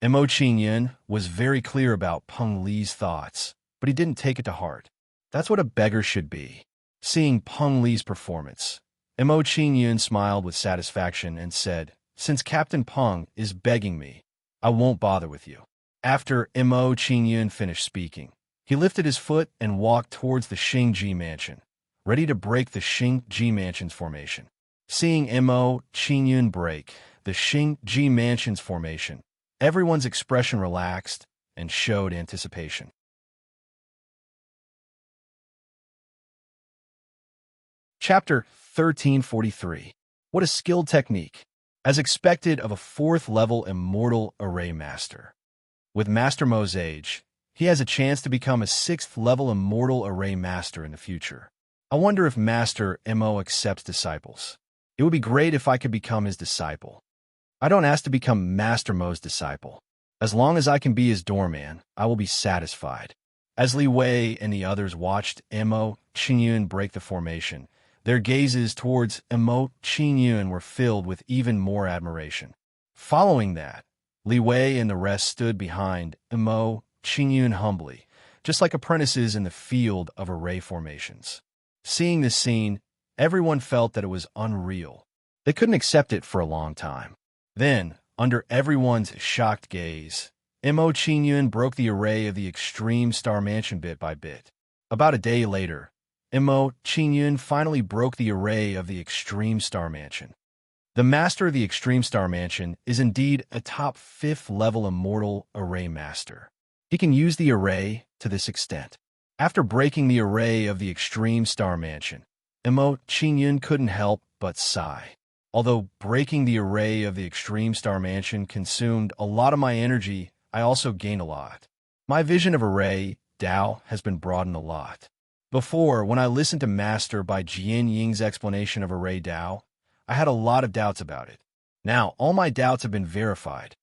Emo Qingyun was very clear about Peng Li's thoughts, but he didn't take it to heart. That's what a beggar should be. Seeing Peng Li's performance, Emo Qingyun smiled with satisfaction and said, "Since Captain Peng is begging me, I won't bother with you." After Emo Qingyun finished speaking, he lifted his foot and walked towards the Xingji Mansion, ready to break the Xingji Mansion's formation. Seeing Emo Qingyun break the Xingji Mansion's formation, everyone's expression relaxed and showed anticipation. Chapter 1343. What a skilled technique. As expected of a 4th-level immortal array master. With Master Mo's age, he has a chance to become a 6th-level immortal array master in the future. I wonder if Master Mo accepts disciples. It would be great if I could become his disciple. I don't ask to become Master Mo's disciple. As long as I can be his doorman, I will be satisfied. As Li Wei and the others watched Emo Qingyun break the formation, their gazes towards Emo Qingyun were filled with even more admiration. Following that, Li Wei and the rest stood behind Emo Qingyun humbly, just like apprentices in the field of array formations. Seeing this scene, everyone felt that it was unreal. They couldn't accept it for a long time. Then, under everyone's shocked gaze, Mo Qingyun broke the array of the extreme star mansion bit by bit. About a day later, Mo Qingyun finally broke the array of the extreme star mansion. The master of the extreme star mansion is indeed a top 5th level immortal array master. He can use the array to this extent. After breaking the array of the extreme star mansion, Mo Qingyun couldn't help but sigh. Although breaking the array of the extreme star mansion consumed a lot of my energy, I also gained a lot. My vision of array Dao has been broadened a lot. Before, when I listened to Master by Jian Ying's explanation of array Dao, I had a lot of doubts about it. Now, all my doubts have been verified.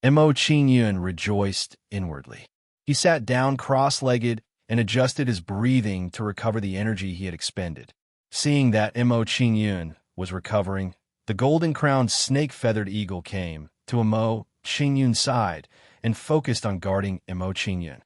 Mo Qingyun rejoiced inwardly. He sat down cross-legged and adjusted his breathing to recover the energy he had expended. Seeing that Mo Qingyun was recovering, the golden-crowned snake-feathered eagle came to Mo Qingyun's side and focused on guarding Mo Qingyun.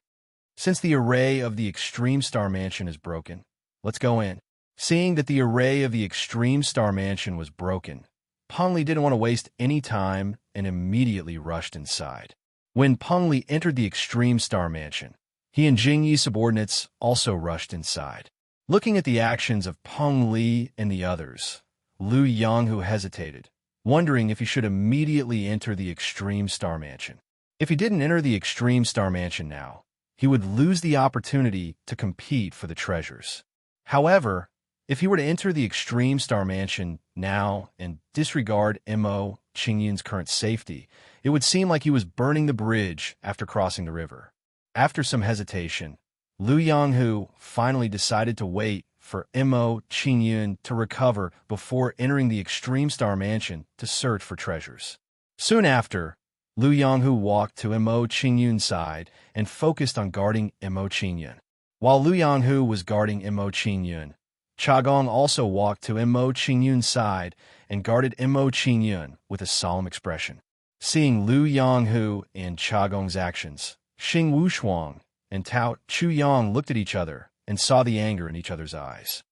Since the array of the extreme star mansion is broken, let's go in. Seeing that the array of the extreme star mansion was broken, Peng Li didn't want to waste any time and immediately rushed inside. When Peng Li entered the extreme star mansion, he and Jing Yi's subordinates also rushed inside. Looking at the actions of Peng Li and the others, Lu Yonghu hesitated, wondering if he should immediately enter the extreme star mansion. If he didn't enter the extreme star mansion now, he would lose the opportunity to compete for the treasures. However, if he were to enter the extreme star mansion now and disregard Mo Qingyun's current safety, it would seem like he was burning the bridge after crossing the river. After some hesitation, Lu Yonghu finally decided to wait for Mo Qingyun to recover before entering the extreme star mansion to search for treasures. Soon after, Lu Yonghu walked to Mo Qingyun's side and focused on guarding Mo Qingyun. While Lu Yonghu was guarding Mo Qingyun, Chagong also walked to Mo Qingyun's side and guarded Mo Qingyun with a solemn expression. Seeing Lu Yonghu and Chagong's actions, Xing Wushuang and Tao Chuyang looked at each other and saw the anger in each other's eyes.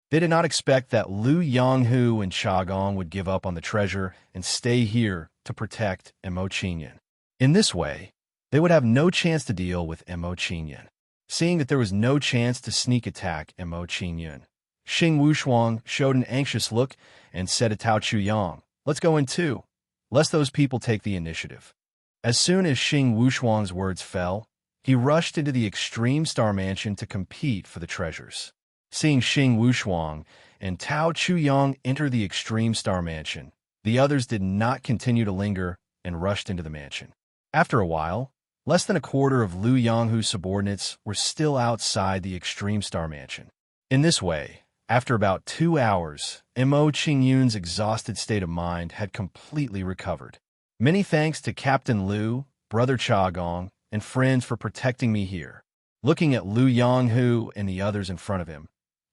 They did not expect that Lu Yonghu and Chagong would give up on the treasure and stay here to protect Mo Qingyun. In this way, they would have no chance to deal with Mo Qingyun. Seeing that there was no chance to sneak attack Mo Qingyun, Xing Wushuang showed an anxious look and said to Tao Chuyang, "Let's go in too, lest those people take the initiative." As soon as Xing Wushuang's words fell, he rushed into the extreme star mansion to compete for the treasures. Seeing Xing Wushuang and Tao Chuyang enter the extreme star mansion, the others did not continue to linger and rushed into the mansion. After a while, less than a quarter of Lu Yonghu's subordinates were still outside the extreme star mansion. In this way, after about 2 hours, Mo Qingyun's exhausted state of mind had completely recovered. Many thanks to Captain Lu, Brother Chagong, and friends for protecting me here. Looking at Lu Yonghu and the others in front of him,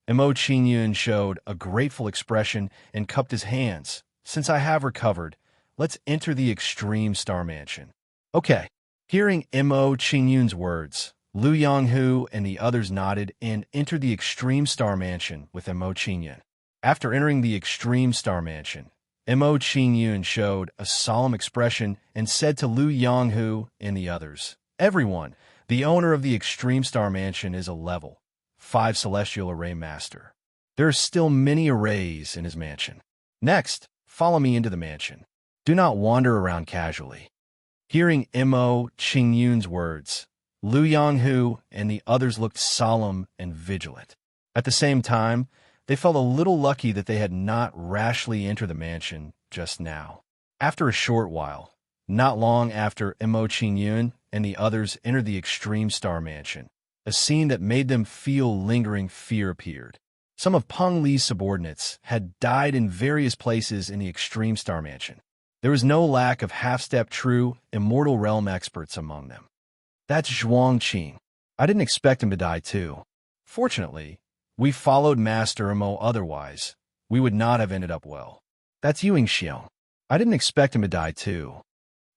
Mo Qingyun showed a grateful expression and cupped his hands. "Since I have recovered, let's enter the extreme star mansion." Okay. Hearing Mo Qingyun's words, Lu Yonghu and the others nodded and entered the extreme star mansion with Mo Qingyun. After entering the extreme star mansion, Mo Qingyun showed a solemn expression and said to Lu Yonghu and the others, "Everyone, the owner of the extreme star mansion is a level 5 celestial array master. There are still many arrays in his mansion. Next, follow me into the mansion. Do not wander around casually." Hearing Mo Qingyun's words, Lu Yonghu and the others looked solemn and vigilant. At the same time, they felt a little lucky that they had not rashly entered the mansion just now. After a short while, not long after Mo Qingyun and the others entered the extreme star mansion, a scene that made them feel lingering fear appeared. Some of Peng Li's subordinates had died in various places in the extreme star mansion. There was no lack of half-step true immortal realm experts among them. That's Zhuang Qing. I didn't expect him to die too. Fortunately, we followed Master Mo, otherwise we would not have ended up well. That's Yuing Xiong. I didn't expect him to die too.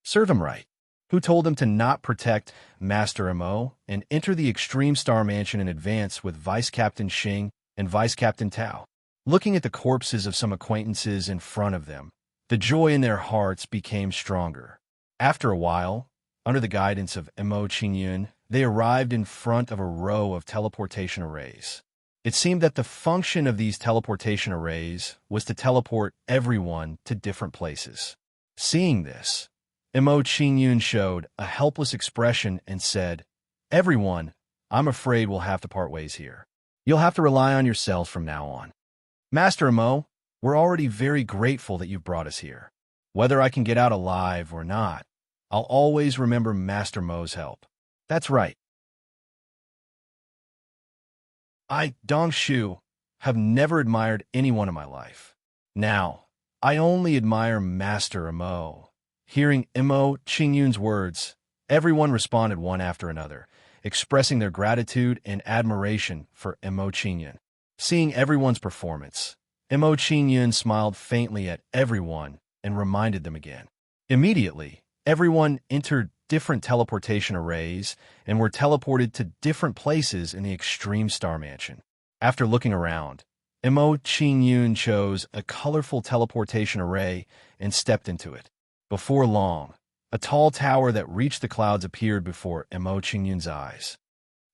Serve him right. who told him to not protect Master Mo and enter the Extreme Star Mansion in advance with Vice Captain Xing and Vice Captain Tao. Looking at the corpses of some acquaintances in front of them, the joy in their hearts became stronger. After a while, under the guidance of Mo Qingyun, they arrived in front of a row of teleportation arrays. It seemed that the function of these teleportation arrays was to teleport everyone to different places. Seeing this, Mo Qingyun showed a helpless expression and said, "Everyone, I'm afraid we'll have to part ways here. You'll have to rely on yourselves from now on. Master Mo, we're already very grateful that you've brought us here. Whether I can get out alive or not, I'll always remember Master Mo's help." That's right. I, Dong Shu, have never admired anyone in my life. Now, I only admire Master Mo. Hearing Mo Qingyun's words, everyone responded one after another, expressing their gratitude and admiration for Mo Qingyun. Seeing everyone's performance, Mo Qingyun smiled faintly at everyone and reminded them again. Immediately, everyone entered different teleportation arrays and were teleported to different places in the Extreme Star Mansion. After looking around, Mo Qingyun chose a colorful teleportation array and stepped into it. Before long, a tall tower that reached the clouds appeared before Mo Qingyun's eyes.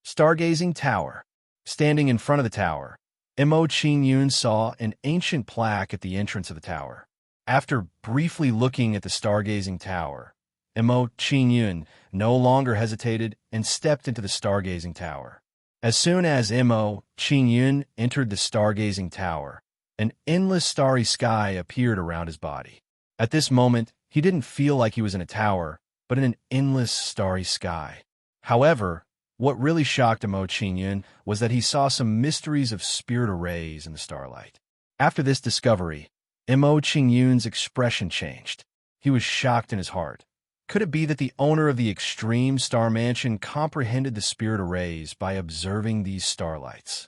Stargazing Tower. Standing in front of the tower, Mo Qingyun saw an ancient plaque at the entrance of the tower. After briefly looking at the stargazing tower, Mo Qingyun no longer hesitated and stepped into the stargazing tower. As soon as Mo Qingyun entered the stargazing tower, an endless starry sky appeared around his body. At this moment, he didn't feel like he was in a tower, but in an endless starry sky. However, what really shocked Mo Qingyun was that he saw some mysteries of spirit arrays in the starlight. After this discovery, Mo Qingyun's expression changed. He was shocked in his heart. Could it be that the owner of the Extreme Star Mansion comprehended the spirit arrays by observing these starlights?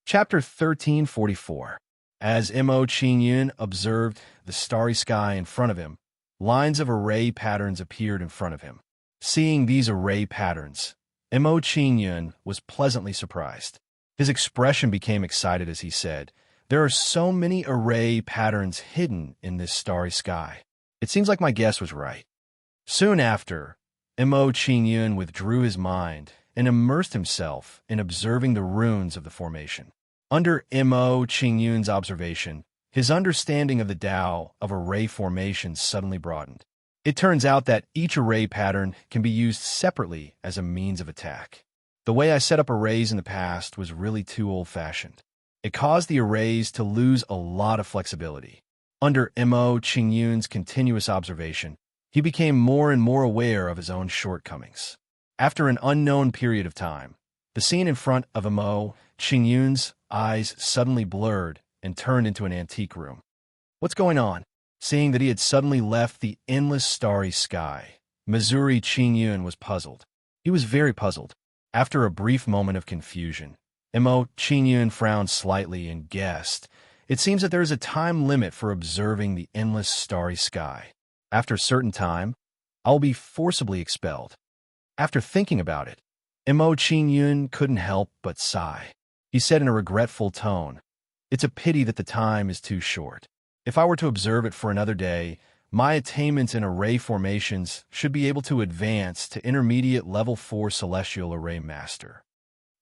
Chapter 1344. As Mo Qingyun observed the starry sky in front of him, lines of array patterns appeared in front of him. Seeing these array patterns, Mo Qingyun was pleasantly surprised. His expression became excited as he said, "There are so many array patterns hidden in this starry sky. It seems like my guess was right." Soon after, Mo Qingyun withdrew his mind and immersed himself in observing the runes of the formation. Under Mo Qingyun's observation, his understanding of the Tao of array formations suddenly broadened. It turns out that each array pattern can be used separately as a means of attack. The way I set up arrays in the past was really too old-fashioned. It caused the arrays to lose a lot of flexibility. Under Mo Qingyun's continuous observation, he became more and more aware of his own shortcomings. After an unknown period of time, the scene in front of Mo Qingyun's eyes suddenly blurred and turned into an antique room. "What's going on?" Seeing that he had suddenly left the endless starry sky, Missouri Qingyun was puzzled. He was very puzzled. After a brief moment of confusion, Mo Qingyun frowned slightly and guessed, "It seems that there is a time limit for observing the endless starry sky. After a certain time, I will be forcibly expelled." After thinking about it, Mo Qingyun couldn't help but sigh. He said in a regretful tone, "It's a pity that the time is too short. If I were to observe it for another day, my attainments in array formations should be able to advance to intermediate level 4 celestial array master."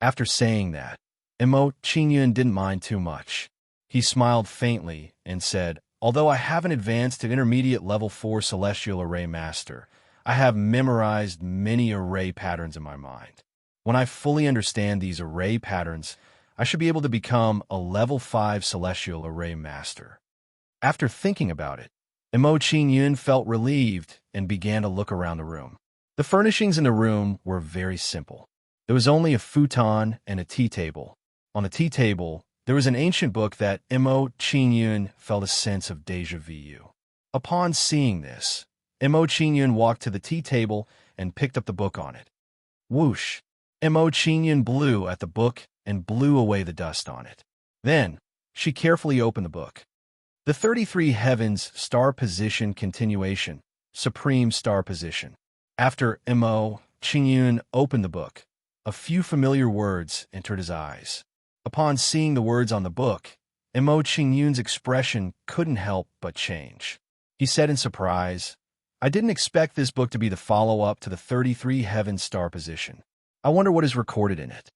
After saying that, Mo Qingyun didn't mind too much. He smiled faintly and said, "Although I haven't advanced to intermediate level 4 celestial array master, I have memorized many array patterns in my mind. When I fully understand these array patterns, I should be able to become a level 5 celestial array master." After thinking about it, Mo Qingyun felt relieved and began to look around the room. The furnishings in the room were very simple. There was only a futon and a tea table. On the tea table, there was an ancient book that Mo Qingyun felt a sense of déjà vu. Upon seeing this, Mo Qingyun walked to the tea table and picked up the book on it. Whoosh! Mo Qingyun blew at the book and blew away the dust on it. Then, she carefully opened the book. The 33 Heavens Star Position Continuation, Supreme Star Position. After Mo Qingyun opened the book, a few familiar words entered his eyes. Upon seeing the words on the book, Mo Qingyun's expression couldn't help but change. He said in surprise, "I didn't expect this book to be the follow-up to the 33 Heavens Star Position. I wonder what is recorded in it."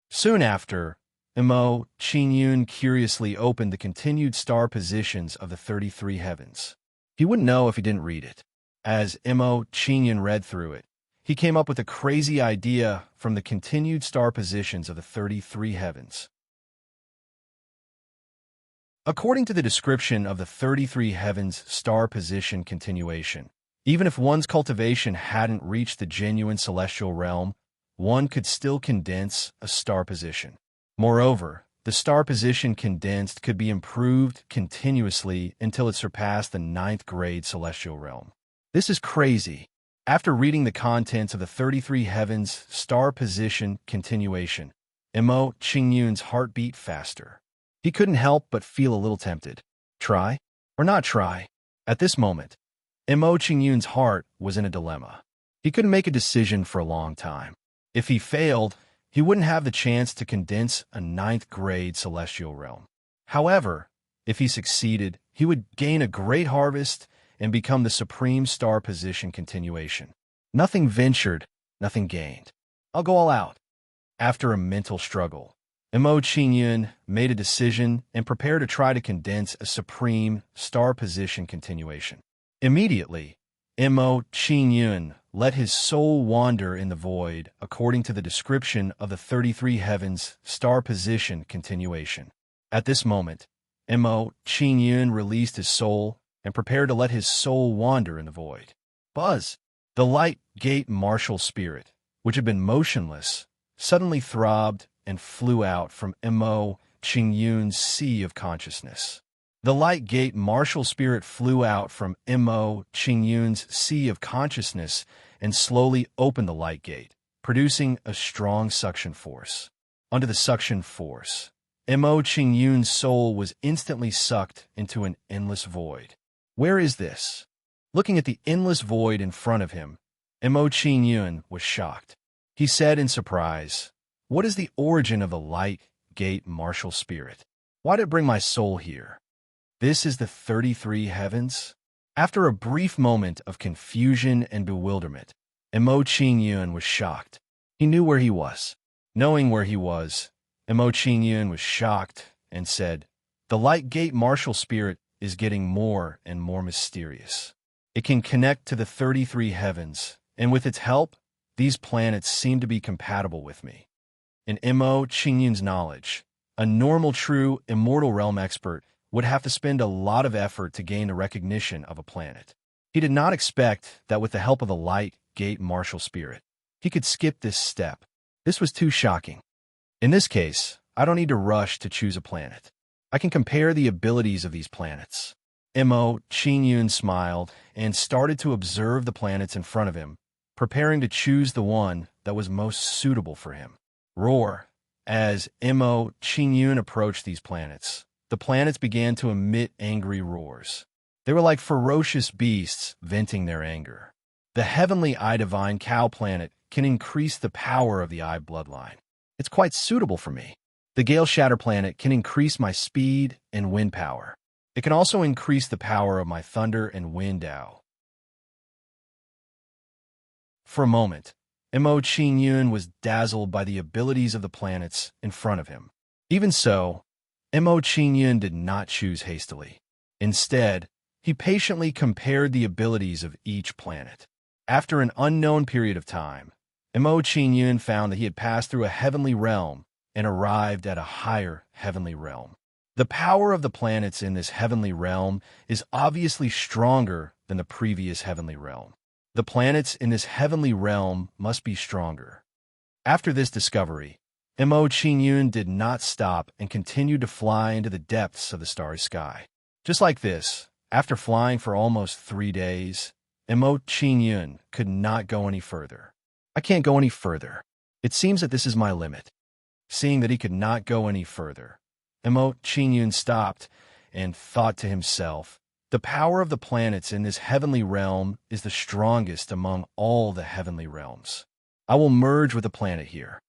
Soon after, Mo Qingyun curiously opened the continued star positions of the 33 Heavens. He wouldn't know if he didn't read it. As Mo Qingyun read through it, he came up with a crazy idea from the continued star positions of the 33 Heavens. According to the description of the 33 Heavens Star Position Continuation, even if one's cultivation hadn't reached the genuine celestial realm, one could still condense a star position. Moreover, the star position condensed could be improved continuously until it surpassed the 9th grade celestial realm. This is crazy. After reading the contents of the 33 Heavens Star Position Continuation, Mo Qingyun's heart beat faster. He couldn't help but feel a little tempted. Try or not try? At this moment, Mo Qingyun's heart was in a dilemma. He couldn't make a decision for a long time. If he failed, he wouldn't have the chance to condense a 9th grade celestial realm. However, if he succeeded, he would gain a great harvest and become the Supreme Star Position Continuation. Nothing ventured, nothing gained. I'll go all out. After a mental struggle, Mo Qingyun made a decision and prepared to try to condense a Supreme Star Position Continuation. Immediately, Mo Qingyun let his soul wander in the void according to the description of the 33 Heavens Star Position Continuation. At this moment, Mo Qingyun released his soul and prepared to let his soul wander in the void. Buzz! The light gate martial spirit, which had been motionless, suddenly throbbed and flew out from Mo Qingyun's sea of consciousness. The light gate martial spirit flew out from Mo Qingyun's sea of consciousness and slowly opened the light gate, producing a strong suction force. Under the suction force, Mo Qingyun's soul was instantly sucked into an endless void. Where is this? Looking at the endless void in front of him, Mo Qingyun was shocked. He said in surprise, "What is the origin of the light gate martial spirit? Why did it bring my soul here? This is the 33 Heavens?" After a brief moment of confusion and bewilderment, Mo Qingyun was shocked. He knew where he was. Knowing where he was, Mo Qingyun was shocked and said, "The light gate martial spirit is getting more and more mysterious. It can connect to the 33 Heavens, and with its help, these planets seem to be compatible with me." In Mo Qingyun's knowledge, a normal, true, immortal realm expert would have to spend a lot of effort to gain the recognition of a planet. He did not expect that with the help of the light gate martial spirit, he could skip this step. This was too shocking. In this case, I don't need to rush to choose a planet. I can compare the abilities of these planets. Mo Qingyun smiled and started to observe the planets in front of him, preparing to choose the one that was most suitable for him. Roar! As Mo Qingyun approached these planets, the planets began to emit angry roars. They were like ferocious beasts venting their anger. The heavenly Eye Divine Cow planet can increase the power of the Eye bloodline. It's quite suitable for me. The Gale Shatter planet can increase my speed and wind power. It can also increase the power of my thunder and wind Dao. For a moment, Mo Qingyun was dazzled by the abilities of the planets in front of him. Even so, Mo Qingyun did not choose hastily. Instead, he patiently compared the abilities of each planet. After an unknown period of time, Mo Qingyun found that he had passed through a heavenly realm and arrived at a higher heavenly realm. The power of the planets in this heavenly realm is obviously stronger than the previous heavenly realm. The planets in this heavenly realm must be stronger. After this discovery, Mo Qingyun did not stop and continued to fly into the depths of the starry sky. Just like this, after flying for almost 3 days, Mo Qingyun could not go any further. I can't go any further. It seems that this is my limit. Seeing that he could not go any further, Mo Qingyun stopped and thought to himself, "The power of the planets in this heavenly realm is the strongest among all the heavenly realms. I will merge with the planet here."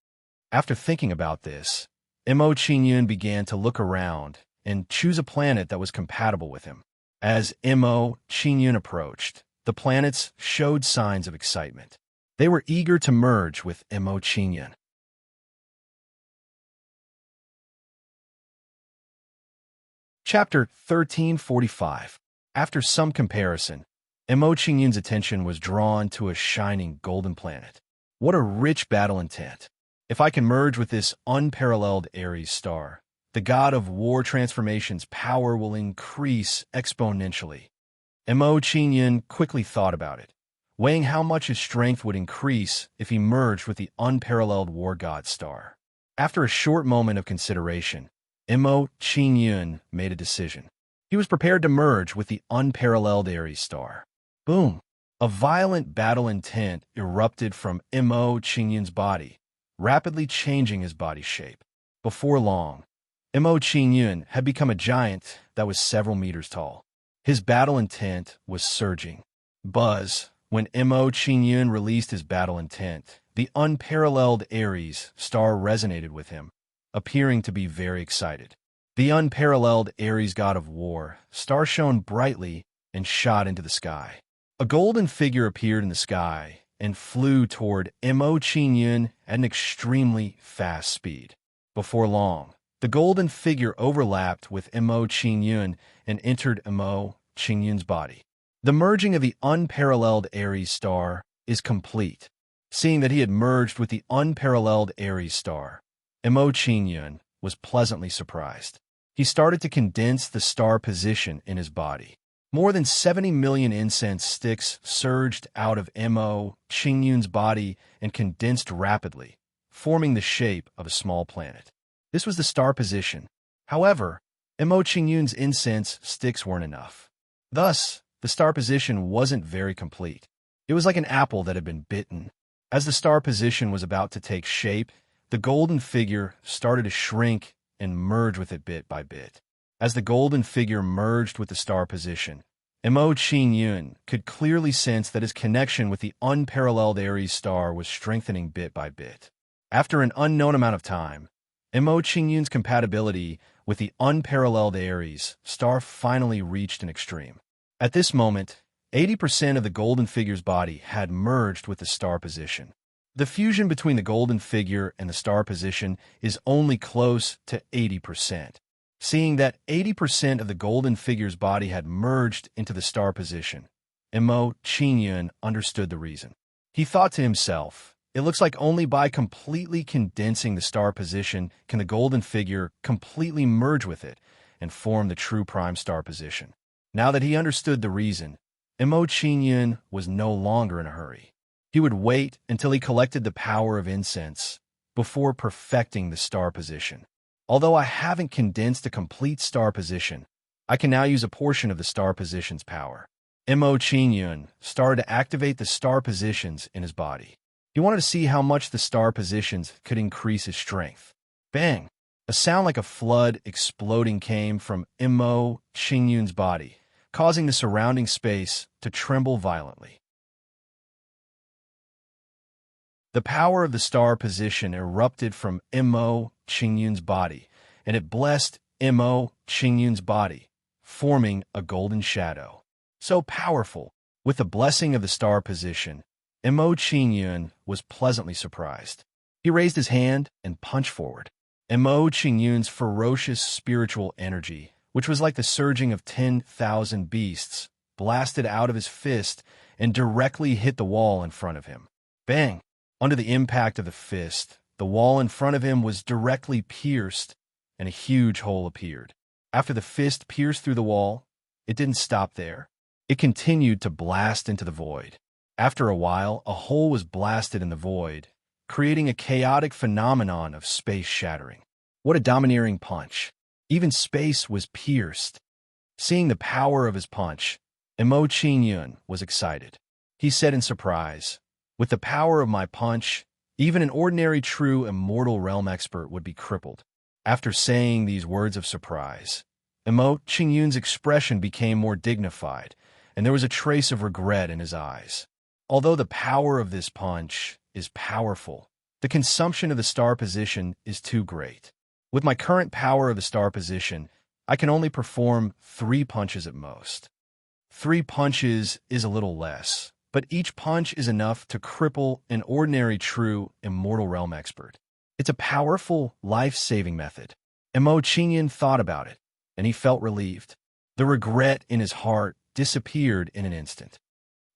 After thinking about this, Mo Qingyun began to look around and choose a planet that was compatible with him. As Mo Qingyun approached, the planets showed signs of excitement. They were eager to merge with Mo Qingyun. Chapter 1345. After some comparison, Mo Qingyun's attention was drawn to a shining golden planet. What a rich battle intent! If I can merge with this unparalleled Aries star, the god of war transformation's power will increase exponentially. Mo Qingyun quickly thought about it, weighing how much his strength would increase if he merged with the unparalleled war god star. After a short moment of consideration, Mo Qingyun made a decision. He was prepared to merge with the unparalleled Aries star. Boom! A violent battle intent erupted from Mo Qingyun's body, rapidly changing his body shape. Before long, Mo Qingyun had become a giant that was several meters tall. His battle intent was surging. Buzz! When Mo Qingyun released his battle intent, the unparalleled Aries star resonated with him, appearing to be very excited. The unparalleled Aries god of war star shone brightly and shot into the sky. A golden figure appeared in the sky and flew toward Mo Qingyun at an extremely fast speed. Before long, the golden figure overlapped with Mo Qingyun and entered Mo Qingyun's body. The merging of the unparalleled Aries star is complete. Seeing that he had merged with the unparalleled Aries star, Mo Qingyun was pleasantly surprised. He started to condense the star position in his body. More than 70 million incense sticks surged out of Mo Qingyun's body and condensed rapidly, forming the shape of a small planet. This was the star position. However, Mo Qingyun's incense sticks weren't enough. Thus, the star position wasn't very complete. It was like an apple that had been bitten. As the star position was about to take shape, the golden figure started to shrink and merge with it bit by bit. As the golden figure merged with the star position, Mo Qingyun could clearly sense that his connection with the unparalleled Aries star was strengthening bit by bit. After an unknown amount of time, Mo Qingyun's compatibility with the unparalleled Aries star finally reached an extreme. At this moment, 80% of the golden figure's body had merged with the star position. The fusion between the golden figure and the star position is only close to 80%. Seeing that 80% of the golden figure's body had merged into the star position, Mo Qingyun understood the reason. He thought to himself, "It looks like only by completely condensing the star position can the golden figure completely merge with it and form the true prime star position." Now that he understood the reason, Mo Qingyun was no longer in a hurry. He would wait until he collected the power of incense before perfecting the star position. Although I haven't condensed a complete star position, I can now use a portion of the star position's power. Mo Qingyun started to activate the star positions in his body. He wanted to see how much the star positions could increase his strength. Bang! A sound like a flood exploding came from Mo Qingyun's body, causing the surrounding space to tremble violently. The power of the star position erupted from Mo Qingyun's body, and it blessed Mo Qingyun's body, forming a golden shadow. So powerful! With the blessing of the star position, Mo Qingyun was pleasantly surprised. He raised his hand and punched forward. Mo Qingyun's ferocious spiritual energy, which was like the surging of 10,000 beasts, blasted out of his fist and directly hit the wall in front of him. Bang! Under the impact of the fist, the wall in front of him was directly pierced, and a huge hole appeared. After the fist pierced through the wall, it didn't stop there. It continued to blast into the void. After a while, a hole was blasted in the void, creating a chaotic phenomenon of space shattering. What a domineering punch! Even space was pierced. Seeing the power of his punch, Mo Qingyun was excited. He said in surprise, "With the power of my punch, even an ordinary true immortal realm expert would be crippled." After saying these words of surprise, Qingyun's expression became more dignified, and there was a trace of regret in his eyes. Although the power of this punch is powerful, the consumption of the star position is too great. With my current power of the star position, I can only perform 3 punches at most. 3 punches is a little less, but each punch is enough to cripple an ordinary true immortal realm expert. It's a powerful, life-saving method. Qingyun thought about it, and he felt relieved. The regret in his heart disappeared in an instant.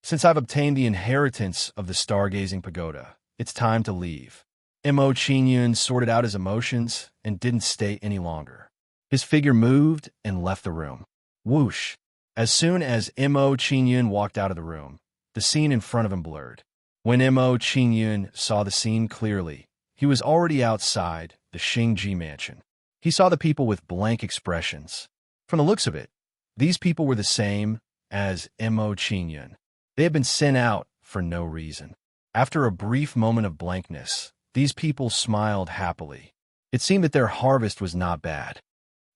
Since I've obtained the inheritance of the stargazing pagoda, it's time to leave. Qingyun sorted out his emotions and didn't stay any longer. His figure moved and left the room. Whoosh! As soon as Qingyun walked out of the room, the scene in front of him blurred. When Qingyun saw the scene clearly, he was already outside the Xingji mansion. He saw the people with blank expressions. From the looks of it, these people were the same as Qingyun. They had been sent out for no reason. After a brief moment of blankness, these people smiled happily. It seemed that their harvest was not bad.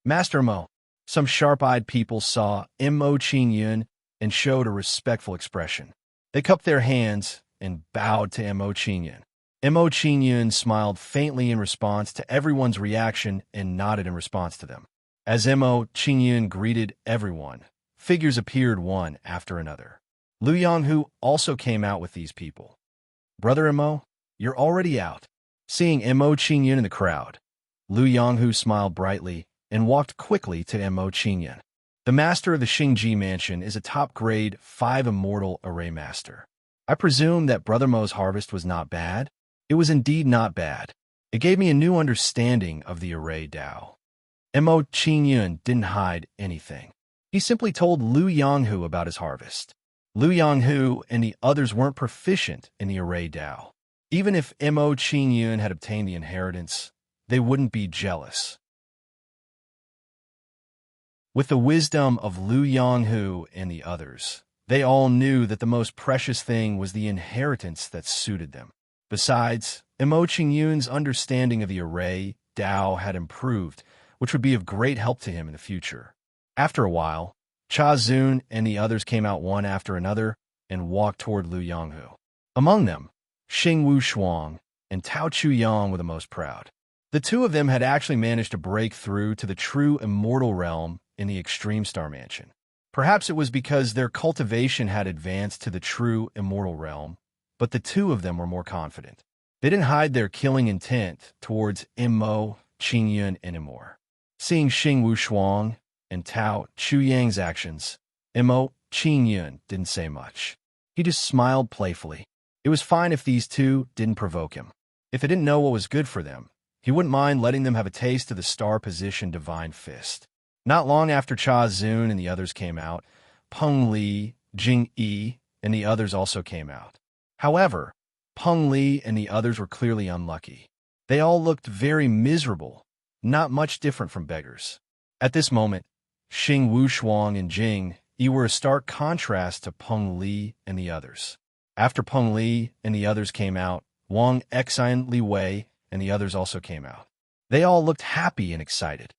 Master Mo, some sharp-eyed people saw Qingyun and showed a respectful expression. They cupped their hands and bowed to Qingyun. Qingyun smiled faintly in response to everyone's reaction and nodded in response to them. As Qingyun greeted everyone, figures appeared one after another. Lu Yonghu also came out with these people. Brother Mo, you're already out. Seeing Qingyun in the crowd, Lu Yonghu smiled brightly and walked quickly to Qingyun. The master of the Xingji mansion is a top-grade 5 immortal array master. I presume that Brother Mo's harvest was not bad? It was indeed not bad. It gave me a new understanding of the array Dao. Qingyun didn't hide anything. He simply told Lu Yonghu about his harvest. Lu Yonghu and the others weren't proficient in the array Dao. Even if Qingyun had obtained the inheritance, they wouldn't be jealous. With the wisdom of Lu Yonghu and the others, they all knew that the most precious thing was the inheritance that suited them. Besides, Qingyun's understanding of the array Dao had improved, which would be of great help to him in the future. After a while, Cha Zun and the others came out one after another and walked toward Lu Yonghu. Among them, Xing Wushuang and Tao Chuyang were the most proud. The two of them had actually managed to break through to the true immortal realm in the Extreme Star Mansion. Perhaps it was because their cultivation had advanced to the true immortal realm, but the two of them were more confident. They didn't hide their killing intent towards Qingyun anymore. Seeing Xing Wushuang and Tao Chuyang's actions, Qingyun didn't say much. He just smiled playfully. It was fine if these two didn't provoke him. If they didn't know what was good for them, he wouldn't mind letting them have a taste of the star position Divine Fist. Not long after Cha Zun and the others came out, Peng Li, Jing Yi, and the others also came out. However, Peng Li and the others were clearly unlucky. They all looked very miserable, not much different from beggars. At this moment, Xing Wushuang and Jing Yi were a stark contrast to Peng Li and the others. After Peng Li and the others came out, Wang Xian Li Wei and the others also came out. They all looked happy and excited.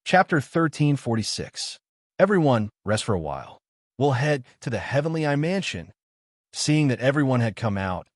Chapter 1346. Everyone, rest for a while. We'll head to the Heavenly Eye Mansion. Seeing that everyone had come out,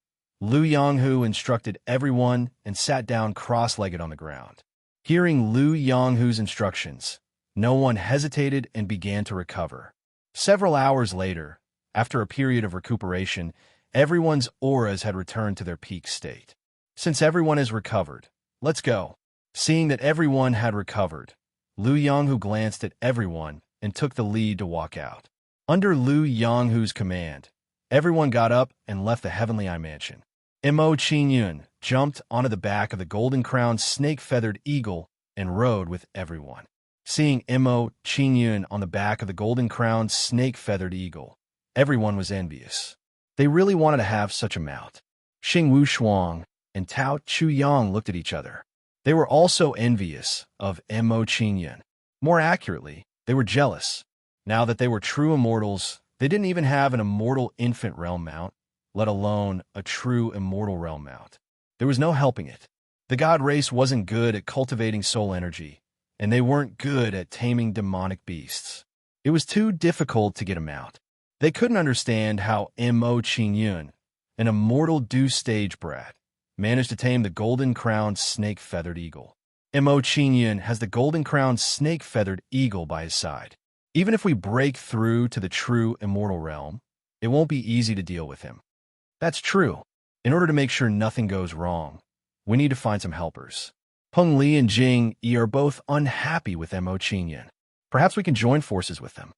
Lu Yonghu instructed everyone and sat down cross-legged on the ground. Hearing Lu Yonghu's instructions, no one hesitated and began to recover. Several hours later, after a period of recuperation, everyone's auras had returned to their peak state. Since everyone has recovered, let's go. Seeing that everyone had recovered, Lu Yonghu glanced at everyone and took the lead to walk out. Under Lu Yonghu's command, everyone got up and left the Heavenly Eye Mansion. Qingyun jumped onto the back of the golden-crowned snake-feathered eagle and rode with everyone. Seeing Qingyun on the back of the golden-crowned snake-feathered eagle, everyone was envious. They really wanted to have such a mount. Xing Wushuang and Tao Chuyang looked at each other. They were also envious of Qingyun. More accurately, they were jealous. Now that they were true immortals, they didn't even have an immortal infant realm mount, let alone a true immortal realm mount. There was no helping it. The god race wasn't good at cultivating soul energy, and they weren't good at taming demonic beasts. It was too difficult to get them out. They couldn't understand how Mo Qingyun, an immortal dew stage brat, managed to tame the golden-crowned snake-feathered eagle. Mo Qingyun has the golden-crowned snake-feathered eagle by his side. Even if we break through to the true immortal realm, it won't be easy to deal with him. That's true. In order to make sure nothing goes wrong, we need to find some helpers. Peng Li and Jing Yi are both unhappy with Mo Qingyun. Perhaps we can join forces with them.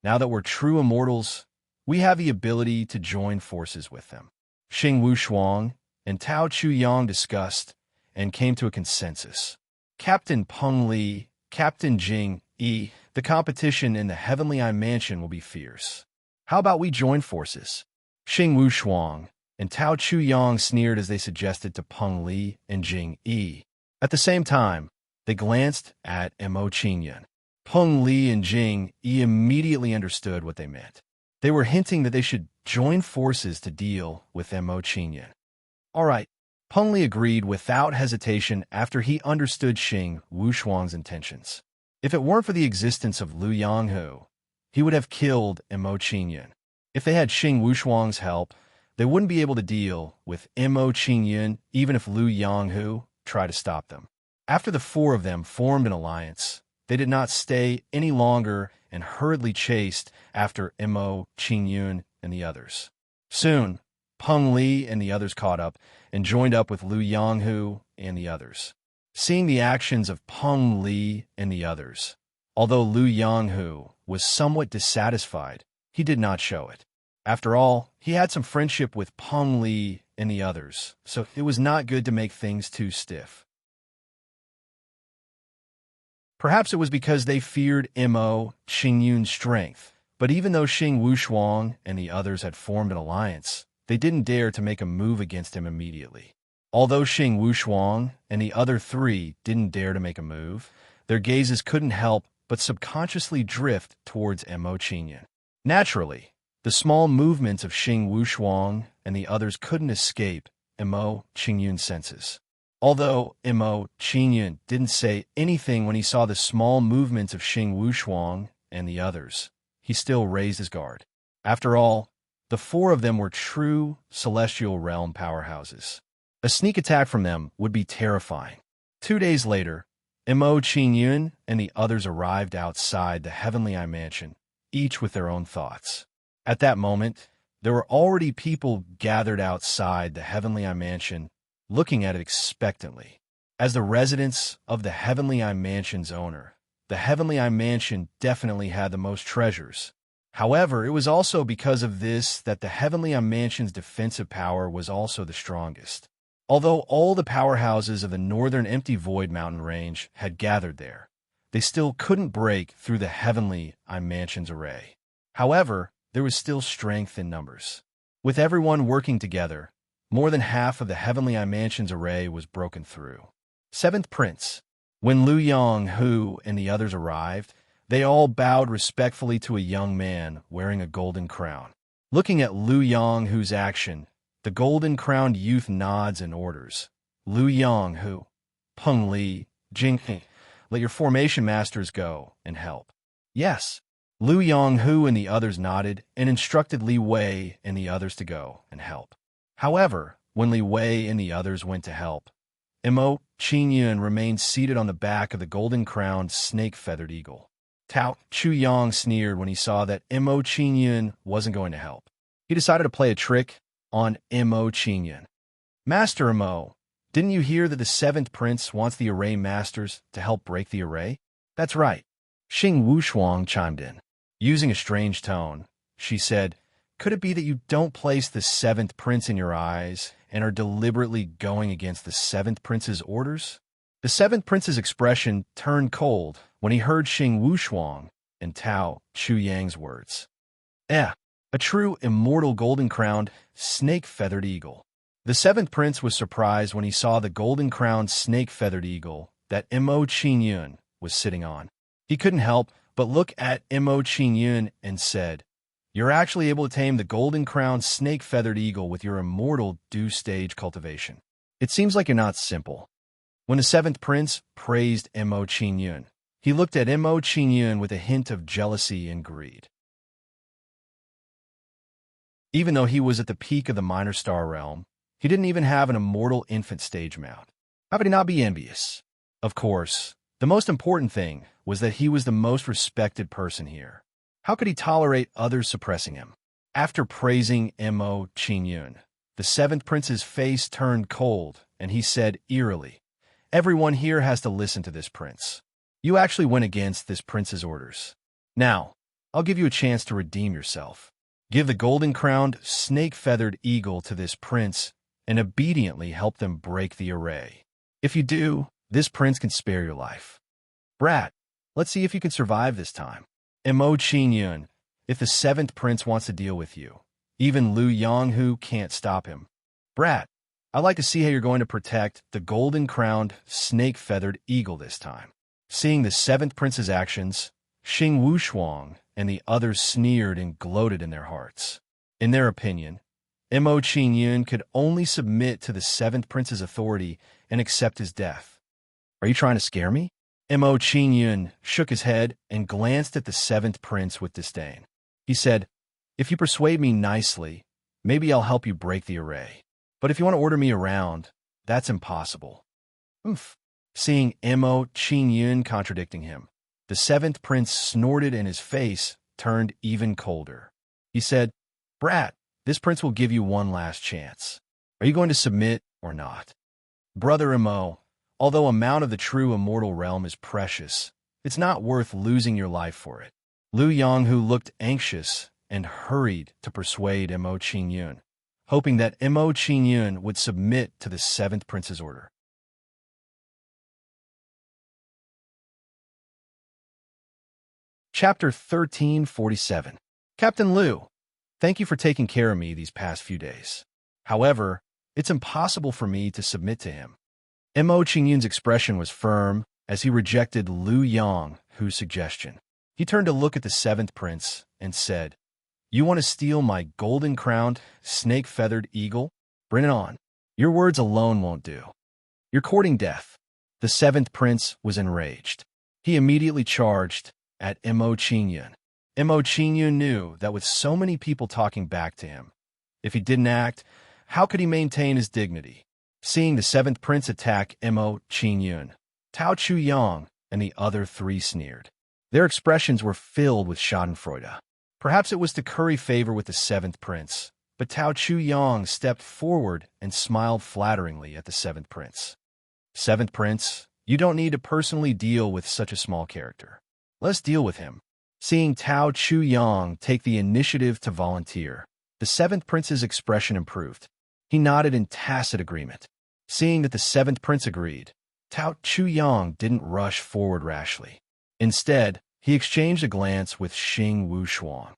Now that we're true immortals, we have the ability to join forces with them. Xing Wushuang and Tao Chuyang discussed and came to a consensus. Captain Peng Li, Captain Jing Yi, the competition in the Heavenly Eye Mansion will be fierce. How about we join forces? Xing Wushuang and Tao Chuyang sneered as they suggested to Peng Li and Jing Yi. At the same time, they glanced at Mo Qingyun. Peng Li and Jing Yi immediately understood what they meant. They were hinting that they should join forces to deal with Mo Qingyun. All right, Peng Li agreed without hesitation after he understood Xing Wushuang's intentions. If it weren't for the existence of Lu Yanghu, he would have killed Mo Qingyun. If they had Xing Wushuang's help, they wouldn't be able to deal with Mo Qingyun even if Lu Yanghu tried to stop them. After the four of them formed an alliance, they did not stay any longer and hurriedly chased after Mo Qingyun and the others. Soon, Peng Li and the others caught up and joined up with Lu Yanghu and the others. Seeing the actions of Peng Li and the others, although Lu Yanghu was somewhat dissatisfied, he did not show it. After all, he had some friendship with Peng Li and the others, so it was not good to make things too stiff. Perhaps it was because they feared Mo Qingyun's strength, but even though Xing Wushuang and the others had formed an alliance, they didn't dare to make a move against him immediately. Although Xing Wushuang and the other three didn't dare to make a move, their gazes couldn't help but subconsciously drift towards Mo Qingyun. Naturally, the small movements of Xing Wushuang and the others couldn't escape Mo Qingyun's senses. Although Mo Qingyun didn't say anything when he saw the small movements of Xing Wushuang and the others, he still raised his guard. After all, the four of them were true celestial realm powerhouses. A sneak attack from them would be terrifying. 2 days later, Mo Qingyun and the others arrived outside the Heavenly Eye Mansion, each with their own thoughts. At that moment, there were already people gathered outside the Heavenly Eye Mansion, looking at it expectantly. As the residence of the Heavenly Eye Mansion's owner, the Heavenly Eye Mansion definitely had the most treasures. However, it was also because of this that the Heavenly Eye Mansion's defensive power was also the strongest. Although all the powerhouses of the northern Empty Void mountain range had gathered there, they still couldn't break through the Heavenly Eye Mansion's array. However, there was still strength in numbers. With everyone working together, more than half of the Heavenly Eye Mansion's array was broken through. Seventh Prince. When Lu Yanghu and the others arrived, they all bowed respectfully to a young man wearing a golden crown. Looking at Lu Yanghu's action, the golden-crowned youth nods and orders. Lu Yanghu, Peng Li, Jing Yi, let your formation masters go and help. Yes. Lu Yanghu and the others nodded and instructed Li Wei and the others to go and help. However, when Li Wei and the others went to help, Mo Qingyun remained seated on the back of the golden-crowned snake-feathered eagle. Tao Chuyang sneered when he saw that Mo Qingyun wasn't going to help. He decided to play a trick on Mo Qingyun. Master Mo, didn't you hear that the seventh prince wants the array masters to help break the array? That's right. Xing Wushuang chimed in. Using a strange tone, she said, could it be that you don't place the seventh prince in your eyes and are deliberately going against the seventh prince's orders? The seventh prince's expression turned cold when he heard Xing Wushuang and Tao Chuyang's words. A true immortal golden-crowned, snake-feathered eagle. The seventh prince was surprised when he saw the golden-crowned, snake-feathered eagle that Mo Qingyun was sitting on. He couldn't help but look at Mo Qingyun and said, you're actually able to tame the golden-crowned, snake-feathered eagle with your immortal dew stage cultivation. It seems like you're not simple. When the seventh prince praised Mo Qingyun, he looked at Mo Qingyun with a hint of jealousy and greed. Even though he was at the peak of the minor star realm, he didn't even have an immortal infant stage mount. How could he not be envious? Of course, the most important thing was that he was the most respected person here. How could he tolerate others suppressing him? After praising Mo Qingyun, the seventh prince's face turned cold, and he said eerily, "Everyone here has to listen to this prince. You actually went against this prince's orders. Now, I'll give you a chance to redeem yourself. Give the golden-crowned, snake-feathered eagle to this prince and obediently help them break the array. If you do, this prince can spare your life. Brat, let's see if you can survive this time. Mo Qingyun, if the seventh prince wants to deal with you, even Lu Yonghu can't stop him. Brat, I'd like to see how you're going to protect the golden-crowned, snake-feathered eagle this time." Seeing the seventh prince's actions, Xing Wushuang and the others sneered and gloated in their hearts. In their opinion, Mo Qingyun could only submit to the seventh prince's authority and accept his death. "Are you trying to scare me?" Mo Qingyun shook his head and glanced at the seventh prince with disdain. He said, "If you persuade me nicely, maybe I'll help you break the array. But if you want to order me around, that's impossible." Oomph. Seeing Mo Qingyun contradicting him, the seventh prince snorted and his face turned even colder. He said, "Brat, this prince will give you one last chance. Are you going to submit or not?" "Brother Mo, although a mount of the true immortal realm is precious, it's not worth losing your life for it." Lu Yonghu looked anxious and hurried to persuade Mo Qingyun, hoping that Mo Qingyun would submit to the seventh prince's order. Chapter 1347. Captain Liu, thank you for taking care of me these past few days. However, it's impossible for me to submit to him. Mo Qingyun's expression was firm as he rejected Lu Yonghu's suggestion. He turned to look at the seventh prince and said, "You want to steal my golden-crowned, snake-feathered eagle? Bring it on. Your words alone won't do. You're courting death." The seventh prince was enraged. He immediately charged at Mo Qingyun. Mo Qingyun knew that with so many people talking back to him, if he didn't act, how could he maintain his dignity? Seeing the seventh prince attack Mo Qingyun, Tao Chuyang and the other three sneered. Their expressions were filled with schadenfreude. Perhaps it was to curry favor with the seventh prince, but Tao Chuyang stepped forward and smiled flatteringly at the seventh prince. "Seventh prince, you don't need to personally deal with such a small character. Let's deal with him." Seeing Tao Chuyang take the initiative to volunteer, the seventh prince's expression improved. He nodded in tacit agreement. Seeing that the seventh prince agreed, Tao Chuyang didn't rush forward rashly. Instead, he exchanged a glance with Xing Wushuang.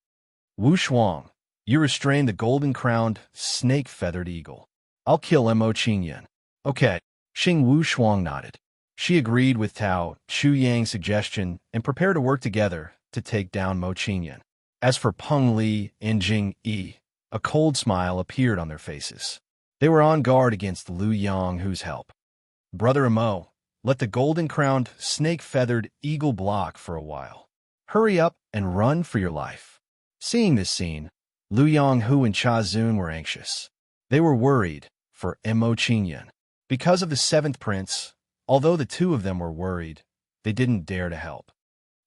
"Wushuang, you restrain the golden-crowned, snake-feathered eagle. I'll kill Mo Qingyun." "Okay." Xing Wushuang nodded. She agreed with Tao Chuyang's suggestion and prepared to work together to take down Mo Qingyun. As for Peng Li and Jing Yi, a cold smile appeared on their faces. They were on guard against Lu Yonghu's help. "Brother Mo, let the golden-crowned, snake-feathered eagle block for a while. Hurry up and run for your life." Seeing this scene, Lu Yonghu and Cha Zun were anxious. They were worried for Mo Qingyun. Because of the seventh prince, although the two of them were worried, they didn't dare to help.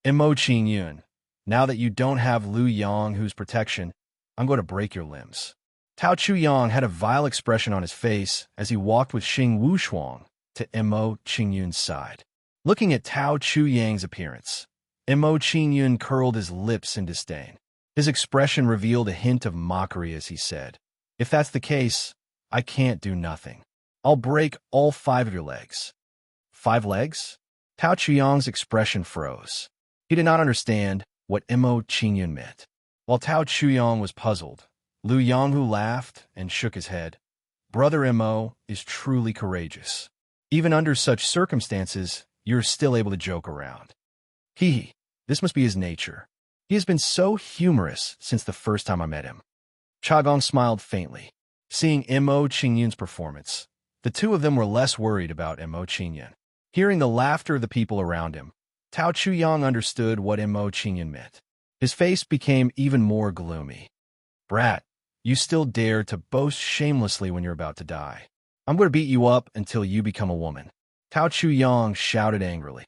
"Mo Qingyun, now that you don't have Lu Yonghu's protection, I'm going to break your limbs." Tao Chuyang had a vile expression on his face as he walked with Xing Wushuang to Mo Qingyun's side. Looking at Tao Chuyang's appearance, Mo Qingyun curled his lips in disdain. His expression revealed a hint of mockery as he said, "If that's the case, I can't do nothing. I'll break all 5 of your legs." 5 legs? Tao Chuyang's expression froze. He did not understand what Mo Qingyun meant. While Tao Chuyang was puzzled, Lu Yonghu laughed and shook his head. "Brother Mo is truly courageous. Even under such circumstances, you're still able to joke around." Hee, this must be his nature. He has been so humorous since the first time I met him. Cha Gong smiled faintly. Seeing Mo Qingyun's performance, The two of them were less worried about Mo Qingyun. Hearing the laughter of the people around him, Tao Chuyang understood what Mo Qingyun meant. His face became even more gloomy. Brat, you still dare to boast shamelessly when you're about to die. I'm going to beat you up until you become a woman. Tao Chuyang shouted angrily.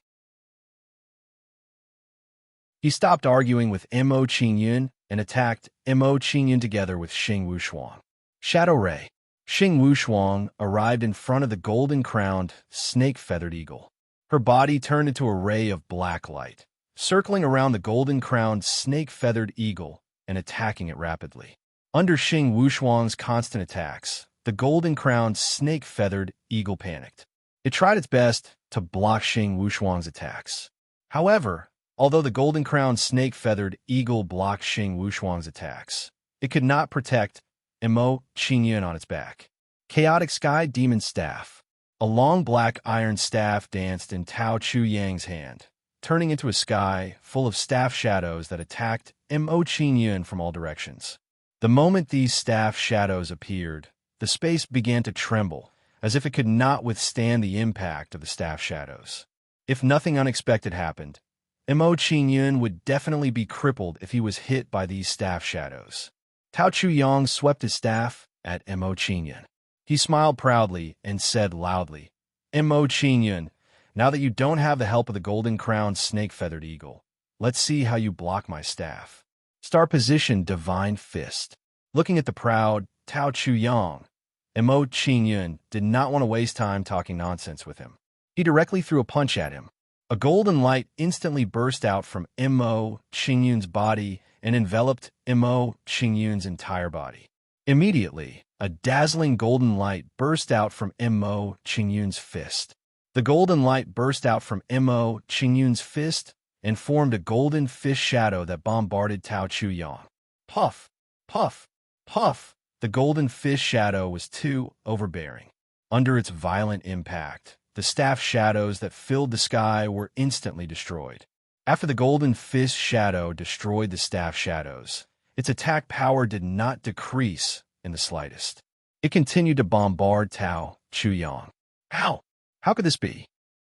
He stopped arguing with Mo Qingyun and attacked Mo Qingyun together with Xing Wushuang. Shadow Ray. Xing Wushuang arrived in front of the golden-crowned, snake-feathered eagle. Her body turned into a ray of black light, circling around the golden-crowned, snake-feathered eagle and attacking it rapidly. Under Xing Wushuang's constant attacks, the golden-crowned, snake-feathered eagle panicked. It tried its best to block Xing Wushuang's attacks. However, although the golden-crowned, snake-feathered eagle blocked Xing Wushuang's attacks, it could not protect Mo Qingyun on its back. Chaotic Sky Demon Staff. A long black iron staff danced in Tao Chuyang's hand, turning into a sky full of staff shadows that attacked Mo Qingyun from all directions. The moment these staff shadows appeared, the space began to tremble, as if it could not withstand the impact of the staff shadows. If nothing unexpected happened, Mo Qingyun would definitely be crippled if he was hit by these staff shadows. Tao Chuyang swept his staff at Mo Qingyun. He smiled proudly and said loudly, Mo Qingyun, now that you don't have the help of the golden-crowned snake-feathered eagle, let's see how you block my staff. Star position Divine Fist. Looking at the proud Tao Chuyang, Mo Qingyun did not want to waste time talking nonsense with him. He directly threw a punch at him. A golden light instantly burst out from Mo Qingyun's body and enveloped Mo Qingyun's entire body. Immediately, a dazzling golden light burst out from Mo Qingyun's fist. The golden light burst out from Mo Qingyun's fist and formed a golden fist shadow that bombarded Tao Chuyang. Puff, puff, puff. The golden fist shadow was too overbearing. Under its violent impact, the staff shadows that filled the sky were instantly destroyed. After the golden fist shadow destroyed the staff shadows, its attack power did not decrease in the slightest. It continued to bombard Tao Chuyang. How? How could this be?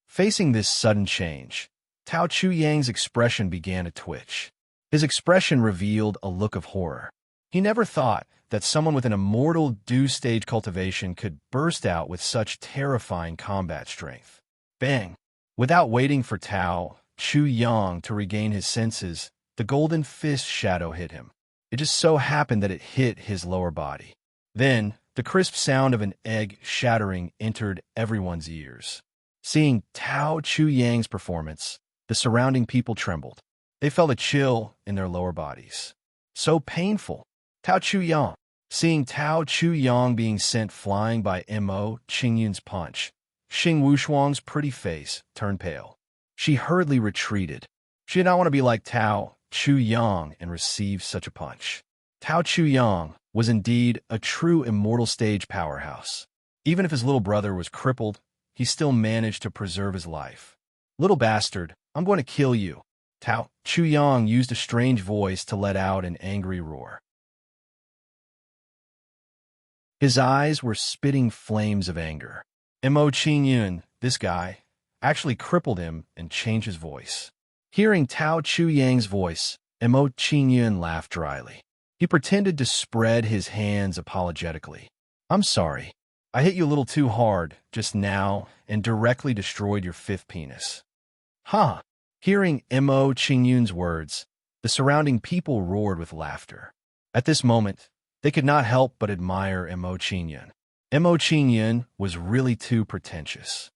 Facing this sudden change, Tao Chuyang's expression began to twitch. His expression revealed a look of horror. He never thought that someone with an immortal dew-stage cultivation could burst out with such terrifying combat strength. Bang! Without waiting for Tao Chuyang to regain his senses, the golden fist shadow hit him. It just so happened that it hit his lower body. Then, the crisp sound of an egg shattering entered everyone's ears. Seeing Tao Chuyang's performance, the surrounding people trembled. They felt a chill in their lower bodies. So painful. Tao Chuyang. Seeing Tao Chuyang being sent flying by Mo Qingyun's punch, Xing Wushuang's pretty face turned pale. She hurriedly retreated. She did not want to be like Tao Chuyang and receive such a punch. Tao Chuyang was indeed a true immortal stage powerhouse. Even if his little brother was crippled, he still managed to preserve his life. Little bastard, I'm going to kill you. Tao Chuyang used a strange voice to let out an angry roar. His eyes were spitting flames of anger. Mo Qingyun, this guy, actually crippled him and changed his voice. Hearing Tao Chuyang's voice, Mo Qingyun laughed dryly. He pretended to spread his hands apologetically. I'm sorry. I hit you a little too hard just now and directly destroyed your fifth penis. Huh. Hearing Mo Qingyun's words, the surrounding people roared with laughter. At this moment, they could not help but admire Mo Qingyun. Mo Qingyun was really too pretentious.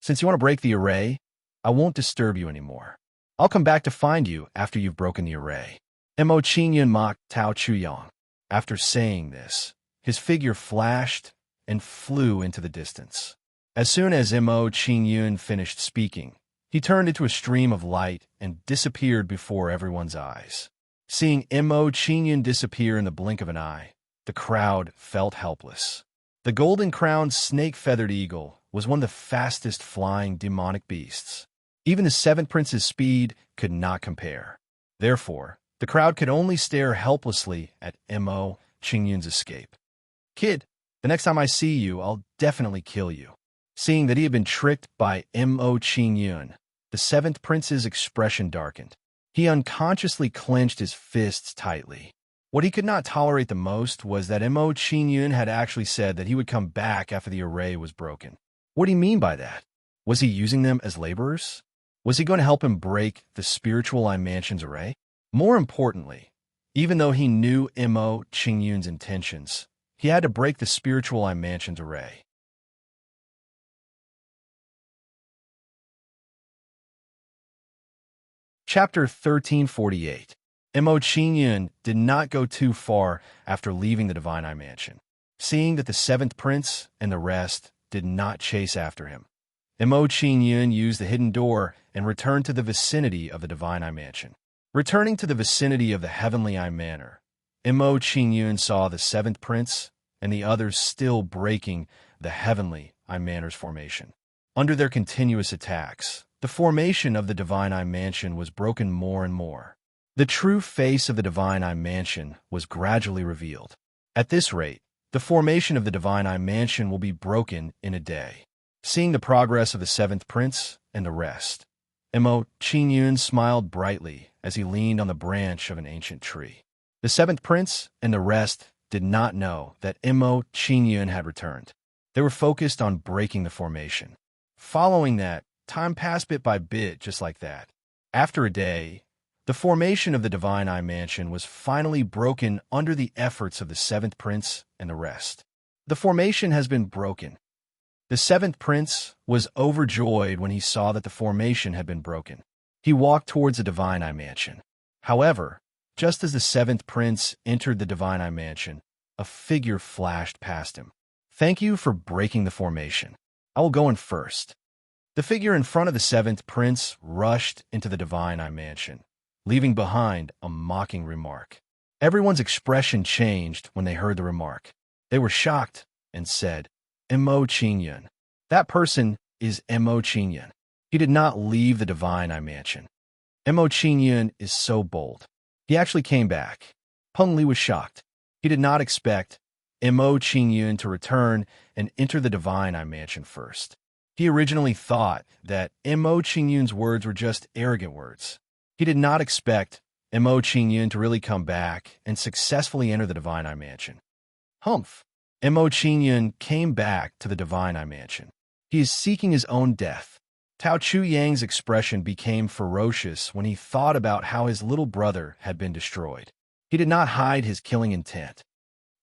Since you want to break the array, I won't disturb you anymore. I'll come back to find you after you've broken the array. Mo Qingyun mocked Tao Chuyang. After saying this, his figure flashed and flew into the distance. As soon as Mo Qingyun finished speaking, he turned into a stream of light and disappeared before everyone's eyes. Seeing Mo Qingyun disappear in the blink of an eye, the crowd felt helpless. The golden-crowned snake-feathered eagle was one of the fastest flying demonic beasts. Even the seventh prince's speed could not compare. Therefore, the crowd could only stare helplessly at Mo Qingyun's escape. Kid, The next time I see you, I'll definitely kill you." Seeing that he had been tricked by Mo Qingyun, the seventh prince's expression darkened. He unconsciously clenched his fists tightly. What he could not tolerate the most was that Mo Qingyun had actually said that he would come back after the array was broken. What did he mean by that? Was he using them as laborers? Was he going to help him break the spiritual I Mansion's array? More importantly, even though he knew Mo Qingyun's intentions, he had to break the spiritual I Mansion's array. Chapter 1348. Mo Qingyun did not go too far after leaving the Divine Eye Mansion. Seeing that the seventh prince and the rest did not chase after him, Mo Qingyun used the hidden door and returned to the vicinity of the Divine Eye Mansion. Returning to the vicinity of the Heavenly Eye Manor, Mo Qingyun saw the seventh prince and the others still breaking the Heavenly Eye Manor's formation. Under their continuous attacks, the formation of the Divine Eye Mansion was broken more and more. The true face of the Divine Eye Mansion was gradually revealed. At this rate, the formation of the Divine Eye Mansion will be broken in a day. Seeing the progress of the seventh prince and the rest, Mo Qingyun smiled brightly as he leaned on the branch of an ancient tree. The seventh prince and the rest did not know that Mo Qingyun had returned. They were focused on breaking the formation. Following that, time passed bit by bit just like that. After a day, the formation of the Divine Eye Mansion was finally broken under the efforts of the seventh prince and the rest. The formation has been broken. The seventh prince was overjoyed when he saw that the formation had been broken. He walked towards the Divine Eye Mansion. However, just as the seventh prince entered the Divine Eye Mansion, a figure flashed past him. "Thank you for breaking the formation. I will go in first." The figure in front of the seventh prince rushed into the Divine Eye Mansion, leaving behind a mocking remark. Everyone's expression changed when they heard the remark. They were shocked and said, "Mo Qingyun. That person is Mo Qingyun. He did not leave the Divine Eye Mansion. Mo Qingyun is so bold. He actually came back." Peng Li was shocked. He did not expect Mo Qingyun to return and enter the Divine Eye Mansion first. He originally thought that Mo Qingyun's words were just arrogant words. He did not expect Mo Qingyun to really come back and successfully enter the Divine Eye Mansion. Humph! Mo Qingyun came back to the Divine Eye Mansion. He is seeking his own death. Tao Chu Yang's expression became ferocious when he thought about how his little brother had been destroyed. He did not hide his killing intent.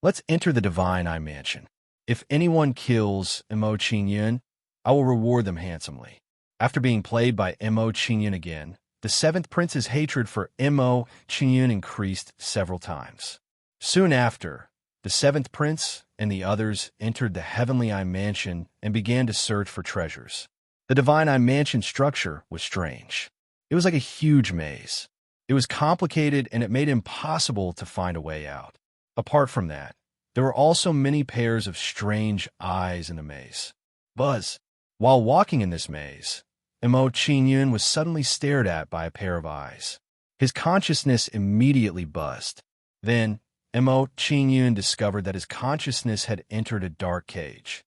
"Let's enter the Divine Eye Mansion. If anyone kills Mo Qingyun, I will reward them handsomely." After being played by Mo Qingyun again, the seventh prince's hatred for Mo Qingyun increased several times. Soon after, the seventh prince and the others entered the Heavenly Eye Mansion and began to search for treasures. The Divine Eye Mansion structure was strange. It was like a huge maze. It was complicated and it made it impossible to find a way out. Apart from that, there were also many pairs of strange eyes in the maze. Buzz. While walking in this maze, Mo Qingyun was suddenly stared at by a pair of eyes. His consciousness immediately buzzed. Then, Mo Qingyun discovered that his consciousness had entered a dark cage.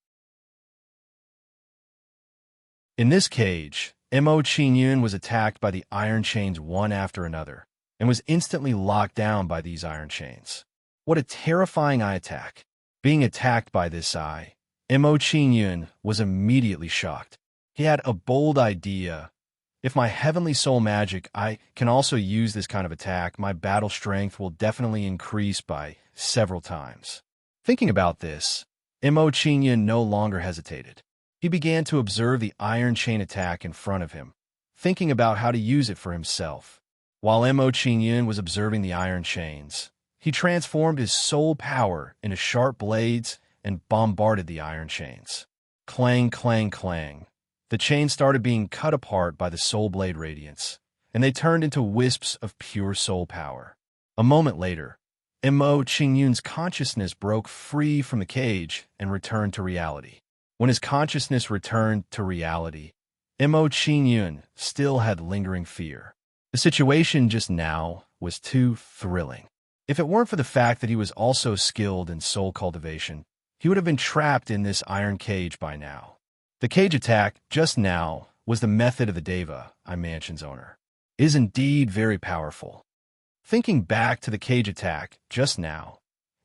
In this cage, Mo Qingyun was attacked by the iron chains one after another, and was instantly locked down by these iron chains. What a terrifying eye attack! Being attacked by this eye, Mo Qingyun was immediately shocked. He had a bold idea. If my heavenly soul magic, I can also use this kind of attack, my battle strength will definitely increase by several times. Thinking about this, Mo Qingyun no longer hesitated. He began to observe the iron chain attack in front of him, thinking about how to use it for himself. While Mo Qingyun was observing the iron chains, he transformed his soul power into sharp blades and bombarded the iron chains. Clang, clang, clang. The chains started being cut apart by the soul blade radiance, and they turned into wisps of pure soul power. A moment later, Mo Qingyun's consciousness broke free from the cage and returned to reality. When his consciousness returned to reality, Mo Qingyun still had lingering fear. The situation just now was too thrilling. If it weren't for the fact that he was also skilled in soul cultivation, he would have been trapped in this iron cage by now. The cage attack, just now, was the method of the Deva, I mansion's owner. It is indeed very powerful. Thinking back to the cage attack, just now,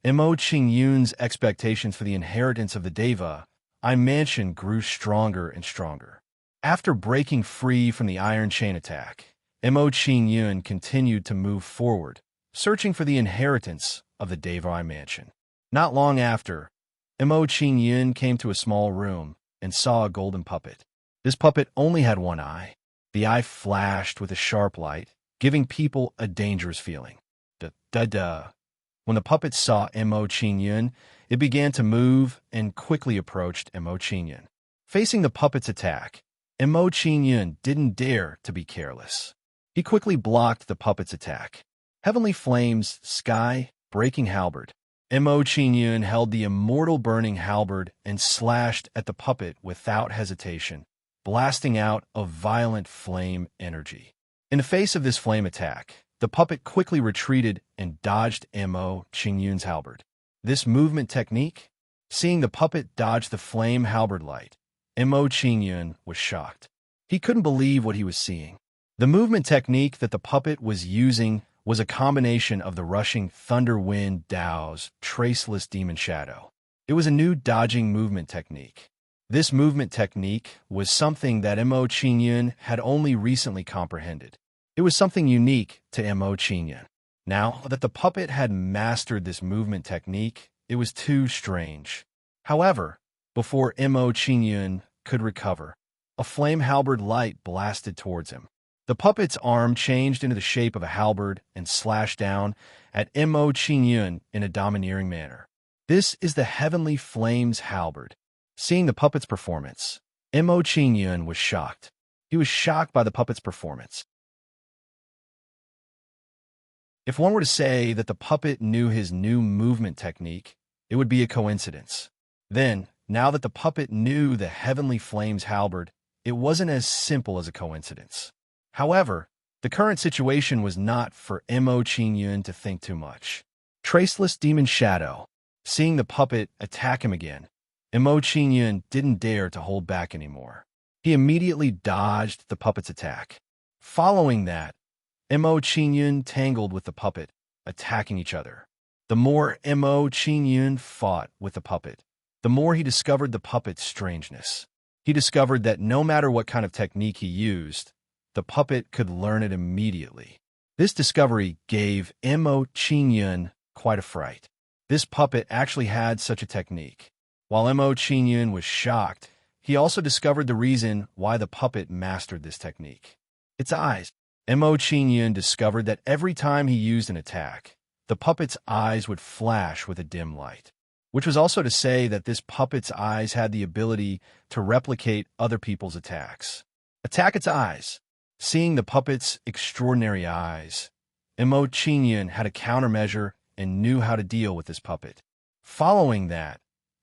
Mo Qingyun's expectations for the inheritance of the Deva, I mansion grew stronger and stronger. After breaking free from the iron chain attack, Mo Qingyun continued to move forward, searching for the inheritance of the Deva I mansion. Not long after, Mo Qingyun came to a small room and saw a golden puppet. This puppet only had one eye. The eye flashed with a sharp light, giving people a dangerous feeling. Da-da-da. When the puppet saw Mo Qingyun, it began to move and quickly approached Mo Qingyun. Facing the puppet's attack, Mo Qingyun didn't dare to be careless. He quickly blocked the puppet's attack. Heavenly Flames, Sky, Breaking Halberd. Mo Qingyun held the immortal burning halberd and slashed at the puppet without hesitation, blasting out a violent flame energy. In the face of this flame attack, the puppet quickly retreated and dodged Mo Qingyun's halberd. This movement technique? Seeing the puppet dodge the flame halberd light, Mo Qingyun was shocked. He couldn't believe what he was seeing. The movement technique that the puppet was using was a combination of the rushing thunder wind Dao's traceless demon shadow. It was a new dodging movement technique. This movement technique was something that Mo Qingyun had only recently comprehended. It was something unique to Mo Qingyun. Now that the puppet had mastered this movement technique, it was too strange. However, before Mo Qingyun could recover, a flame halberd light blasted towards him. The puppet's arm changed into the shape of a halberd and slashed down at Mo Qingyun in a domineering manner. This is the Heavenly Flames halberd. Seeing the puppet's performance, Mo Qingyun was shocked. He was shocked by the puppet's performance. If one were to say that the puppet knew his new movement technique, it would be a coincidence. Then, now that the puppet knew the Heavenly Flames halberd, it wasn't as simple as a coincidence. However, the current situation was not for Mo Qingyun to think too much. Traceless Demon Shadow. Seeing the puppet attack him again, Mo Qingyun didn't dare to hold back anymore. He immediately dodged the puppet's attack. Following that, Mo Qingyun tangled with the puppet, attacking each other. The more Mo Qingyun fought with the puppet, the more he discovered the puppet's strangeness. He discovered that no matter what kind of technique he used, the puppet could learn it immediately. This discovery gave Mo Qingyun quite a fright. This puppet actually had such a technique. While Mo Qingyun was shocked, he also discovered the reason why the puppet mastered this technique. Its eyes. Mo Qingyun discovered that every time he used an attack, the puppet's eyes would flash with a dim light, which was also to say that this puppet's eyes had the ability to replicate other people's attacks. Attack its eyes. Seeing the puppet's extraordinary eyes, Mo Qingyun had a countermeasure and knew how to deal with this puppet. Following that,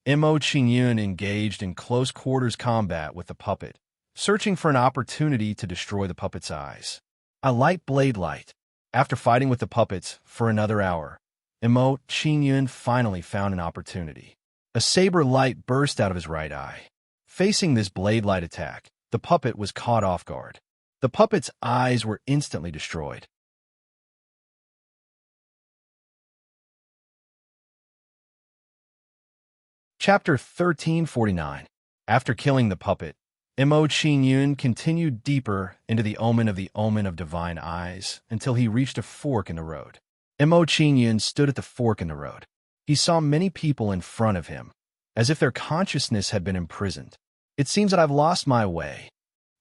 Mo Qingyun engaged in close-quarters combat with the puppet, searching for an opportunity to destroy the puppet's eyes. A light blade light. After fighting with the puppets for another hour, Mo Qingyun finally found an opportunity. A saber light burst out of his right eye. Facing this blade light attack, the puppet was caught off guard. The puppet's eyes were instantly destroyed. Chapter 1349. After killing the puppet, Mo Qingyun continued deeper into the omen of divine eyes until he reached a fork in the road. Mo Qingyun stood at the fork in the road. He saw many people in front of him, as if their consciousness had been imprisoned. It seems that I've lost my way.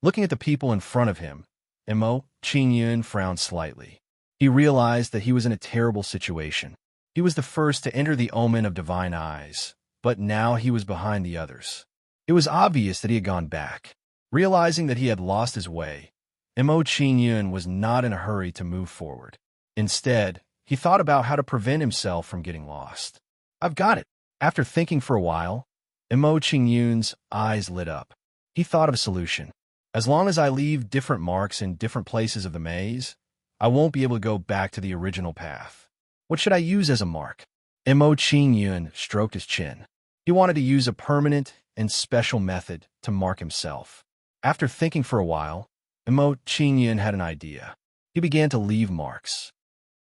Looking at the people in front of him, Mo Qingyun frowned slightly. He realized that he was in a terrible situation. He was the first to enter the omen of divine eyes, but now he was behind the others. It was obvious that he had gone back. Realizing that he had lost his way, Mo Qingyun was not in a hurry to move forward. Instead, he thought about how to prevent himself from getting lost. I've got it. After thinking for a while, Mo Qingyun's eyes lit up. He thought of a solution. As long as I leave different marks in different places of the maze, I won't be able to go back to the original path. What should I use as a mark? Mo Qingyun stroked his chin. He wanted to use a permanent and special method to mark himself. After thinking for a while, Emo Qingyun had an idea. He began to leave marks.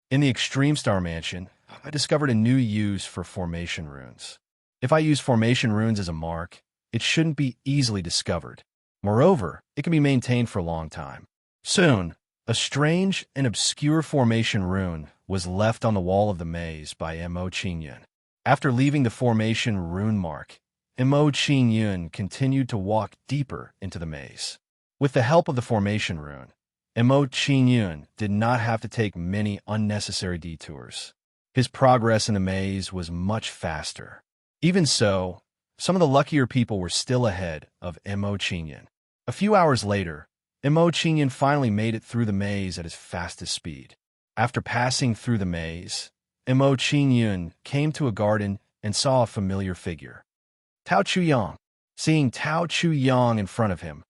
In the Extreme Star Mansion, I discovered a new use for formation runes. If I use formation runes as a mark, it shouldn't be easily discovered. Moreover, it can be maintained for a long time. Soon, a strange and obscure formation rune was left on the wall of the maze by Emo Qingyun. After leaving the formation rune mark, Emo Qingyun continued to walk deeper into the maze. With the help of the formation rune, Emo Qingyun did not have to take many unnecessary detours. His progress in the maze was much faster. Even so, some of the luckier people were still ahead of Emo Qingyun. A few hours later, Emo Qingyun finally made it through the maze at his fastest speed. After passing through the maze, Emo Qingyun came to a garden and saw a familiar figure. Tao Chuyang. Seeing Tao Chuyang in front of him,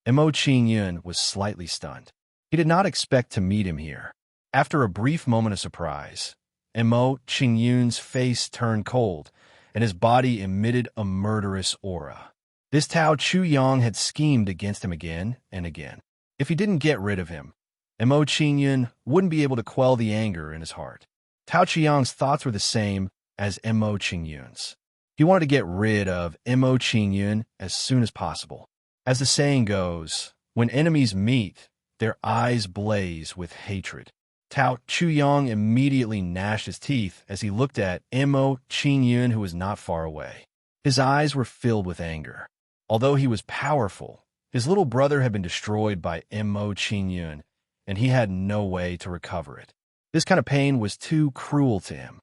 Emo Qingyun was slightly stunned. He did not expect to meet him here. After a brief moment of surprise, Emo Qingyun's face turned cold, and his body emitted a murderous aura. This Tao Chuyang had schemed against him again and again. If he didn't get rid of him, Emo Qingyun wouldn't be able to quell the anger in his heart. Tao Chuyang's thoughts were the same as Emo Qingyun's. He wanted to get rid of Emo Qingyun as soon as possible. As the saying goes, when enemies meet, their eyes blaze with hatred. Tao Chuyang immediately gnashed his teeth as he looked at Emo Qingyun, who was not far away. His eyes were filled with anger. Although he was powerful, his little brother had been destroyed by Emo Qingyun, and he had no way to recover it. This kind of pain was too cruel to him.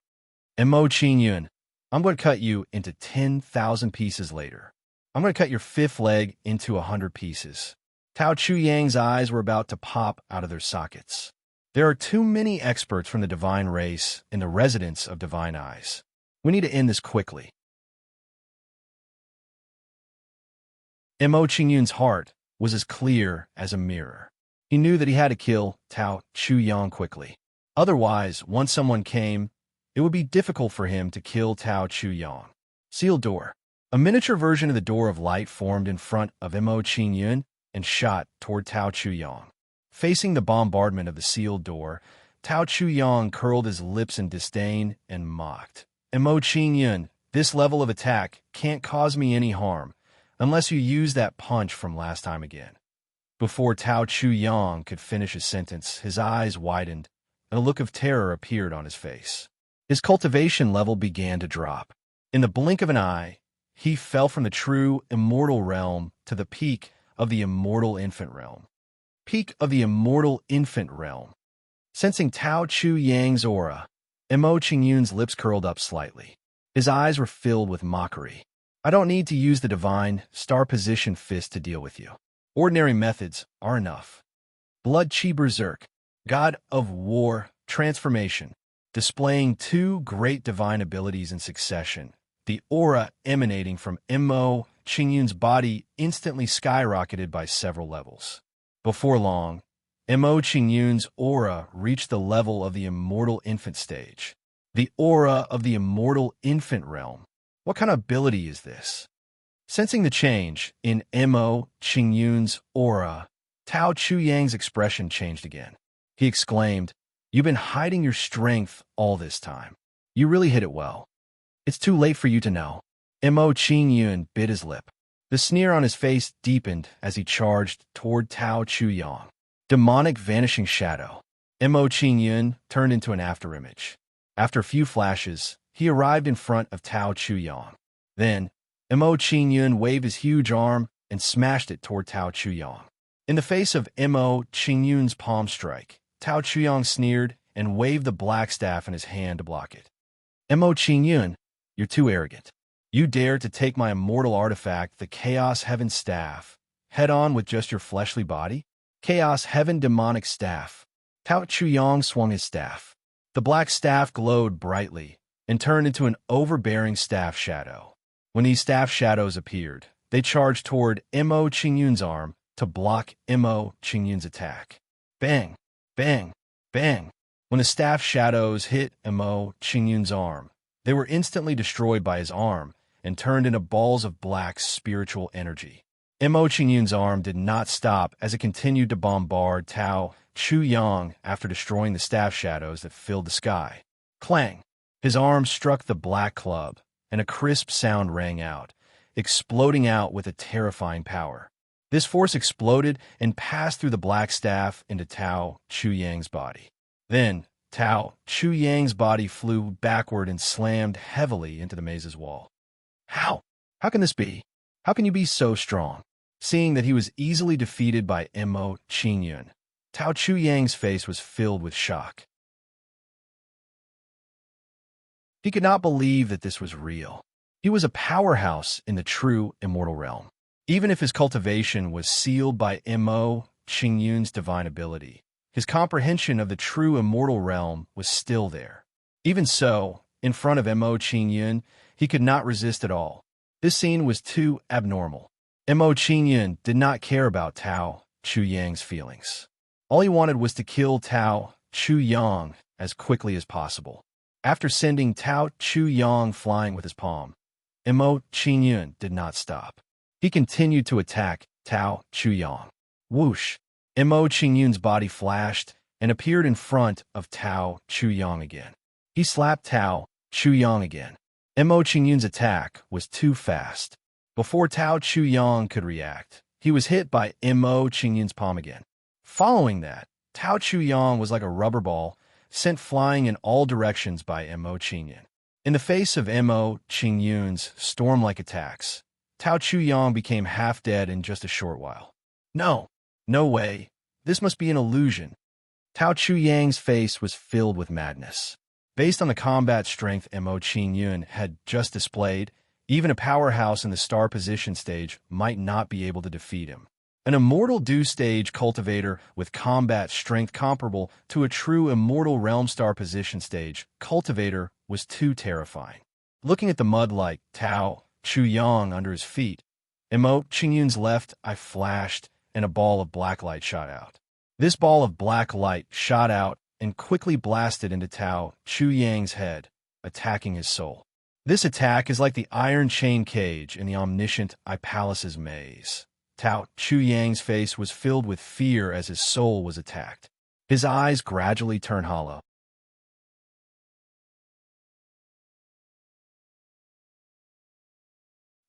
Emo Qingyun, I'm going to cut you into 10,000 pieces later. I'm going to cut your fifth leg into 100 pieces. Tao Chuyang's eyes were about to pop out of their sockets. There are too many experts from the divine race in the residence of divine eyes. We need to end this quickly. Emo Qingyun's heart was as clear as a mirror. He knew that he had to kill Tao Chuyang quickly. Otherwise, once someone came, it would be difficult for him to kill Tao Chuyang. Sealed door. A miniature version of the door of light formed in front of Emo Qingyun and shot toward Tao Chuyang. Facing the bombardment of the sealed door, Tao Chuyang curled his lips in disdain and mocked. Emo Qingyun, this level of attack can't cause me any harm, unless you use that punch from last time again. Before Tao Chuyang could finish his sentence, his eyes widened, and a look of terror appeared on his face. His cultivation level began to drop. In the blink of an eye, he fell from the true immortal realm to the peak of the immortal infant realm. Peak of the immortal infant realm. Sensing Tao Chuyang's aura, Emo Qingyun's lips curled up slightly. His eyes were filled with mockery. I don't need to use the divine star-position fist to deal with you. Ordinary methods are enough. Blood Chi Berserk, God of War, Transformation, displaying two great divine abilities in succession. The aura emanating from Emo Qingyun's body instantly skyrocketed by several levels. Before long, Emo Qingyun's aura reached the level of the immortal infant stage. The aura of the immortal infant realm. What kind of ability is this? Sensing the change in Emo Qingyun's aura, Tao Chuyang's expression changed again. He exclaimed, "You've been hiding your strength all this time. You really hit it well. It's too late for you to know." Emo Qingyun bit his lip. The sneer on his face deepened as he charged toward Tao Chuyang. Demonic vanishing shadow. Emo Qingyun turned into an afterimage. After a few flashes, he arrived in front of Tao Chuyang. Then, Emo Qingyun waved his huge arm and smashed it toward Tao Chuyang. In the face of Emo Qingyun's palm strike, Tao Chuyang sneered and waved the black staff in his hand to block it. Emo Qingyun, you're too arrogant. You dare to take my immortal artifact, the Chaos Heaven Staff, head-on with just your fleshly body? Chaos Heaven Demonic Staff. Tao Chuyang swung his staff. The black staff glowed brightly and turned into an overbearing staff shadow. When these staff shadows appeared, they charged toward Emo Qingyun's arm to block Emo Qingyun's attack. Bang! Bang! Bang! When the staff shadows hit Emo Qingyun's arm, they were instantly destroyed by his arm and turned into balls of black spiritual energy. Mo Qingyun's arm did not stop as it continued to bombard Tao Chu Yang after destroying the staff shadows that filled the sky. Clang! His arm struck the black club, and a crisp sound rang out, exploding out with a terrifying power. This force exploded and passed through the black staff into Tao Chu Yang's body. Then, Tao Chu Yang's body flew backward and slammed heavily into the maze's wall. How? How can this be? How can you be so strong? Seeing that he was easily defeated by Mo Qingyun, Tao Chu Yang's face was filled with shock. He could not believe that this was real. He was a powerhouse in the true immortal realm. Even if his cultivation was sealed by Mo Qingyun's divine ability, his comprehension of the true immortal realm was still there. Even so, in front of Mo Qingyun, he could not resist at all. This scene was too abnormal. Mo Qingyun did not care about Tao Chu Yang's feelings. All he wanted was to kill Tao Chu Yang as quickly as possible. After sending Tao Chu Yang flying with his palm, Mo Qingyun did not stop. He continued to attack Tao Chu Yang. Whoosh! Mo Qingyun's body flashed and appeared in front of Tao Chu Yang again. He slapped Tao Chu Yang again. Mo Qingyun's attack was too fast. Before Tao Chu Yang could react, he was hit by Mo Qingyun's palm again. Following that, Tao Chu Yang was like a rubber ball sent flying in all directions by Mo Qingyun. In the face of Mo Qingyun's storm-like attacks, Tao Chu Yang became half dead in just a short while. No, no way. This must be an illusion. Tao Chu Yang's face was filled with madness. Based on the combat strength Mo Qingyun had just displayed, even a powerhouse in the star position stage might not be able to defeat him. An immortal dew stage cultivator with combat strength comparable to a true immortal realm star position stage cultivator was too terrifying. Looking at the mud like Tao Chu Yang under his feet, Mo Qingyun's left eye flashed and a ball of black light shot out. This ball of black light shot out and quickly blasted into Tao Chu Yang's head, attacking his soul. This attack is like the iron chain cage in the omniscient Palace's maze. Tao Chu Yang's face was filled with fear as his soul was attacked. His eyes gradually turned hollow.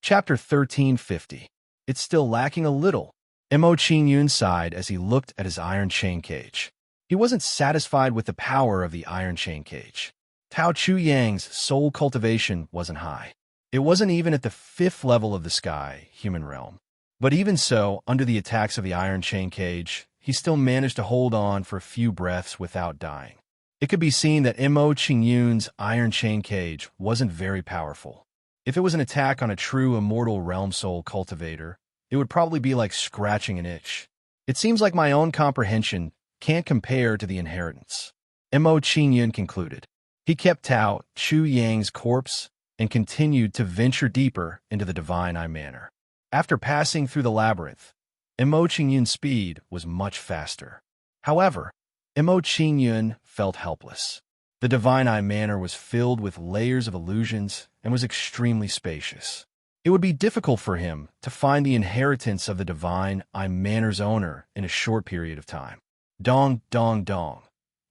Chapter 1350. It's still lacking a little. Mo Qingyun sighed as he looked at his iron chain cage. He wasn't satisfied with the power of the iron chain cage. Tao Chu Yang's soul cultivation wasn't high. It wasn't even at the 5th level of the sky, human realm. But even so, under the attacks of the iron chain cage, he still managed to hold on for a few breaths without dying. It could be seen that Mo Qingyun's iron chain cage wasn't very powerful. If it was an attack on a true immortal realm soul cultivator, it would probably be like scratching an itch. It seems like my own comprehension can't compare to the inheritance. Mo Qingyun concluded. He kept Tao Chu Yang's corpse and continued to venture deeper into the Divine Eye Manor. After passing through the labyrinth, Mo Qingyun's speed was much faster. However, Mo Qingyun felt helpless. The Divine Eye Manor was filled with layers of illusions and was extremely spacious. It would be difficult for him to find the inheritance of the Divine Eye Manor's owner in a short period of time. Dong, dong, dong.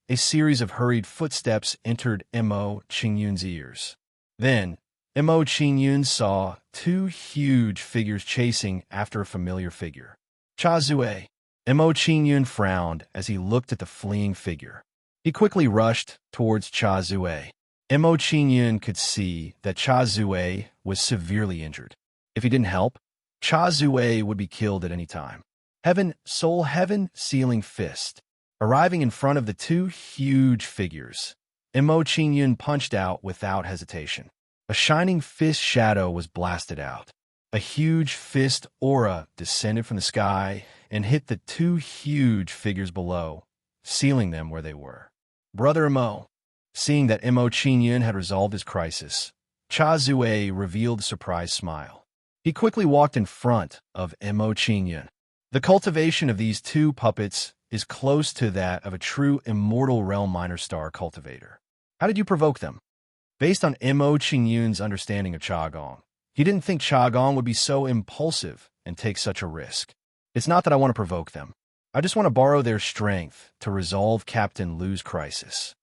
A series of hurried footsteps entered Mo Qingyun's ears. Then, Mo Qingyun saw 2 huge figures chasing after a familiar figure. Cha Zue. Mo Qingyun frowned as he looked at the fleeing figure. He quickly rushed towards Cha Zue. Mo Qingyun could see that Cha Zue was severely injured. If he didn't help, Cha Zue would be killed at any time. Heaven, soul heaven, sealing fist. Arriving in front of the 2 huge figures, Mo Qingyun punched out without hesitation. A shining fist shadow was blasted out. A huge fist aura descended from the sky and hit the 2 huge figures below, sealing them where they were. Brother Mo. Seeing that Mo Qingyun had resolved his crisis, Cha Zue revealed a surprised smile. He quickly walked in front of Mo Qingyun. The cultivation of these 2 puppets is close to that of a true immortal realm minor star cultivator. How did you provoke them? Based on Mo Qingyun's understanding of Qigong, He didn't think Chagong would be so impulsive and take such a risk. It's not that I want to provoke them. I just want to borrow their strength to resolve Captain Lu's crisis.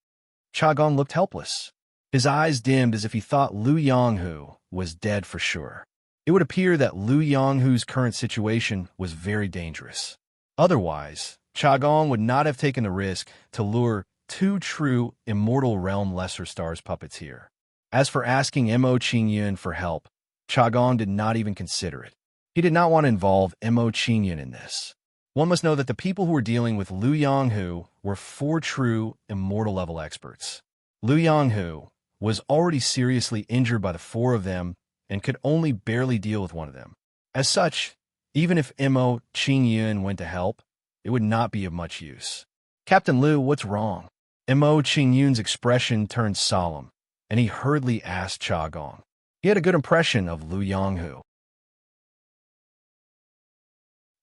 Chagong looked helpless. His eyes dimmed as if he thought Lu Yonghu was dead for sure. It would appear that Lu Yonghu's current situation was very dangerous. Otherwise, Chagong would not have taken the risk to lure two true Immortal Realm Lesser Stars puppets here. As for asking Mo Qingyun for help, Chagong did not even consider it. He did not want to involve Mo Qingyun in this. One must know that the people who were dealing with Lu Yonghu were 4 true Immortal level experts. Lu Yonghu was already seriously injured by the 4 of them and could only barely deal with one of them. As such, even if Mo Qingyun went to help, it would not be of much use. Captain Lu, what's wrong? Mo Qingyun's expression turned solemn, and he hurriedly asked Chagong. He had a good impression of Lu Yonghu.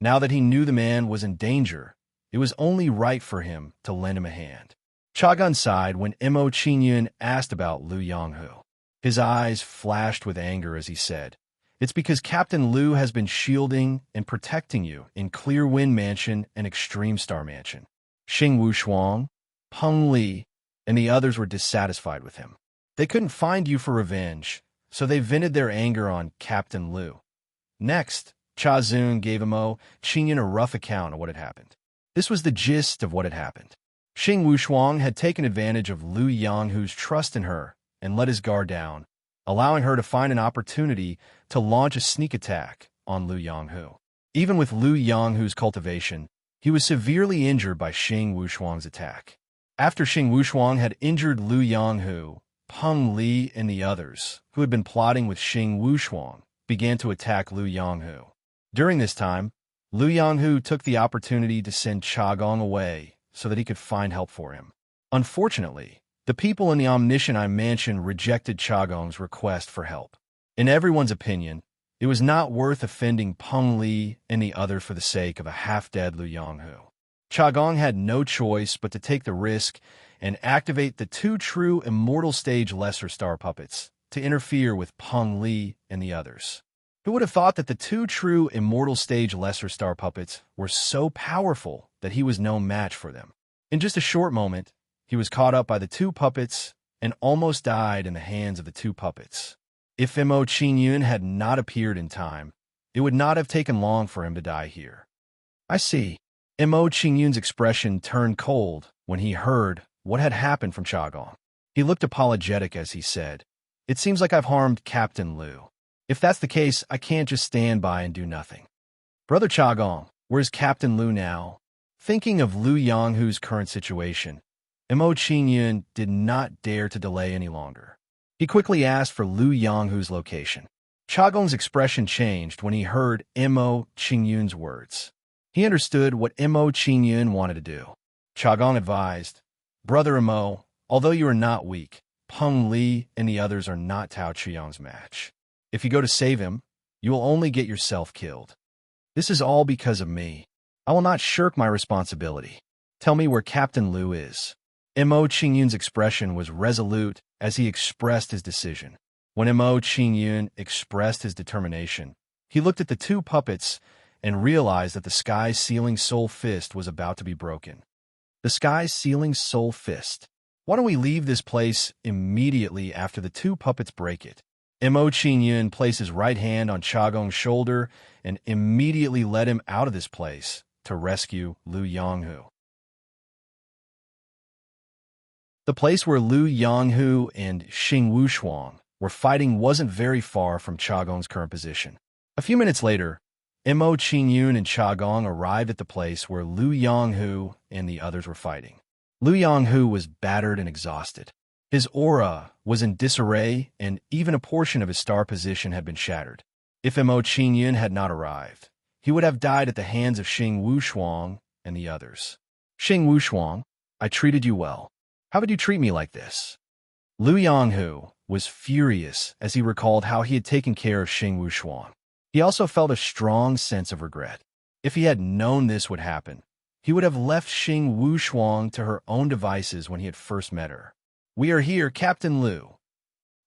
Now that he knew the man was in danger, it was only right for him to lend him a hand. Chagong sighed when Mo Qingyun asked about Lu Yonghu. His eyes flashed with anger as he said, "It's because Captain Lu has been shielding and protecting you in Clear Wind Mansion and Extreme Star Mansion." Xing Wushuang, Peng Li, and the others were dissatisfied with him. They couldn't find you for revenge, so they vented their anger on Captain Lu. Next, Cha Zun gave Mo Qingyun a rough account of what had happened. This was the gist of what had happened. Xing Wushuang had taken advantage of Lu Yonghu's trust in her and let his guard down, allowing her to find an opportunity to launch a sneak attack on Lu Yonghu. Even with Lu Yonghu's cultivation, he was severely injured by Xing Wushuang's attack. After Xing Wushuang had injured Lu Yonghu, Peng Li and the others, who had been plotting with Xing Wushuang, began to attack Lu Yonghu. During this time, Lu Yonghu took the opportunity to send Chagong away so that he could find help for him. Unfortunately, the people in the Omniscient Eye Mansion rejected Chagong's request for help. In everyone's opinion, it was not worth offending Peng Li and the others for the sake of a half-dead Lu Yonghu. Chagong had no choice but to take the risk and activate the 2 true Immortal Stage Lesser Star puppets to interfere with Peng Li and the others. Who would have thought that the 2 true Immortal Stage Lesser Star puppets were so powerful that he was no match for them? In just a short moment, he was caught up by the 2 puppets and almost died in the hands of the 2 puppets. If Mo Qingyun had not appeared in time, it would not have taken long for him to die here. I see. Mo Qingyun's expression turned cold when he heard what had happened from Chagong. He looked apologetic as he said, "It seems like I've harmed Captain Lu. If that's the case, I can't just stand by and do nothing." "Brother Chagong, where's Captain Lu now?" Thinking of Lu Yonghu's current situation, Mo Qingyun did not dare to delay any longer. He quickly asked for Lu Yonghu's location. Chagong's expression changed when he heard Mo Qingyun's words. He understood what Mo Qingyun wanted to do. Chagong advised, "Brother Mo, although you are not weak, Peng Li and the others are not Tao Chiang's match. If you go to save him, you will only get yourself killed. This is all because of me. I will not shirk my responsibility. Tell me where Captain Lu is." Mo Qingyun's expression was resolute as he expressed his decision. When Mo Qingyun expressed his determination, he looked at the 2 puppets and realized that the Sky Sealing Soul Fist was about to be broken. The Sky Sealing Soul Fist. Why don't we leave this place immediately after the 2 puppets break it? Mo Qingyun placed his right hand on Chagong's shoulder and immediately led him out of this place to rescue Lu Yonghu. The place where Lu Yonghu and Xing Wushuang were fighting wasn't very far from Chagong's current position. A few minutes later, Mo Qingyun and Chagong arrived at the place where Lu Yonghu and the others were fighting. Lu Yonghu was battered and exhausted. His aura was in disarray, and even a portion of his star position had been shattered. If Mo Qingyun had not arrived, he would have died at the hands of Xing Wushuang and the others. "Xing Wushuang, I treated you well. How would you treat me like this?" Lu Yonghu was furious as he recalled how he had taken care of Xing Wushuang. He also felt a strong sense of regret. If he had known this would happen, he would have left Xing Wushuang to her own devices when he had first met her. "We are here, Captain Lu."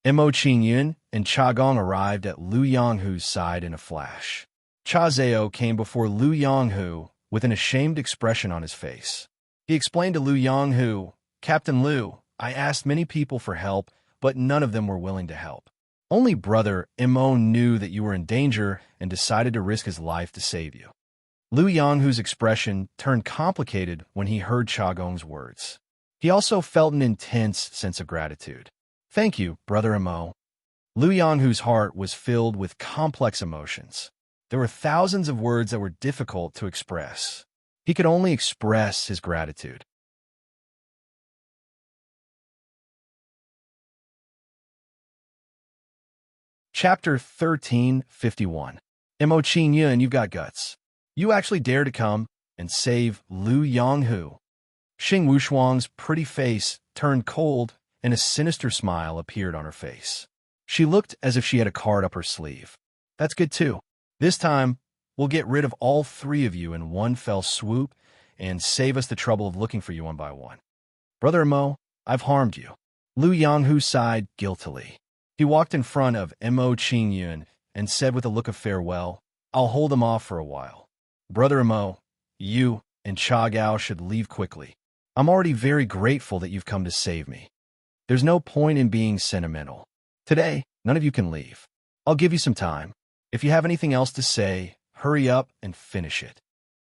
Mo Qingyun and Cha Gong arrived at Lu Yonghu's side in a flash. Cha Zhao came before Lu Yonghu with an ashamed expression on his face. He explained to Lu Yonghu, "Captain Lu, I asked many people for help, but none of them were willing to help. Only brother Mo knew that you were in danger and decided to risk his life to save you." Lu Yonghu's expression turned complicated when he heard Cha Gong's words. He also felt an intense sense of gratitude. "Thank you, brother Mo." Lu Yonghu's heart was filled with complex emotions. There were thousands of words that were difficult to express. He could only express his gratitude. Chapter 1351. Mo Qingyun, you've got guts. You actually dare to come and save Lu Yonghu. Xing Wushuang's pretty face turned cold and a sinister smile appeared on her face. She looked as if she had a card up her sleeve. "That's good too. This time, we'll get rid of all three of you in one fell swoop and save us the trouble of looking for you one by one. Brother Mo, I've harmed you." Lu Yonghu sighed guiltily. He walked in front of Mo Qingyun and said with a look of farewell, "I'll hold them off for a while. Brother Mo, you and Cha Gao should leave quickly. I'm already very grateful that you've come to save me. There's no point in being sentimental. Today, none of you can leave. I'll give you some time. If you have anything else to say, hurry up and finish it."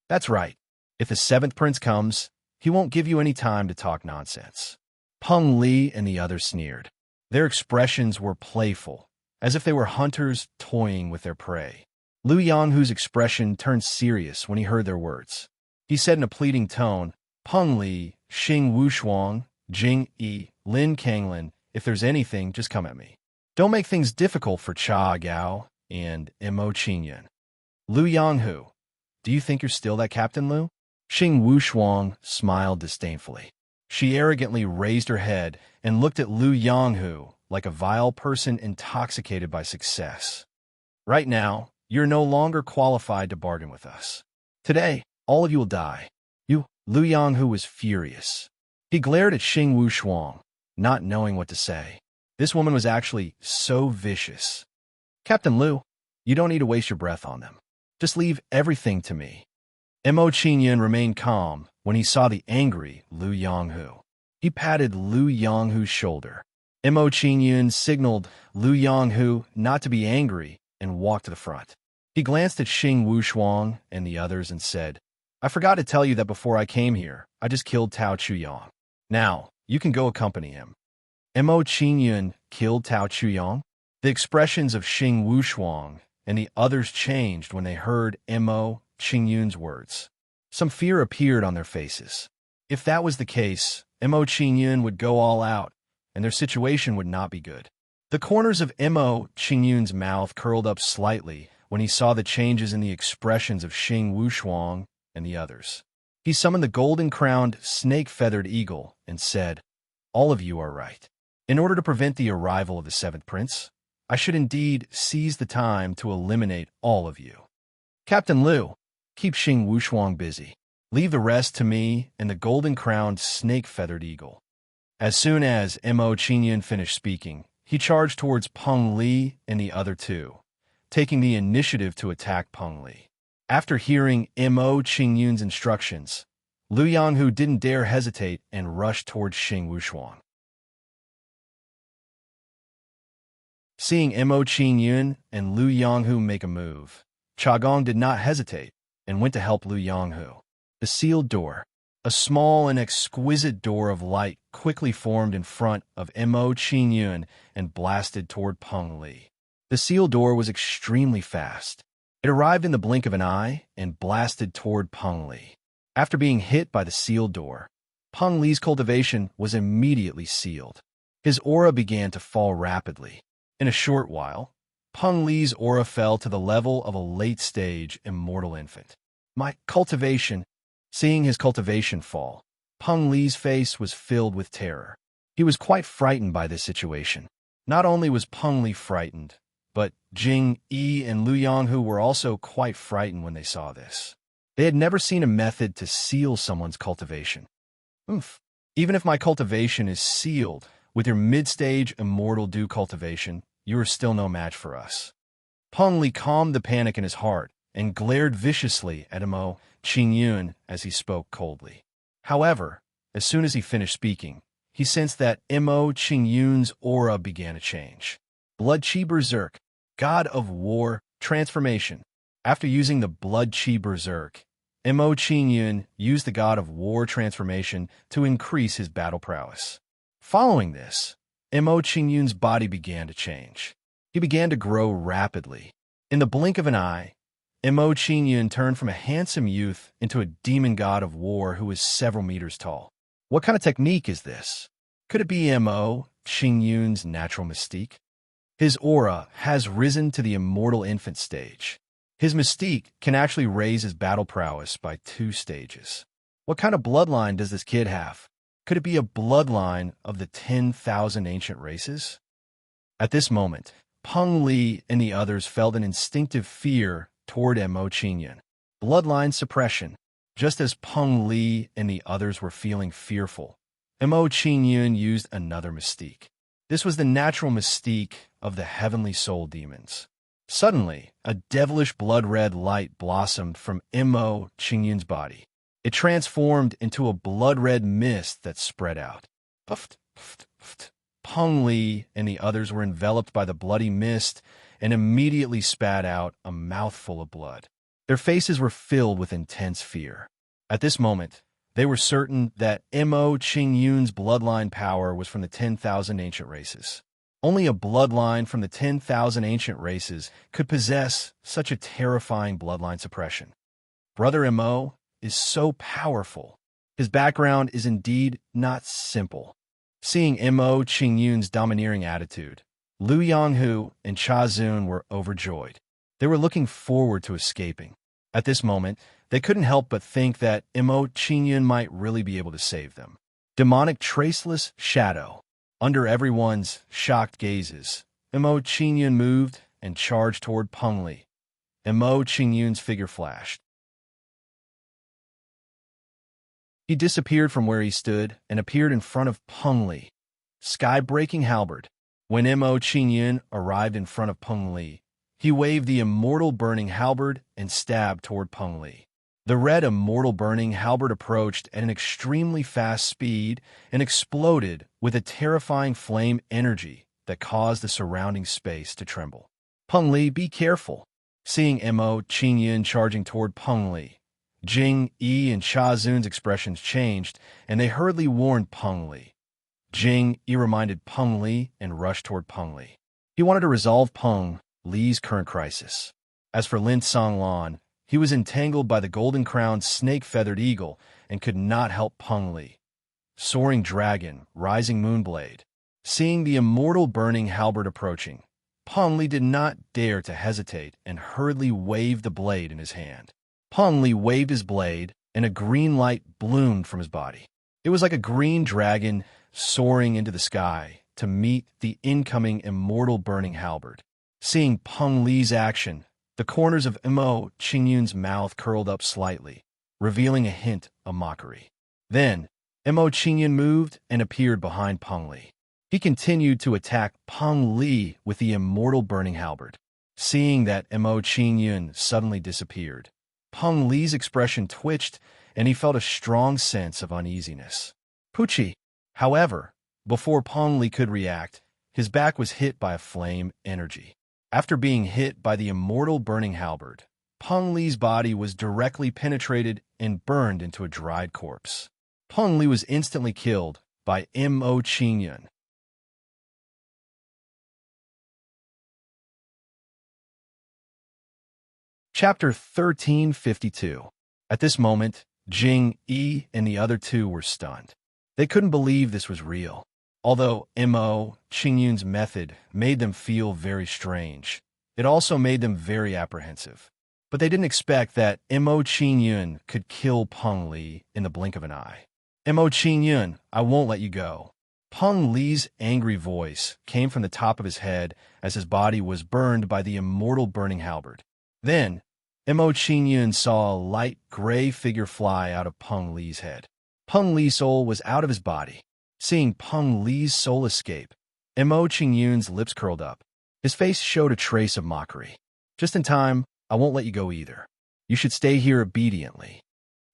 "That's right. If the seventh prince comes, he won't give you any time to talk nonsense." Peng Li and the others sneered. Their expressions were playful, as if they were hunters toying with their prey. Lu Yonghu's expression turned serious when he heard their words. He said in a pleading tone, "Peng Li, Xing Wushuang, Jing Yi, Lin Kanglin, if there's anything, just come at me. Don't make things difficult for Cha Gao and Mo Qingyun." "Lu Yonghu, do you think you're still that Captain Lu?" Xing Wushuang smiled disdainfully. She arrogantly raised her head and looked at Lu Yonghu like a vile person intoxicated by success. "Right now, you're no longer qualified to bargain with us. Today, all of you will die." Lu Yonghu was furious. He glared at Xing Wushuang, not knowing what to say. This woman was actually so vicious. "Captain Lu, you don't need to waste your breath on them. Just leave everything to me." Mo Qingyun remained calm when he saw the angry Lu Yonghu. He patted Lu Yonghu's shoulder. Mo Qingyun signaled Lu Yonghu not to be angry and walked to the front. He glanced at Xing Wushuang and the others and said, "I forgot to tell you that before I came here, I just killed Tao Chuyang. Now, you can go accompany him." Mo Qingyun killed Tao Chuyang? The expressions of Xing Wushuang and the others changed when they heard Mo Qingyun's words. Some fear appeared on their faces. If that was the case, Mo Qingyun would go all out, and their situation would not be good. The corners of Mo Qingyun's mouth curled up slightly when he saw the changes in the expressions of Xing Wushuang and the others. He summoned the golden-crowned, snake-feathered eagle and said, "All of you are right. In order to prevent the arrival of the seventh prince, I should indeed seize the time to eliminate all of you. Captain Lu, keep Xing Wushuang busy. Leave the rest to me and the golden-crowned, snake-feathered eagle." As soon as Mo Qingyun finished speaking, he charged towards Peng Li and the other two, taking the initiative to attack Peng Li. After hearing Mo Qingyun's instructions, Lu Yonghu didn't dare hesitate and rushed towards Xing Wushuang. Seeing Mo Qingyun and Lu Yonghu make a move, Cha Gong did not hesitate and went to help Lu Yonghu. The sealed door, a small and exquisite door of light, quickly formed in front of Mo Qingyun and blasted toward Peng Li. The sealed door was extremely fast. It arrived in the blink of an eye and blasted toward Peng Li. After being hit by the sealed door, Peng Li's cultivation was immediately sealed. His aura began to fall rapidly. In a short while, Peng Li's aura fell to the level of a late-stage immortal infant. "My cultivation." Seeing his cultivation fall, Peng Li's face was filled with terror. He was quite frightened by this situation. Not only was Peng Li frightened, but Jing Yi and Lu Yonghu were also quite frightened when they saw this. They had never seen a method to seal someone's cultivation. "Oof. Even if my cultivation is sealed, With your mid-stage immortal dew cultivation, you are still no match for us. Peng Li calmed the panic in his heart and glared viciously at Mo Qingyun as he spoke coldly. However, as soon as he finished speaking, he sensed that Mo Qingyun's aura began to change. Blood Qi Berserk, God of War, Transformation. After using the Blood Qi Berserk, Mo Qingyun used the God of War transformation to increase his battle prowess. Following this, Mo Qingyun's body began to change. He began to grow rapidly. In the blink of an eye, Mo Qingyun turned from a handsome youth into a demon god of war who was several meters tall. What kind of technique is this? Could it be Mo Qingyun's natural mystique? His aura has risen to the immortal infant stage. His mystique can actually raise his battle prowess by 2 stages. What kind of bloodline does this kid have? Could it be a bloodline of the 10,000 ancient races? At this moment, Peng Li and the others felt an instinctive fear toward Mo Qingyun. Bloodline suppression. Just as Peng Li and the others were feeling fearful, Mo Qingyun used another mystique. This was the natural mystique of the heavenly soul demons. Suddenly, a devilish blood-red light blossomed from Mo Qingyun's body. It transformed into a blood-red mist that spread out. Puffed, puffed, puffed. Peng Li and the others were enveloped by the bloody mist and immediately spat out a mouthful of blood. Their faces were filled with intense fear. At this moment, they were certain that Mo Qingyun's bloodline power was from the 10,000 ancient races. Only a bloodline from the 10,000 ancient races could possess such a terrifying bloodline suppression. Brother Mo is so powerful. His background is indeed not simple. Seeing Mo Qingyun's domineering attitude, Liu Yanghu and Cha Zun were overjoyed. They were looking forward to escaping. At this moment, they couldn't help but think that Mo Qingyun might really be able to save them. Demonic traceless shadow. Under everyone's shocked gazes, Mo Qingyun moved and charged toward Peng Li. Mo Qingyun's figure flashed. He disappeared from where he stood and appeared in front of Peng Li. Sky-breaking halberd. When Mo Qingyun arrived in front of Peng Li, he waved the immortal burning halberd and stabbed toward Peng Li. The red immortal burning halberd approached at an extremely fast speed and exploded with a terrifying flame energy that caused the surrounding space to tremble. Peng Li, be careful. Seeing Mo Qingyun charging toward Peng Li, Jing Yi and Cha Zun's expressions changed, and they hurriedly warned Peng Li. Jing Yi reminded Peng Li and rushed toward Peng Li. He wanted to resolve Peng Li's current crisis. As for Lin Songlan, he was entangled by the golden-crowned snake-feathered eagle and could not help Peng Li. Soaring dragon, rising moonblade. Seeing the immortal burning halberd approaching, Peng Li did not dare to hesitate and hurriedly waved the blade in his hand. Peng Li waved his blade, and a green light bloomed from his body. It was like a green dragon soaring into the sky to meet the incoming immortal burning halberd. Seeing Peng Li's action, the corners of Mo Qingyun's mouth curled up slightly, revealing a hint of mockery. Then, Mo Qingyun moved and appeared behind Peng Li. He continued to attack Peng Li with the immortal burning halberd. Seeing that Mo Qingyun suddenly disappeared, Peng Li's expression twitched, and he felt a strong sense of uneasiness. Pucci. However, before Peng Li could react, his back was hit by a flame energy. After being hit by the immortal burning halberd, Peng Li's body was directly penetrated and burned into a dried corpse. Peng Li was instantly killed by Mo Qingyun. Chapter 1352. At this moment, Jing Yi and the other two were stunned. They couldn't believe this was real. Although Mo Qingyun's method made them feel very strange, it also made them very apprehensive. But they didn't expect that Mo Qingyun could kill Peng Li in the blink of an eye. Mo Qingyun, I won't let you go. Peng Li's angry voice came from the top of his head as his body was burned by the immortal burning halberd. Then, Mo Qingyun saw a light gray figure fly out of Peng Li's head. Peng Li's soul was out of his body. Seeing Peng Li's soul escape, Mo Qingyun's lips curled up. His face showed a trace of mockery. Just in time, I won't let you go either. You should stay here obediently.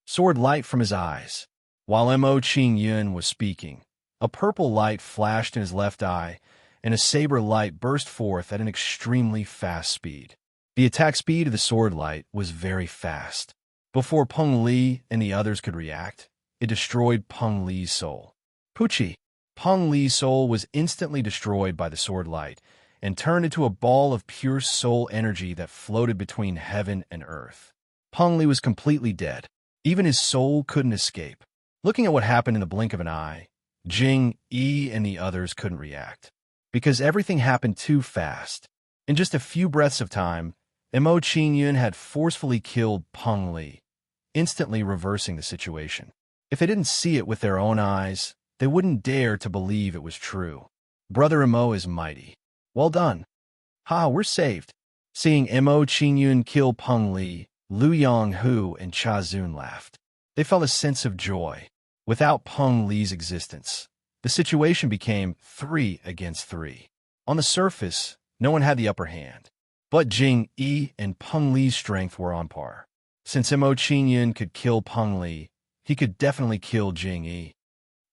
Soared light from his eyes. While Mo Qingyun was speaking, a purple light flashed in his left eye, and a saber light burst forth at an extremely fast speed. The attack speed of the sword light was very fast. Before Peng Li and the others could react, it destroyed Peng Li's soul. Pucci! Peng Li's soul was instantly destroyed by the sword light and turned into a ball of pure soul energy that floated between heaven and earth. Peng Li was completely dead. Even his soul couldn't escape. Looking at what happened in the blink of an eye, Jing Yi and the others couldn't react, because everything happened too fast. In just a few breaths of time, Mo Qingyun had forcefully killed Peng Li, instantly reversing the situation. If they didn't see it with their own eyes, they wouldn't dare to believe it was true. Brother Mo is mighty. Well done. Ha, we're saved. Seeing Mo Qingyun kill Peng Li, Liu Yonghu and Cha Zun laughed. They felt a sense of joy. Without Peng Li's existence, the situation became 3 against 3. On the surface, no one had the upper hand. But Jing Yi and Peng Li's strength were on par. Since Mo Qingyun could kill Peng Li, he could definitely kill Jing Yi.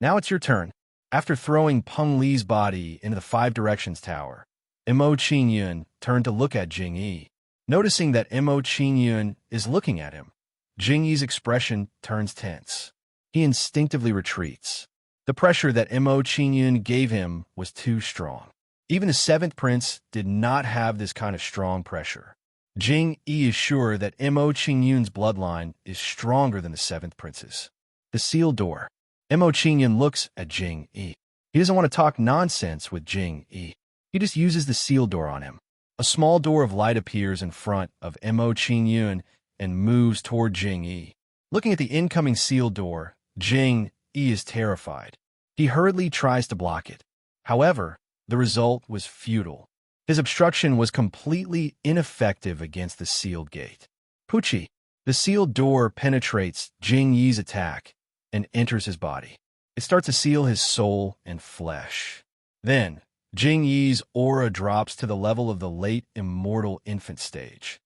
Now it's your turn. After throwing Peng Li's body into the 5 Directions Tower, Mo Qingyun turned to look at Jing Yi. Noticing that Mo Qingyun is looking at him, Jing Yi's expression turns tense. He instinctively retreats. The pressure that Mo Qingyun gave him was too strong. Even the 7th prince did not have this kind of strong pressure. Jing Yi is sure that Mo Qingyun's bloodline is stronger than the 7th prince's. The sealed door. Mo Qingyun looks at Jing Yi. He doesn't want to talk nonsense with Jing Yi. He just uses the sealed door on him. A small door of light appears in front of Mo Qingyun and moves toward Jing Yi. Looking at the incoming sealed door, Jing Yi is terrified. He hurriedly tries to block it. However, the result was futile. His obstruction was completely ineffective against the sealed gate. Pucci! The sealed door penetrates Jing Yi's attack and enters his body. It starts to seal his soul and flesh. Then, Jing Yi's aura drops to the level of the late immortal infant stage.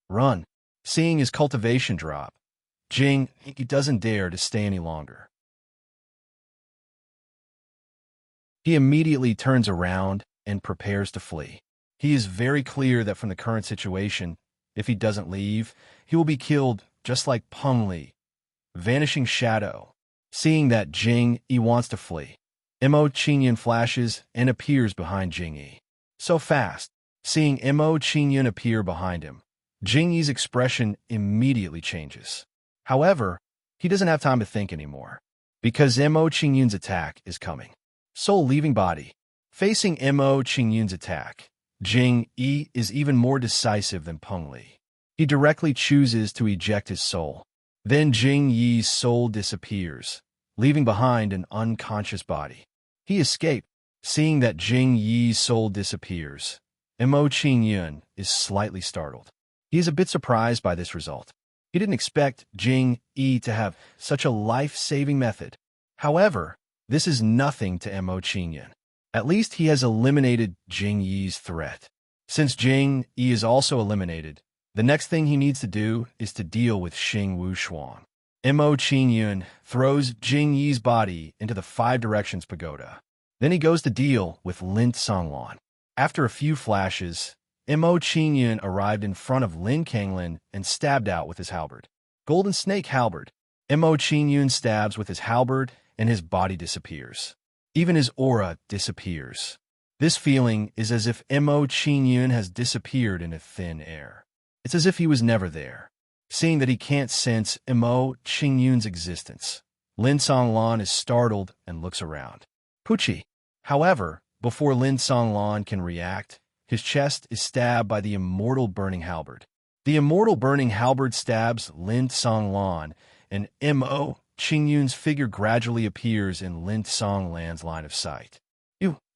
Run! Seeing his cultivation drop, Jing Yi doesn't dare to stay any longer. He immediately turns around and prepares to flee. He is very clear that from the current situation, if he doesn't leave, he will be killed just like Peng Li. Vanishing Shadow. Seeing that Jing Yi wants to flee, Mo Qingyun flashes and appears behind Jing Yi. So fast. Seeing Mo Qingyun appear behind him, Jing Yi's expression immediately changes. However, he doesn't have time to think anymore, because Mo Qingyun's attack is coming. Soul leaving body. Facing Mo Qingyun's attack, Jing Yi is even more decisive than Peng Li. He directly chooses to eject his soul. Then Jing Yi's soul disappears, leaving behind an unconscious body. He escaped. Seeing that Jing Yi's soul disappears, Mo Qingyun is slightly startled. He is a bit surprised by this result. He didn't expect Jing Yi to have such a life-saving method. However, this is nothing to Mo Qingyun. At least he has eliminated Jing Yi's threat. Since Jing Yi is also eliminated, the next thing he needs to do is to deal with Xing Wushuang. Mo Qingyun throws Jing Yi's body into the 5 Directions Pagoda. Then he goes to deal with Lin Songlan. After a few flashes, Mo Qingyun arrived in front of Lin Kanglin and stabbed out with his halberd. Golden Snake Halberd. Mo Qingyun stabs with his halberd and his body disappears. Even his aura disappears. This feeling is as if Mo Qingyun has disappeared into thin air. It's as if he was never there. Seeing that he can't sense Mo Qingyun's existence, Lin Songlan is startled and looks around. Pucci. However, before Lin Songlan can react, his chest is stabbed by the immortal burning halberd. The immortal burning halberd stabs Lin Songlan, and Mo Qingyun's figure gradually appears in Lin Songlan's line of sight.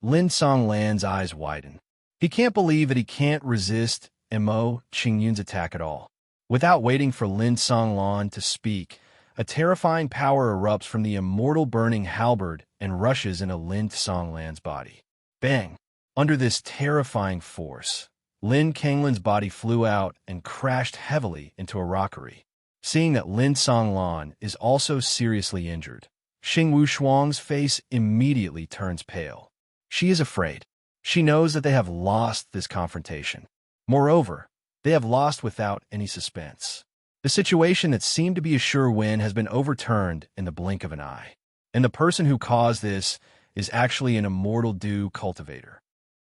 Lin Songlan's eyes widen. He can't believe that he can't resist Mo Qingyun's attack at all. Without waiting for Lin Songlan to speak, a terrifying power erupts from the immortal burning halberd and rushes into Lin Songlan's body. Bang! Under this terrifying force, Lin Kanglin's body flew out and crashed heavily into a rockery. Seeing that Lin Songlan is also seriously injured, Xing Wushuang's face immediately turns pale. She is afraid. She knows that they have lost this confrontation. Moreover, they have lost without any suspense. The situation that seemed to be a sure win has been overturned in the blink of an eye. And the person who caused this is actually an immortal dew cultivator.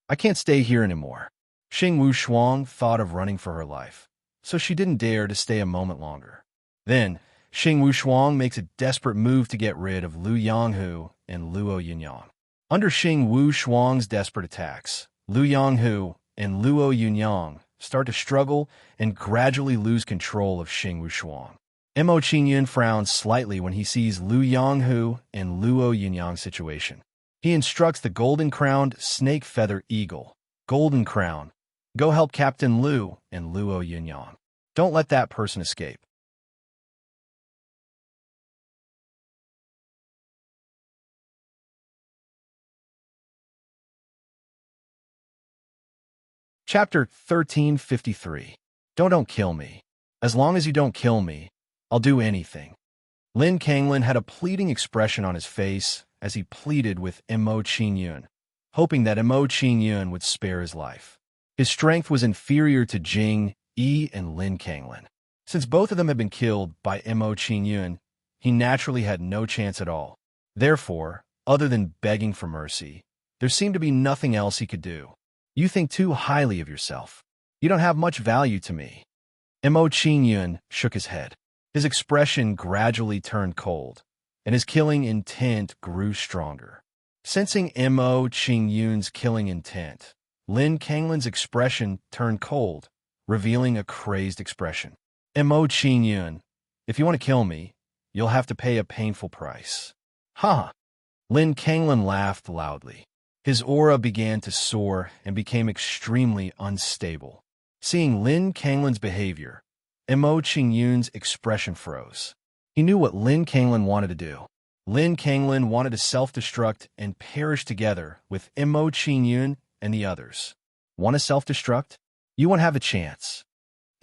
I can't stay here anymore. Xing Wushuang thought of running for her life, so she didn't dare to stay a moment longer. Then, Xing Wushuang makes a desperate move to get rid of Lu Yonghu and Luo Yunyang. Under Xing Wushuang's desperate attacks, Lu Yonghu and Luo Yunyang start to struggle and gradually lose control of Xing Wushuang. Mo Qingyun frowns slightly when he sees Lu Yonghu and Luo Yunyang's situation. He instructs the golden-crowned snake-feather eagle, Golden Crown, go help Captain Lu and Luo Yunyang. Don't let that person escape. Chapter 1353. Don't kill me. As long as you don't kill me, I'll do anything. Lin Kanglin had a pleading expression on his face as he pleaded with Mo Qingyun, hoping that Mo Qingyun would spare his life. His strength was inferior to Jing, Yi, and Lin Kanglin. Since both of them had been killed by Mo Qingyun, he naturally had no chance at all. Therefore, other than begging for mercy, there seemed to be nothing else he could do. You think too highly of yourself. You don't have much value to me. Mo Qingyun shook his head. His expression gradually turned cold, and his killing intent grew stronger. Sensing Mo Qingyun's killing intent, Lin Kanglin's expression turned cold, revealing a crazed expression. Mo Qingyun, if you want to kill me, you'll have to pay a painful price. Ha! Lin Kanglin laughed loudly. His aura began to soar and became extremely unstable. Seeing Lin Kanglin's behavior, Mo Qingyun's expression froze. He knew what Lin Kanglin wanted to do. Lin Kanglin wanted to self-destruct and perish together with Mo Qingyun and the others. Want to self-destruct? You won't have a chance.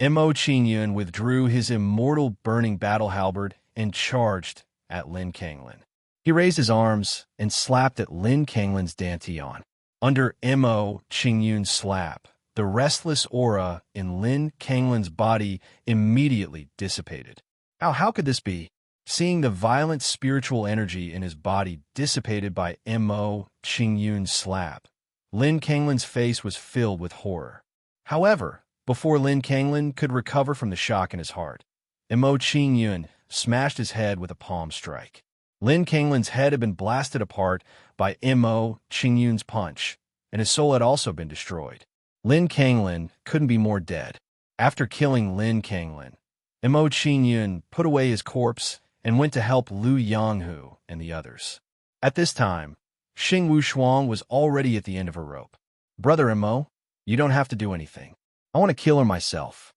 Mo Qingyun withdrew his immortal burning battle halberd and charged at Lin Kanglin. He raised his arms and slapped at Lin Kanglin's dantian. Under Mo Qingyun's slap, the restless aura in Lin Kanglin's body immediately dissipated. How could this be? Seeing the violent spiritual energy in his body dissipated by Mo Qingyun's slap, Lin Kanglin's face was filled with horror. However, before Lin Kanglin could recover from the shock in his heart, Mo Qingyun smashed his head with a palm strike. Lin Kanglin's head had been blasted apart by Mo Qingyun's punch, and his soul had also been destroyed. Lin Kanglin couldn't be more dead. After killing Lin Kanglin, Mo Qingyun put away his corpse and went to help Lu Yonghu and the others. At this time, Xing Wushuang was already at the end of her rope. Brother Mo, you don't have to do anything. I want to kill her myself.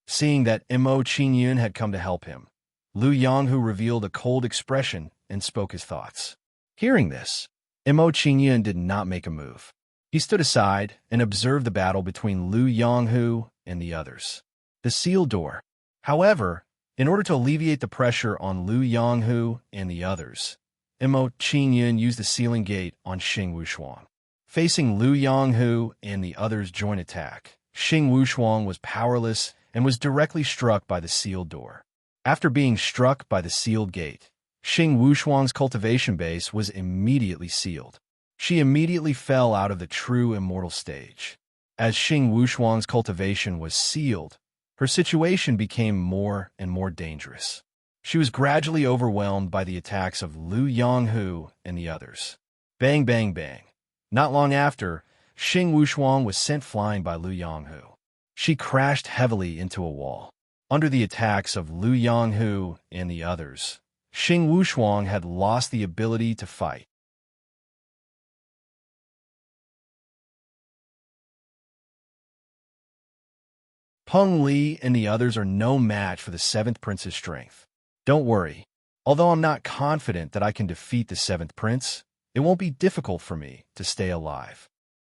Seeing that Mo Qingyun had come to help him, Lu Yonghu revealed a cold expression and spoke his thoughts. Hearing this, Mo Qingyun did not make a move. He stood aside and observed the battle between Lu Yonghu and the others. The sealed door. However, in order to alleviate the pressure on Lu Yonghu and the others, Mo Qingyun used the sealing gate on Xing Wushuang. Facing Lu Yonghu and the others' joint attack, Xing Wushuang was powerless and was directly struck by the sealed door. After being struck by the sealed gate, Xing Wushuang's cultivation base was immediately sealed. She immediately fell out of the true immortal stage. As Xing Wushuang's cultivation was sealed, her situation became more and more dangerous. She was gradually overwhelmed by the attacks of Lu Yonghu and the others. Bang, bang, bang. Not long after, Xing Wushuang was sent flying by Lu Yonghu. She crashed heavily into a wall. Under the attacks of Lu Yonghu and the others, Xing Wushuang had lost the ability to fight. Peng Li and the others are no match for the seventh prince's strength. Don't worry. Although I'm not confident that I can defeat the seventh prince, it won't be difficult for me to stay alive.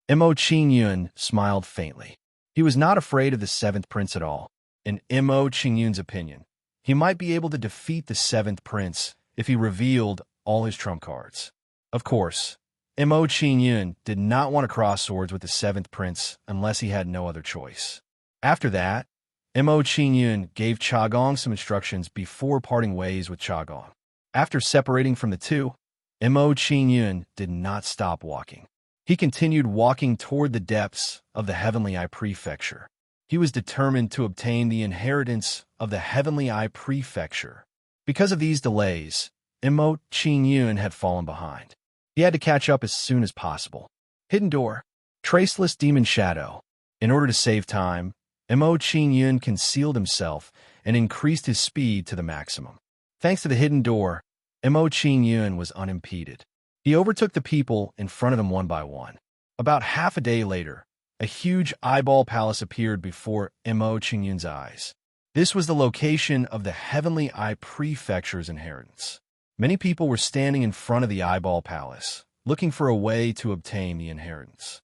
Mo Qingyun smiled faintly. He was not afraid of the seventh prince at all. In Mo Qingyun's opinion, he might be able to defeat the seventh prince if he revealed all his trump cards. Of course, Mo Qingyun did not want to cross swords with the seventh prince unless he had no other choice. After that, Mo Qingyun gave Chagong some instructions before parting ways with Chagong. After separating from the two, Mo Qingyun did not stop walking. He continued walking toward the depths of the Heavenly Eye Prefecture. He was determined to obtain the inheritance of the Heavenly Eye Prefecture. Because of these delays, Mo Qingyun had fallen behind. He had to catch up as soon as possible. Hidden Door. Traceless Demon Shadow. In order to save time, Mo Qingyun concealed himself and increased his speed to the maximum. Thanks to the Hidden Door, Mo Qingyun was unimpeded. He overtook the people in front of him one by one. About half a day later, a huge eyeball palace appeared before Mo Qingyun's eyes. This was the location of the Heavenly Eye Prefecture's inheritance. Many people were standing in front of the eyeball palace, looking for a way to obtain the inheritance.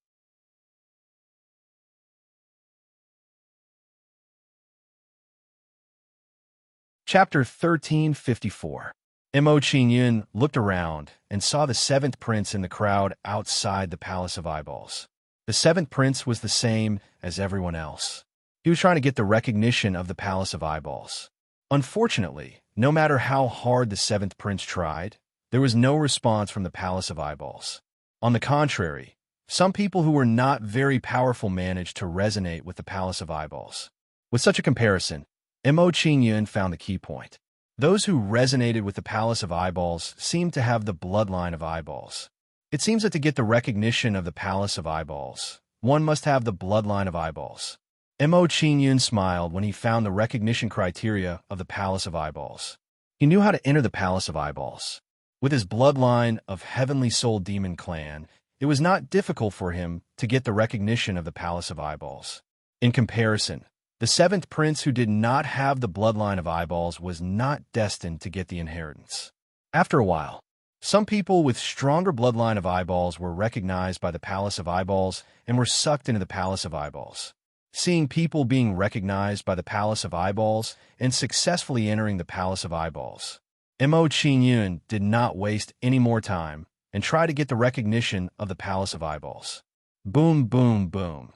Chapter 1354. Mo Qingyun looked around and saw the seventh prince in the crowd outside the Palace of Eyeballs. The seventh prince was the same as everyone else. He was trying to get the recognition of the Palace of Eyeballs. Unfortunately, no matter how hard the seventh prince tried, there was no response from the Palace of Eyeballs. On the contrary, some people who were not very powerful managed to resonate with the Palace of Eyeballs. With such a comparison, Mo Qingyun found the key point. Those who resonated with the Palace of Eyeballs seemed to have the bloodline of eyeballs. It seems that to get the recognition of the Palace of Eyeballs, one must have the bloodline of eyeballs. Mo Qingyun smiled when he found the recognition criteria of the Palace of Eyeballs. He knew how to enter the Palace of Eyeballs. With his bloodline of Heavenly Soul Demon Clan, it was not difficult for him to get the recognition of the Palace of Eyeballs. In comparison, the seventh prince who did not have the bloodline of eyeballs was not destined to get the inheritance. After a while, some people with stronger bloodline of eyeballs were recognized by the Palace of Eyeballs and were sucked into the Palace of Eyeballs. Seeing people being recognized by the Palace of Eyeballs and successfully entering the Palace of Eyeballs, Mo Qingyun did not waste any more time and tried to get the recognition of the Palace of Eyeballs. Boom, boom, boom.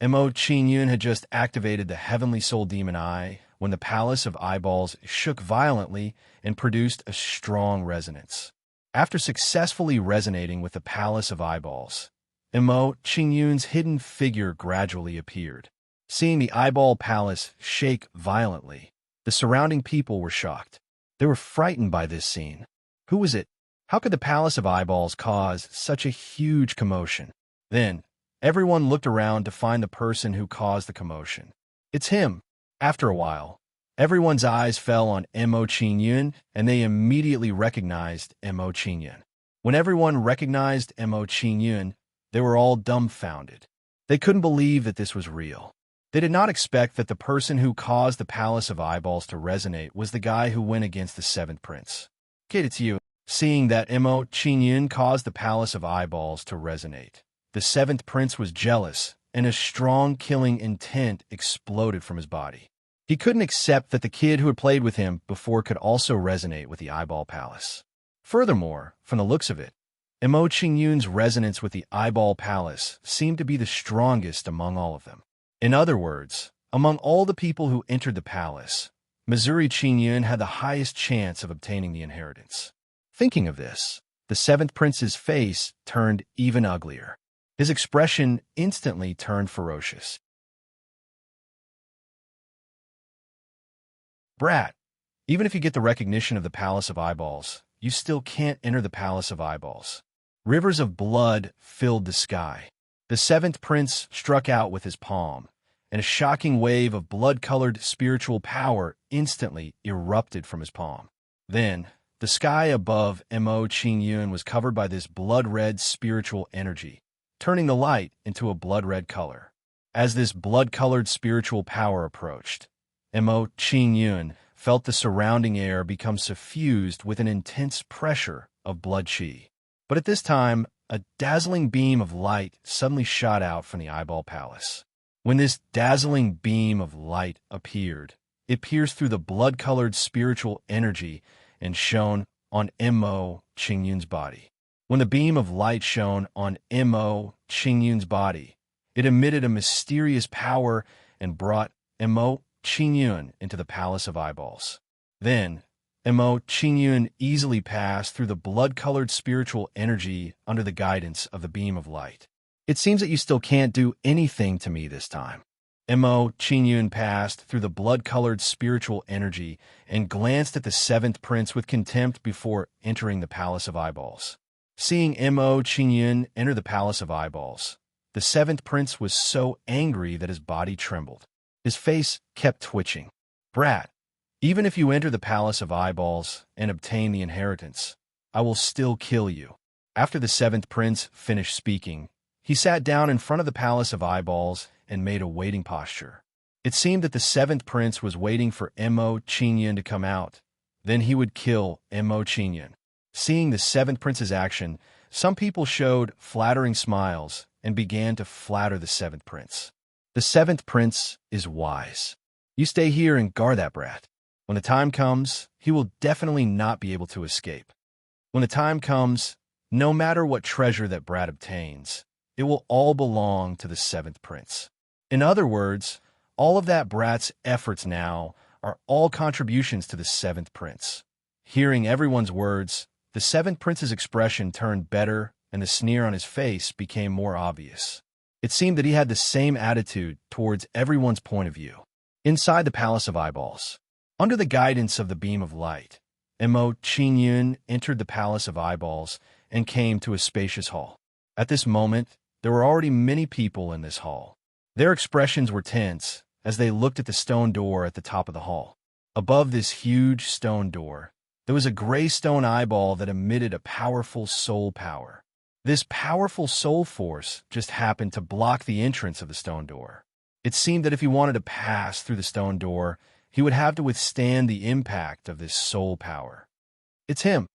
Mo Qingyun had just activated the Heavenly Soul Demon Eye when the Palace of Eyeballs shook violently and produced a strong resonance. After successfully resonating with the Palace of Eyeballs, Mo Qingyun's hidden figure gradually appeared. Seeing the Eyeball Palace shake violently, the surrounding people were shocked. They were frightened by this scene. Who was it? How could the Palace of Eyeballs cause such a huge commotion? Then, everyone looked around to find the person who caused the commotion. It's him. After a while, everyone's eyes fell on Mo Qingyun, and they immediately recognized Mo Qingyun. When everyone recognized Mo Qingyun, they were all dumbfounded. They couldn't believe that this was real. They did not expect that the person who caused the Palace of Eyeballs to resonate was the guy who went against the seventh prince. Kid, it's you. Seeing that Mo Qingyun caused the Palace of Eyeballs to resonate, the seventh prince was jealous, and a strong killing intent exploded from his body. He couldn't accept that the kid who had played with him before could also resonate with the Eyeball Palace. Furthermore, from the looks of it, Mo Qingyun's resonance with the Eyeball Palace seemed to be the strongest among all of them. In other words, among all the people who entered the palace, Missouri Qingyun had the highest chance of obtaining the inheritance. Thinking of this, the seventh prince's face turned even uglier. His expression instantly turned ferocious. Brat, even if you get the recognition of the Palace of Eyeballs, you still can't enter the Palace of Eyeballs. Rivers of blood filled the sky. The seventh prince struck out with his palm, and a shocking wave of blood-colored spiritual power instantly erupted from his palm. Then, the sky above Mo Qingyun was covered by this blood-red spiritual energy, turning the light into a blood-red color. As this blood-colored spiritual power approached, Mo Qingyun felt the surrounding air become suffused with an intense pressure of blood qi. But at this time, a dazzling beam of light suddenly shot out from the eyeball palace. When this dazzling beam of light appeared, it pierced through the blood-colored spiritual energy and shone on Mo Qingyun's body. When the beam of light shone on Mo Qingyun's body, it emitted a mysterious power and brought Mo Qingyun into the Palace of Eyeballs. Then, Mo Qingyun easily passed through the blood-colored spiritual energy under the guidance of the beam of light. It seems that you still can't do anything to me this time. Mo Qingyun passed through the blood-colored spiritual energy and glanced at the seventh prince with contempt before entering the Palace of Eyeballs. Seeing Mo Qingyun enter the Palace of Eyeballs, the seventh prince was so angry that his body trembled. His face kept twitching. "Brat, even if you enter the Palace of Eyeballs and obtain the inheritance, I will still kill you." After the seventh prince finished speaking, he sat down in front of the Palace of Eyeballs and made a waiting posture. It seemed that the seventh prince was waiting for Mo Qingyun to come out. Then he would kill Mo Qingyun. Seeing the seventh prince's action, some people showed flattering smiles and began to flatter the seventh prince. The seventh prince is wise. You stay here and guard that brat. When the time comes, he will definitely not be able to escape. When the time comes, no matter what treasure that brat obtains, it will all belong to the seventh prince. In other words, all of that brat's efforts now are all contributions to the seventh prince. Hearing everyone's words, the seventh prince's expression turned better and the sneer on his face became more obvious. It seemed that he had the same attitude towards everyone's point of view. Inside the Palace of Eyeballs, under the guidance of the beam of light, Mo Qingyun entered the Palace of Eyeballs and came to a spacious hall. At this moment, there were already many people in this hall. Their expressions were tense as they looked at the stone door at the top of the hall. Above this huge stone door, there was a gray stone eyeball that emitted a powerful soul power. This powerful soul force just happened to block the entrance of the stone door. It seemed that if he wanted to pass through the stone door, he would have to withstand the impact of this soul power. "It's him,"